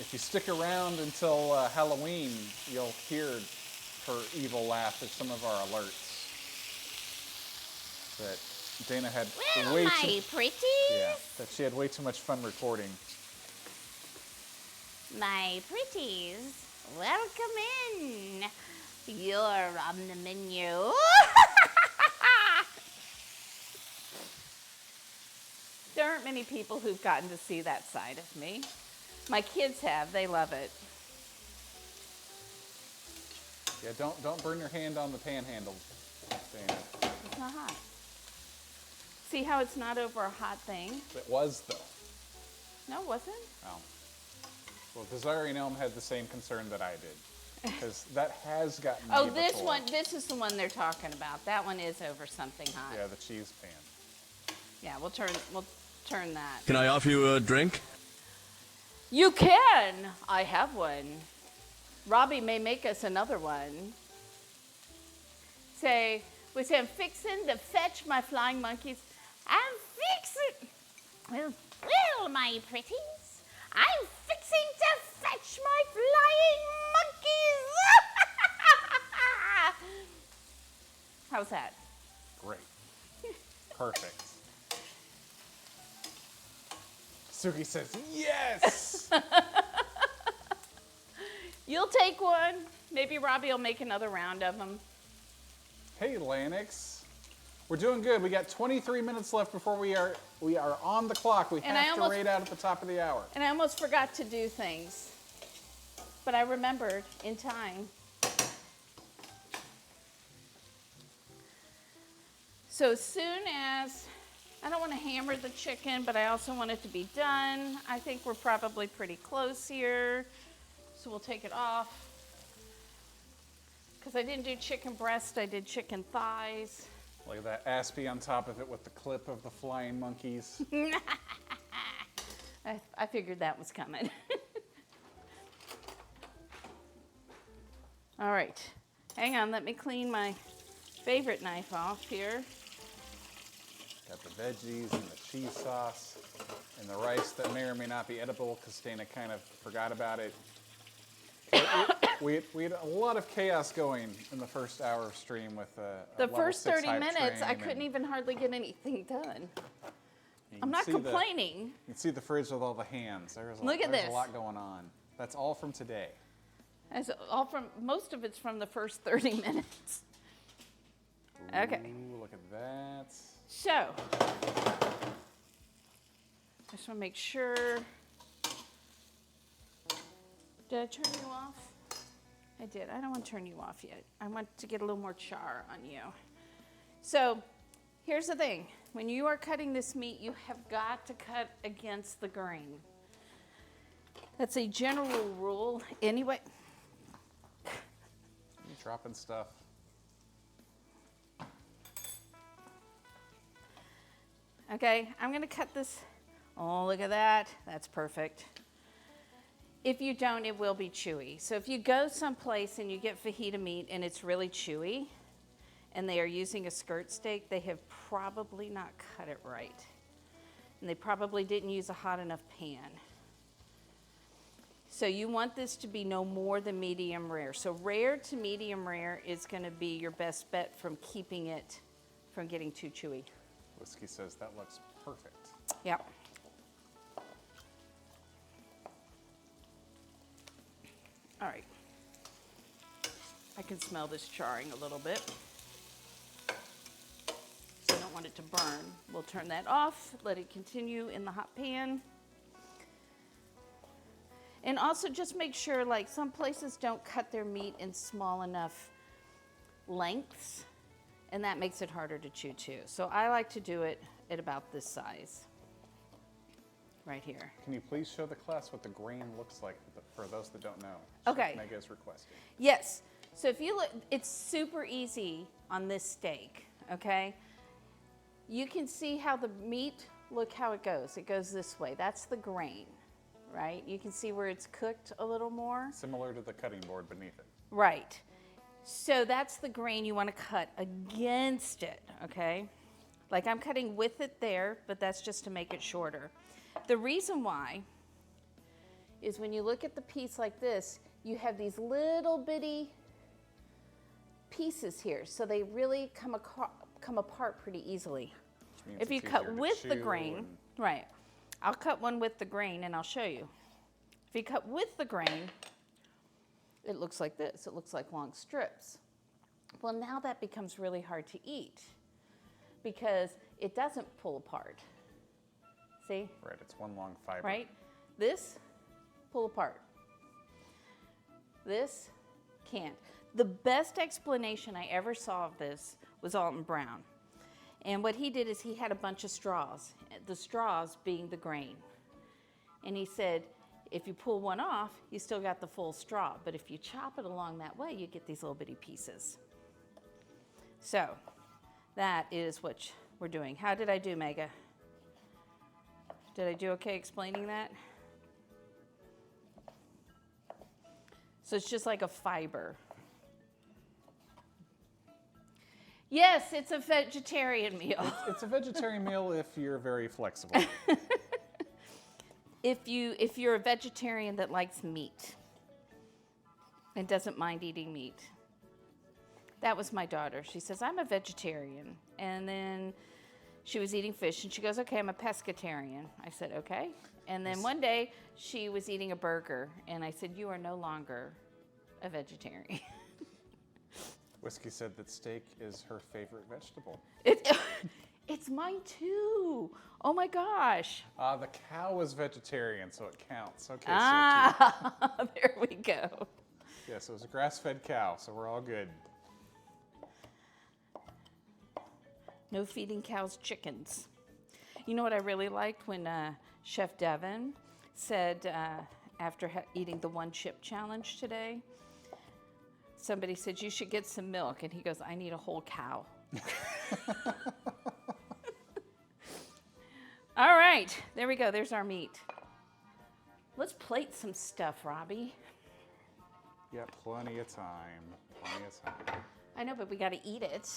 If you stick around until Halloween, you'll hear her evil laugh at some of our alerts. That Dana had Well, way my too... pretties. Yeah, that she had way too much fun recording. My pretties, welcome in. You're on the menu. There aren't many people who've gotten to see that side of me. My kids have. They love it. Yeah, don't burn your hand on the panhandle, Dana. It's not hot. See how it's not over a hot thing? It was, though. No, it wasn't. Oh. Well, Desiree Gnome had the same concern that I did. Because that has gotten me Oh, this before. one, this is the one they're talking about. That one is over something hot. Yeah, the cheese pan. Yeah, we'll turn that. Can I offer you a drink? You can. I have one. Robbie may make us another one. We say, I'm fixing to fetch my flying monkeys. I'm fixing. Well, my pretties, I'm fixing to fetch my flying monkeys. How's that? Great. Perfect. Suki says, yes! You'll take one. Maybe Robbie will make another round of them. Hey, Lanix. We're doing good. We got 23 minutes left before we are on the clock. We have to rate out at the top of the hour. And I almost forgot to do things. But I remembered in time. So as soon as, I don't want to hammer the chicken, but I also want it to be done. I think we're probably pretty close here. So we'll take it off. Because I didn't do chicken breast, I did chicken thighs. Look at that Aspie on top of it with the clip of the flying monkeys. I figured that was coming. All right, hang on, let me clean my favorite knife off here. Got the veggies and the cheese sauce and the rice that may or may not be edible because Dana kind of forgot about it. We had a lot of chaos going in the first hour of stream with the first 30 minutes, I couldn't even hardly get anything done. I'm not complaining. You can see the fridge with all the hands. There's Look at this. a lot going on. That's all from today. Most of it's from the first 30 minutes. Okay. Ooh, look at that. So, I just want to make sure. Did I turn you off? I did. I don't want to turn you off yet. I want to get a little more char on you. So, here's the thing. When you are cutting this meat, you have got to cut against the grain. That's a general rule. Anyway. You're dropping stuff. Okay, I'm going to cut this. Oh, look at that. That's perfect. If you don't, it will be chewy. So if you go someplace and you get fajita meat and it's really chewy and they are using a skirt steak, they have probably not cut it right. And they probably didn't use a hot enough pan. So you want this to be no more than medium rare. So rare to medium rare is going to be your best bet from keeping it from getting too chewy. Whiskey says that looks perfect. Yep. All right. I can smell this charring a little bit. So I don't want it to burn. We'll turn that off, let it continue in the hot pan. And also just make sure, like some places don't cut their meat in small enough lengths, and that makes it harder to chew too. So I like to do it at about this size, right here. Can you please show the class what the grain looks like for those that don't know? Okay. Chef Mega is requesting. Yes. So if you look, it's super easy on this steak, okay? You can see how the meat, look how it goes. It goes this way. That's the grain, right? You can see where it's cooked a little more. Similar to the cutting board beneath it. Right. So that's the grain you want to cut against it, okay? Like I'm cutting with it there, but that's just to make it shorter. The reason why is when you look at the piece like this, you have these little bitty pieces here, so they really come apart pretty easily. If you cut with the grain, right, I'll cut one with the grain and I'll show you. If you cut with the grain, it looks like this. It looks like long strips. Well, now that becomes really hard to eat because it doesn't pull apart. See? Right, it's one long fiber. Right? This, pull apart. This, can't. The best explanation I ever saw of this was Alton Brown. And what he did is he had a bunch of straws, the straws being the grain. And he said, if you pull one off, you still got the full straw. But if you chop it along that way, you get these little bitty pieces. So that is what we're doing. How did I do, Mega? Did I do okay explaining that? So it's just like a fiber. Yes, it's a vegetarian meal. It's a vegetarian meal if you're very flexible. If you're a vegetarian that likes meat and doesn't mind eating meat. That was my daughter. She says, I'm a vegetarian. And then she was eating fish and she goes, okay, I'm a pescatarian. I said, okay. And then one day she was eating a burger and I said, you are no longer a vegetarian. Whiskey said that steak is her favorite vegetable. It's mine too. Oh my gosh. The cow is vegetarian, so it counts. Okay, There we go. Yes, it was a grass-fed cow, so we're all good. No feeding cows chickens. You know what I really liked when Chef Devin said after eating the one chip challenge today, somebody said, you should get some milk. And he goes, I need a whole cow. All right, there we go. There's our meat. Let's plate some stuff, Robbie. Yeah, plenty of time. Plenty of time. I know, but we got to eat it.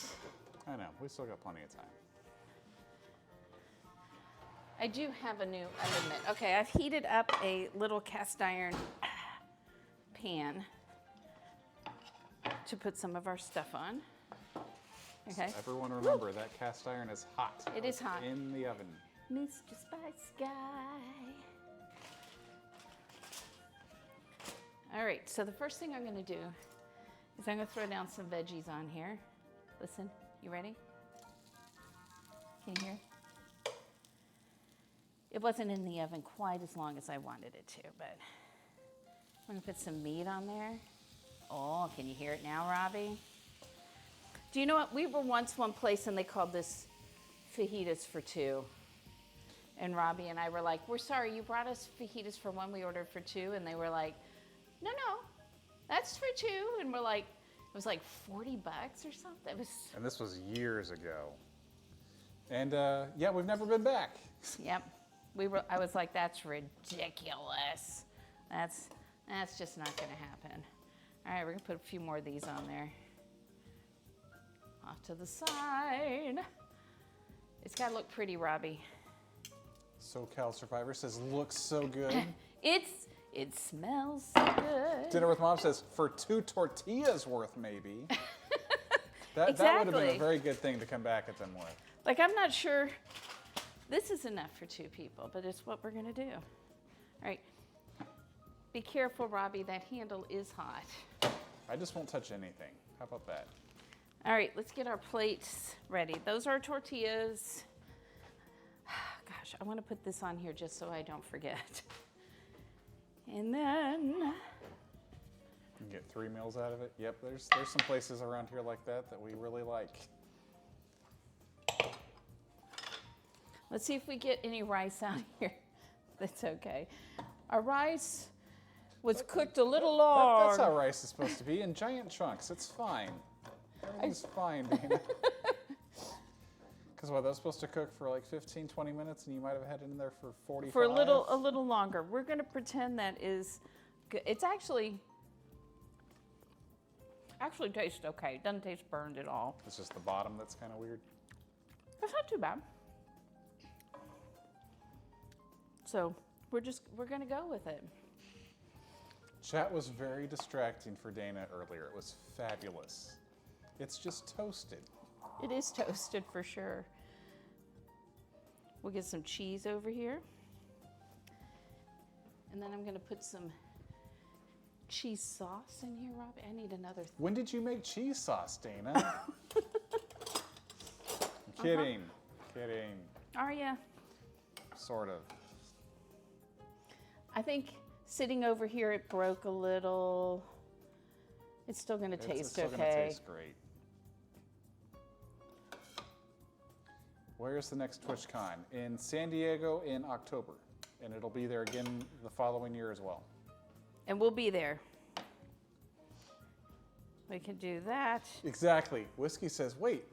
I know. We still got plenty of time. I do have a new amendment. Okay, I've heated up a little cast iron pan to put some of our stuff on. Okay. So everyone remember that cast iron is hot. It is hot. In the oven. Mr. Spice Guy. All right, so the first thing I'm going to do is I'm going to throw down some veggies on here. Listen, you ready? Can you hear? It wasn't in the oven quite as long as I wanted it to, but I'm going to put some meat on there. Oh, can you hear it now, Robbie? Do you know what? We were once one place and they called this fajitas for two. And Robbie and I were like, we're sorry, you brought us fajitas for one, we ordered for two. And they were like, no, that's for two. And we're like, it was like $40 or something. It was. And this was years ago. And yeah, we've never been back. Yep. I was like, that's ridiculous. That's just not going to happen. All right, we're going to put a few more of these on there. Off to the side. It's got to look pretty, Robbie. SoCal Survivor says, looks so good. It smells so good. Dinner with Mom says, for 2 tortillas worth, maybe. That would have been a Exactly. very good thing to come back at them with. Like, I'm not sure this is enough for 2 people, but it's what we're going to do. All right. Be careful, Robbie. That handle is hot. I just won't touch anything. How about that? All right, let's get our plates ready. Those are tortillas. Gosh, I want to put this on here just so I don't forget. And then, You can get 3 meals out of it. Yep, there's some places around here like that we really like. let's see if we get any rice out here. That's okay. Our rice was cooked a little long. That's how rice is supposed to be, in giant chunks. It's fine. Everything's fine, Dana. Because what, that was supposed to cook for like 15, 20 minutes, and you might have had it in there for 45? For a little longer. We're going to pretend that is good. It's actually tastes okay. It doesn't taste burned at all. It's just the bottom that's kind of weird. That's not too bad. So we're going to go with it. Chat was very distracting for Dana earlier. It was fabulous. It's just toasted. It is toasted for sure. We'll get some cheese over here. And then I'm going to put some cheese sauce in here, Robbie. I need another. When did you make cheese sauce, Dana? I'm kidding. Kidding. Are ya? Sort of. I think sitting over here, it broke a little. It's still going to taste It's still okay. going to taste great. Where's the next TwitchCon? In San Diego in October. And it'll be there again the following year as well. And we'll be there. We can do that. Exactly. Whiskey says, wait,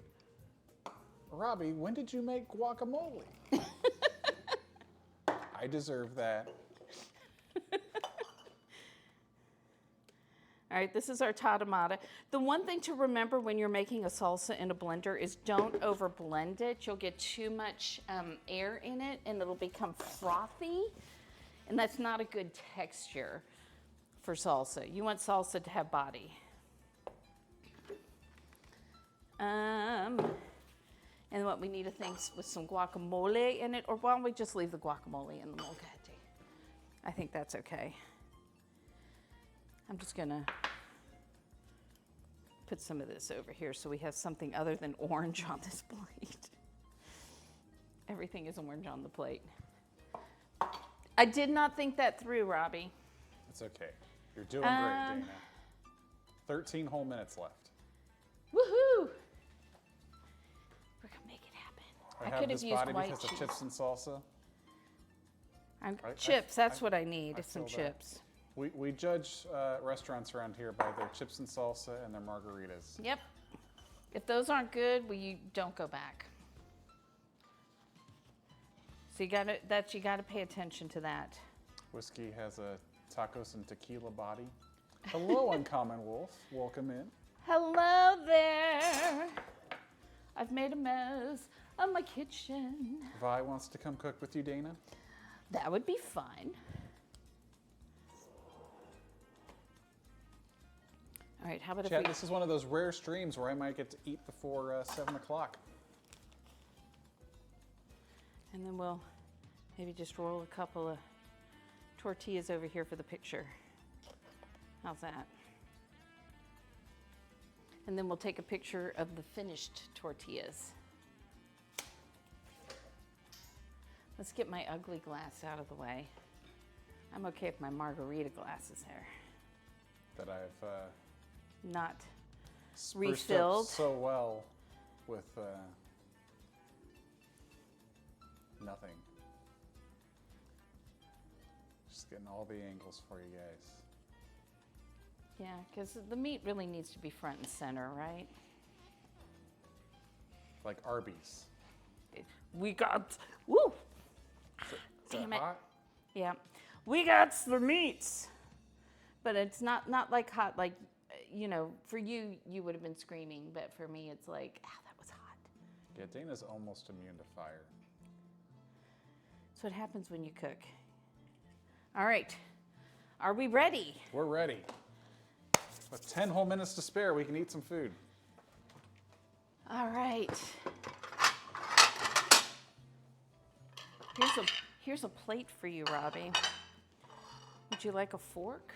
Robbie, when did you make guacamole? I deserve that. All right, this is our tatamata. The one thing to remember when you're making a salsa in a blender is don't over blend it. You'll get too much air in it and it'll become frothy. And that's not a good texture for salsa. You want salsa to have body. And what we need, I think, with some guacamole in it, or why don't we just leave the guacamole in the molcajete? I think that's okay. I'm just gonna put some of this over here so we have something other than orange on this plate. Everything is orange on the plate. I did not think that through, Robbie. It's okay. You're doing great, Dana. 13 whole minutes left. Woohoo! We're gonna make it happen. I have could this have used body white because cheese. of chips and salsa. Chips, that's what I need, is some feel that. chips. We judge restaurants around here by their chips and salsa and their margaritas. Yep. If those aren't good, you don't go back. So you gotta pay attention to that. Whiskey has a tacos and tequila body. Hello, Uncommon Wolf. Welcome in. Hello there. I've made a mess of my kitchen. Vi wants to come cook with you, Dana. That would be fun. All right, how about Chad, if we... this is one of those rare streams where I might get to eat before 7 o'clock. And then we'll maybe just roll a couple of tortillas over here for the picture. How's that? And then we'll take a picture of the finished tortillas. Let's get my ugly glass out of the way. I'm okay if my margarita glass is there. That I've Not spruced up refilled. so well with nothing. Just getting all the angles for you guys. Yeah, because the meat really needs to be front and center, right? Like Arby's. We got, woo! Is Damn that it. hot? Yeah, we got the meats, but it's not like hot. Like, you know, for you would have been screaming, but for me, it's like, ow, that was hot. Yeah, Dana's almost immune to fire. That's what happens when you cook. All right, are we ready? We're ready. With 10 whole minutes to spare, we can eat some food. All right. Here's a plate for you, Robbie. Would you like a fork?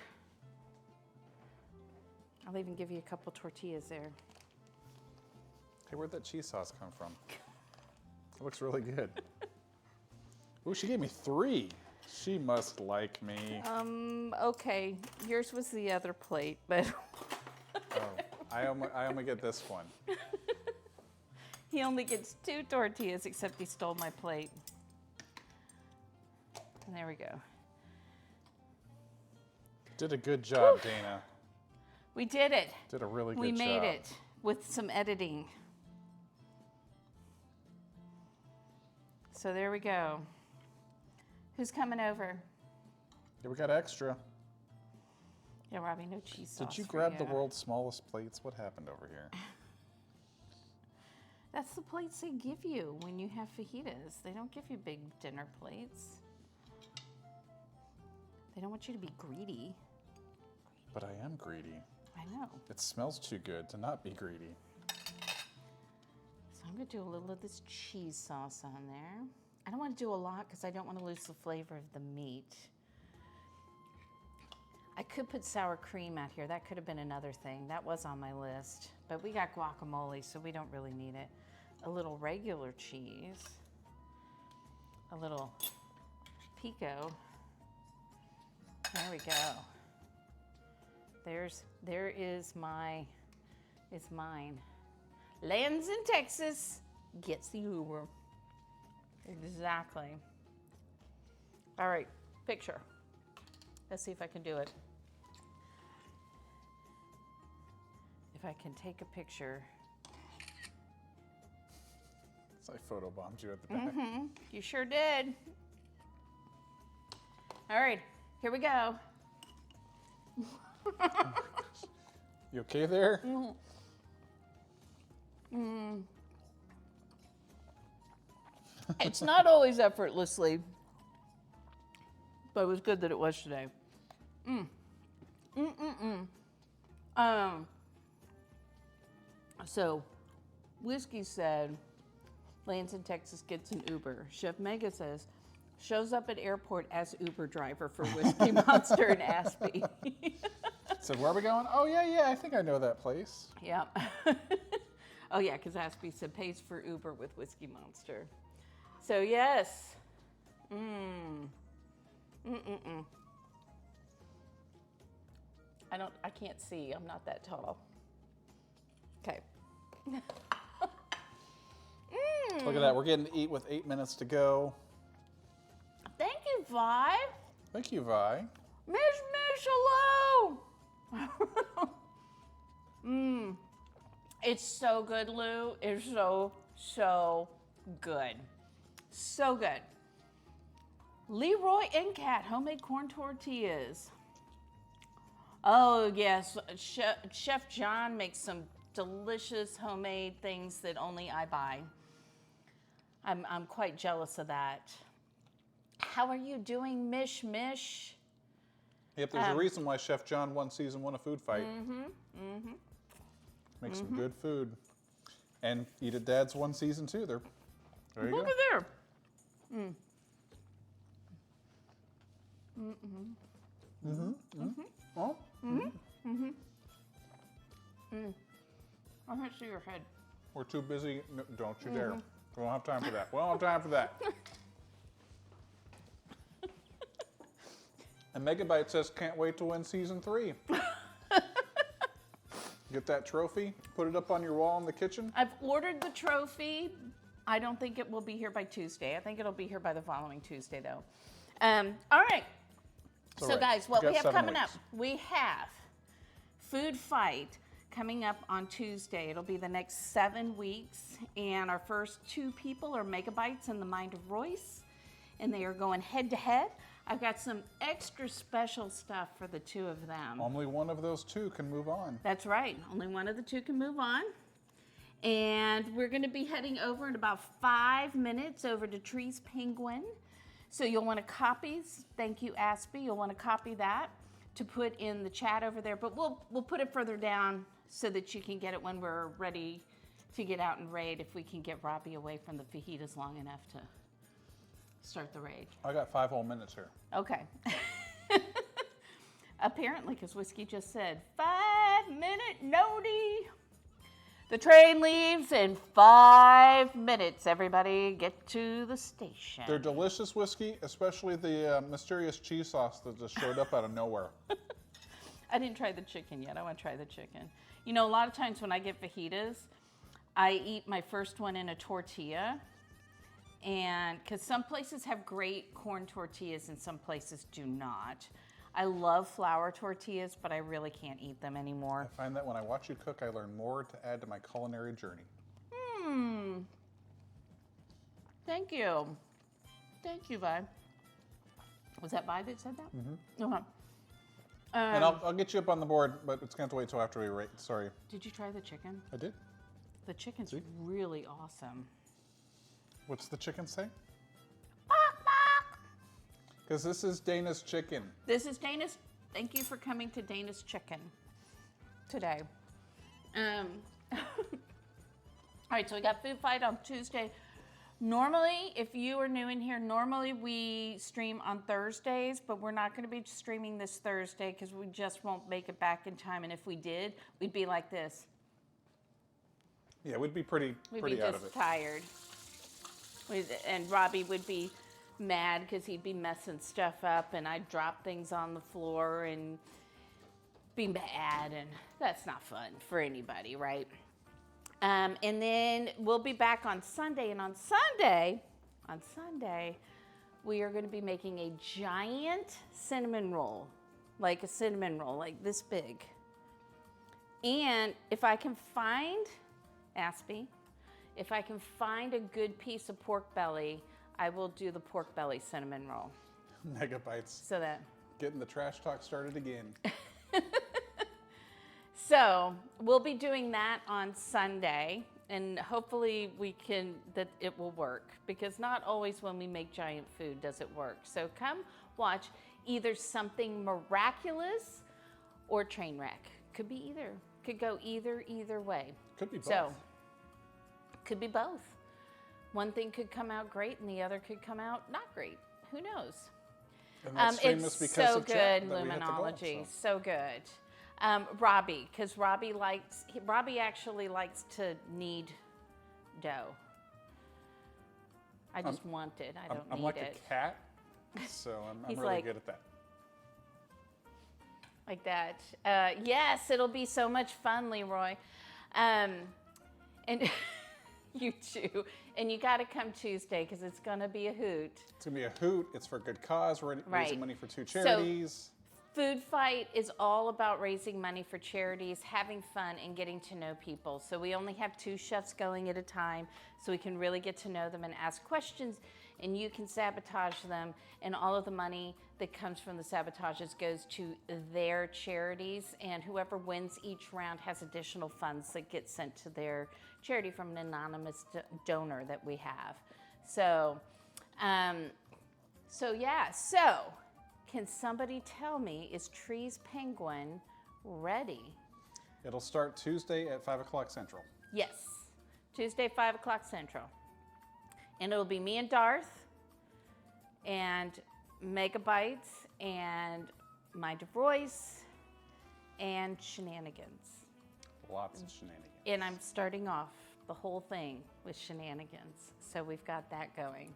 I'll even give you a couple tortillas there. Hey, where'd that cheese sauce come from? It looks really good. Ooh, she gave me 3. She must like me. Okay, yours was the other plate, but Oh, I only get this one. he only gets 2 tortillas, except he stole my plate. And there we go. Did a good job, Dana. We did it. Did a really good We job. made it with some editing. So there we go. Who's coming over? Yeah, we got extra. Yeah, Robbie, no cheese sauce. Did you for grab the you. world's smallest plates? What happened over here? That's the plates they give you when you have fajitas. They don't give you big dinner plates. They don't want you to be greedy. But I am greedy. I know. It smells too good to not be greedy. So I'm going to do a little of this cheese sauce on there. I don't want to do a lot because I don't want to lose the flavor of the meat. I could put sour cream out here. That could have been another thing. That was on my list. But we got guacamole, so we don't really need it. A little regular cheese. A little pico. There we go. There is mine. Lands in Texas, gets the Uber. Exactly. All right, picture. Let's see if I can do it. If I can take a picture. So I photobombed you at the back. You sure did. All right, here we go. You okay there? It's not always effortlessly, but it was good that it was today. So, Whiskey said, lands in Texas, gets an Uber. Chef Mega says, shows up at airport as Uber driver for Whiskey Monster and Aspie. Said, where are we going? Oh, yeah, I think I know that place. Yeah. Oh, yeah, because Aspie said pays for Uber with Whiskey Monster. So, yes. I can't see. I'm not that tall. Okay. Look at that. We're getting to eat with 8 minutes to go. Thank you, Vi. Thank you, Vi. Mish, hello. It's so good, Lou. It's so good. So good. Leroy and Kat, homemade corn tortillas. Oh, yes. Chef John makes some delicious homemade things that only I buy. I'm quite jealous of that. How are you doing, Mish? Yep, there's a reason why Chef John won season 1 of Food Fight. Make some good food. And Eat It Dad's won season 2. There you Look go. at there. Oh, I can't see your head. we're too busy. No, don't you dare. We don't have time for that. We don't have time for that. And Megabyte says, can't wait to win season 3. Get that trophy, put it up on your wall in the kitchen. I've ordered the trophy. I don't think it will be here by Tuesday. I think it'll be here by the following Tuesday, though. All right. So, right. guys, what We we got have 7 coming up, weeks. we have Food Fight coming up on Tuesday. It'll be the next 7 weeks. And our first 2 people are Megabytes and the Mind of Royce. And they are going head to head. I've got some extra special stuff for the 2 of them. Only one of those 2 can move on. That's right. Only one of the 2 can move on. And we're going to be heading over in about 5 minutes over to Trees Penguin. So you'll want to copy. Thank you, Aspie. You'll want to copy that to put in the chat over there. But we'll put it further down so that you can get it when we're ready to get out and raid, if we can get Robbie away from the fajitas long enough to start the raid. I got 5 whole minutes here. Okay. Apparently, because Whiskey just said 5-minute noti. The train leaves in 5 minutes. Everybody get to the station. They're delicious whiskey, especially the mysterious cheese sauce that just showed up out of nowhere. I didn't try the chicken yet. I want to try the chicken. You know, a lot of times when I get fajitas, I eat my first one in a tortilla. And because some places have great corn tortillas and some places do not. I love flour tortillas, but I really can't eat them anymore. I find that when I watch you cook, I learn more to add to my culinary journey. Thank you. Thank you, Vi. Was that Vi that said that? Mm-hmm. Okay. And I'll get you up on the board, but it's going to have to wait till after we rate. Sorry. Did you try the chicken? I did. The chicken's really awesome. What's the chicken say? Because this is Dana's chicken. This is Dana's. Thank you for coming to Dana's Chicken today. All right, so we got food fight on Tuesday. Normally, if you are new in here, normally we stream on Thursdays, but we're not going to be streaming this Thursday because we just won't make it back in time. And if we did, we'd be like this. Yeah, we'd be pretty We'd be out of just it. tired. And Robbie would be mad because he'd be messing stuff up and I'd drop things on the floor and be mad, and that's not fun for anybody, right? And then we'll be back on Sunday, and on Sunday, we are going to be making a giant cinnamon roll, like this big. And if I can find, Aspie, if I can find a good piece of pork belly, I will do the pork belly cinnamon roll. Megabytes. So that. Getting the trash talk started again. So we'll be doing that on Sunday, and hopefully that it will work, because not always when we make giant food does it work. So come watch either something miraculous or train wreck. Could be either. Could go either way. Could be both. So, could be both. One thing could come out great and the other could come out not great. Who knows? And that stream it's is because so of chat good, that we hit the goal, Luminology. So good. Robbie, because Robbie actually likes to knead dough. I just want it. I don't I'm need like it. a cat, so I'm He's really like- good at that. Like that. Yes, it'll be so much fun, Leroy. And you too. And you got to come Tuesday because it's going to be a hoot. It's going to be a hoot. It's for a good cause. We're Right. raising money for 2 charities. Food Fight is all about raising money for charities, having fun, and getting to know people. So we only have 2 chefs going at a time, so we can really get to know them and ask questions, and you can sabotage them, and all of the money that comes from the sabotages goes to their charities, and whoever wins each round has additional funds that get sent to their charity from an anonymous donor that we have. So, can somebody tell me, is Trees Penguin ready? It'll start Tuesday at 5 o'clock Central. Yes, Tuesday, 5 o'clock Central. And it'll be me and Darth, and Megabytes, and Mind of Royce, and Shenanigans. Lots of shenanigans. And I'm starting off the whole thing with Shenanigans. So we've got that going.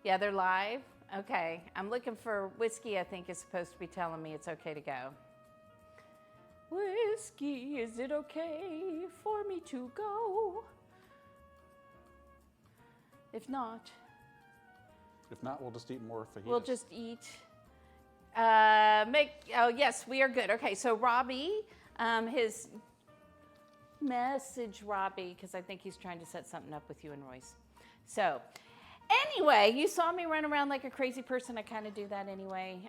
Yeah, they're live. Okay, I'm looking for Whiskey, I think, is supposed to be telling me it's okay to go. Whiskey, is it okay for me to go? If not, we'll just eat more fajitas. we'll just eat. Yes, we are good. Okay, so Robbie, his message, Robbie, because I think he's trying to set something up with you and Royce. So, anyway, you saw me run around like a crazy person. I kind of do that anyway,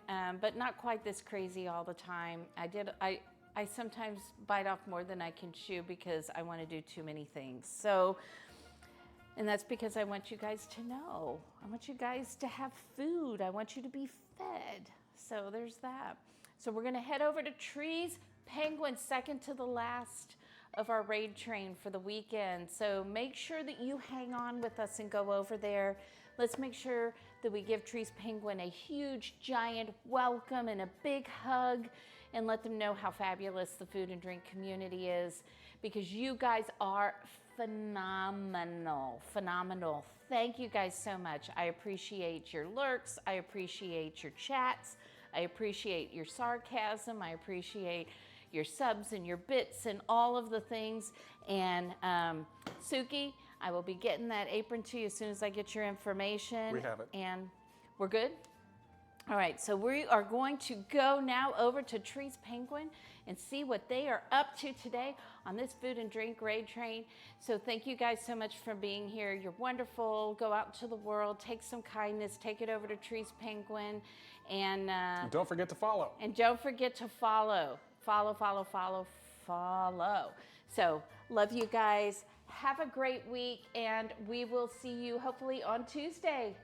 but not quite this crazy all the time. I sometimes bite off more than I can chew because I want to do too many things. So, and that's because I want you guys to know. I want you guys to have food. I want you to be fed. So there's that. So we're going to head over to Trees Penguin, second to the last of our raid train for the weekend. So make sure that you hang on with us and go over there. Let's make sure that we give Trees Penguin a huge, giant welcome and a big hug and let them know how fabulous the food and drink community is, because you guys are phenomenal, phenomenal. Thank you guys so much. I appreciate your lurks. I appreciate your chats. I appreciate your sarcasm. I appreciate your subs and your bits and all of the things. And Suki, I will be getting that apron to you as soon as I get your information. We have it. And we're good? All right, so we are going to go now over to Trees Penguin and see what they are up to today on this food and drink raid train. So thank you guys so much for being here. You're wonderful. Go out to the world, take some kindness, take it over to Trees Penguin. And don't forget to follow. And don't forget to follow. Follow, follow, follow, follow. So love you guys. Have a great week, and we will see you hopefully on Tuesday.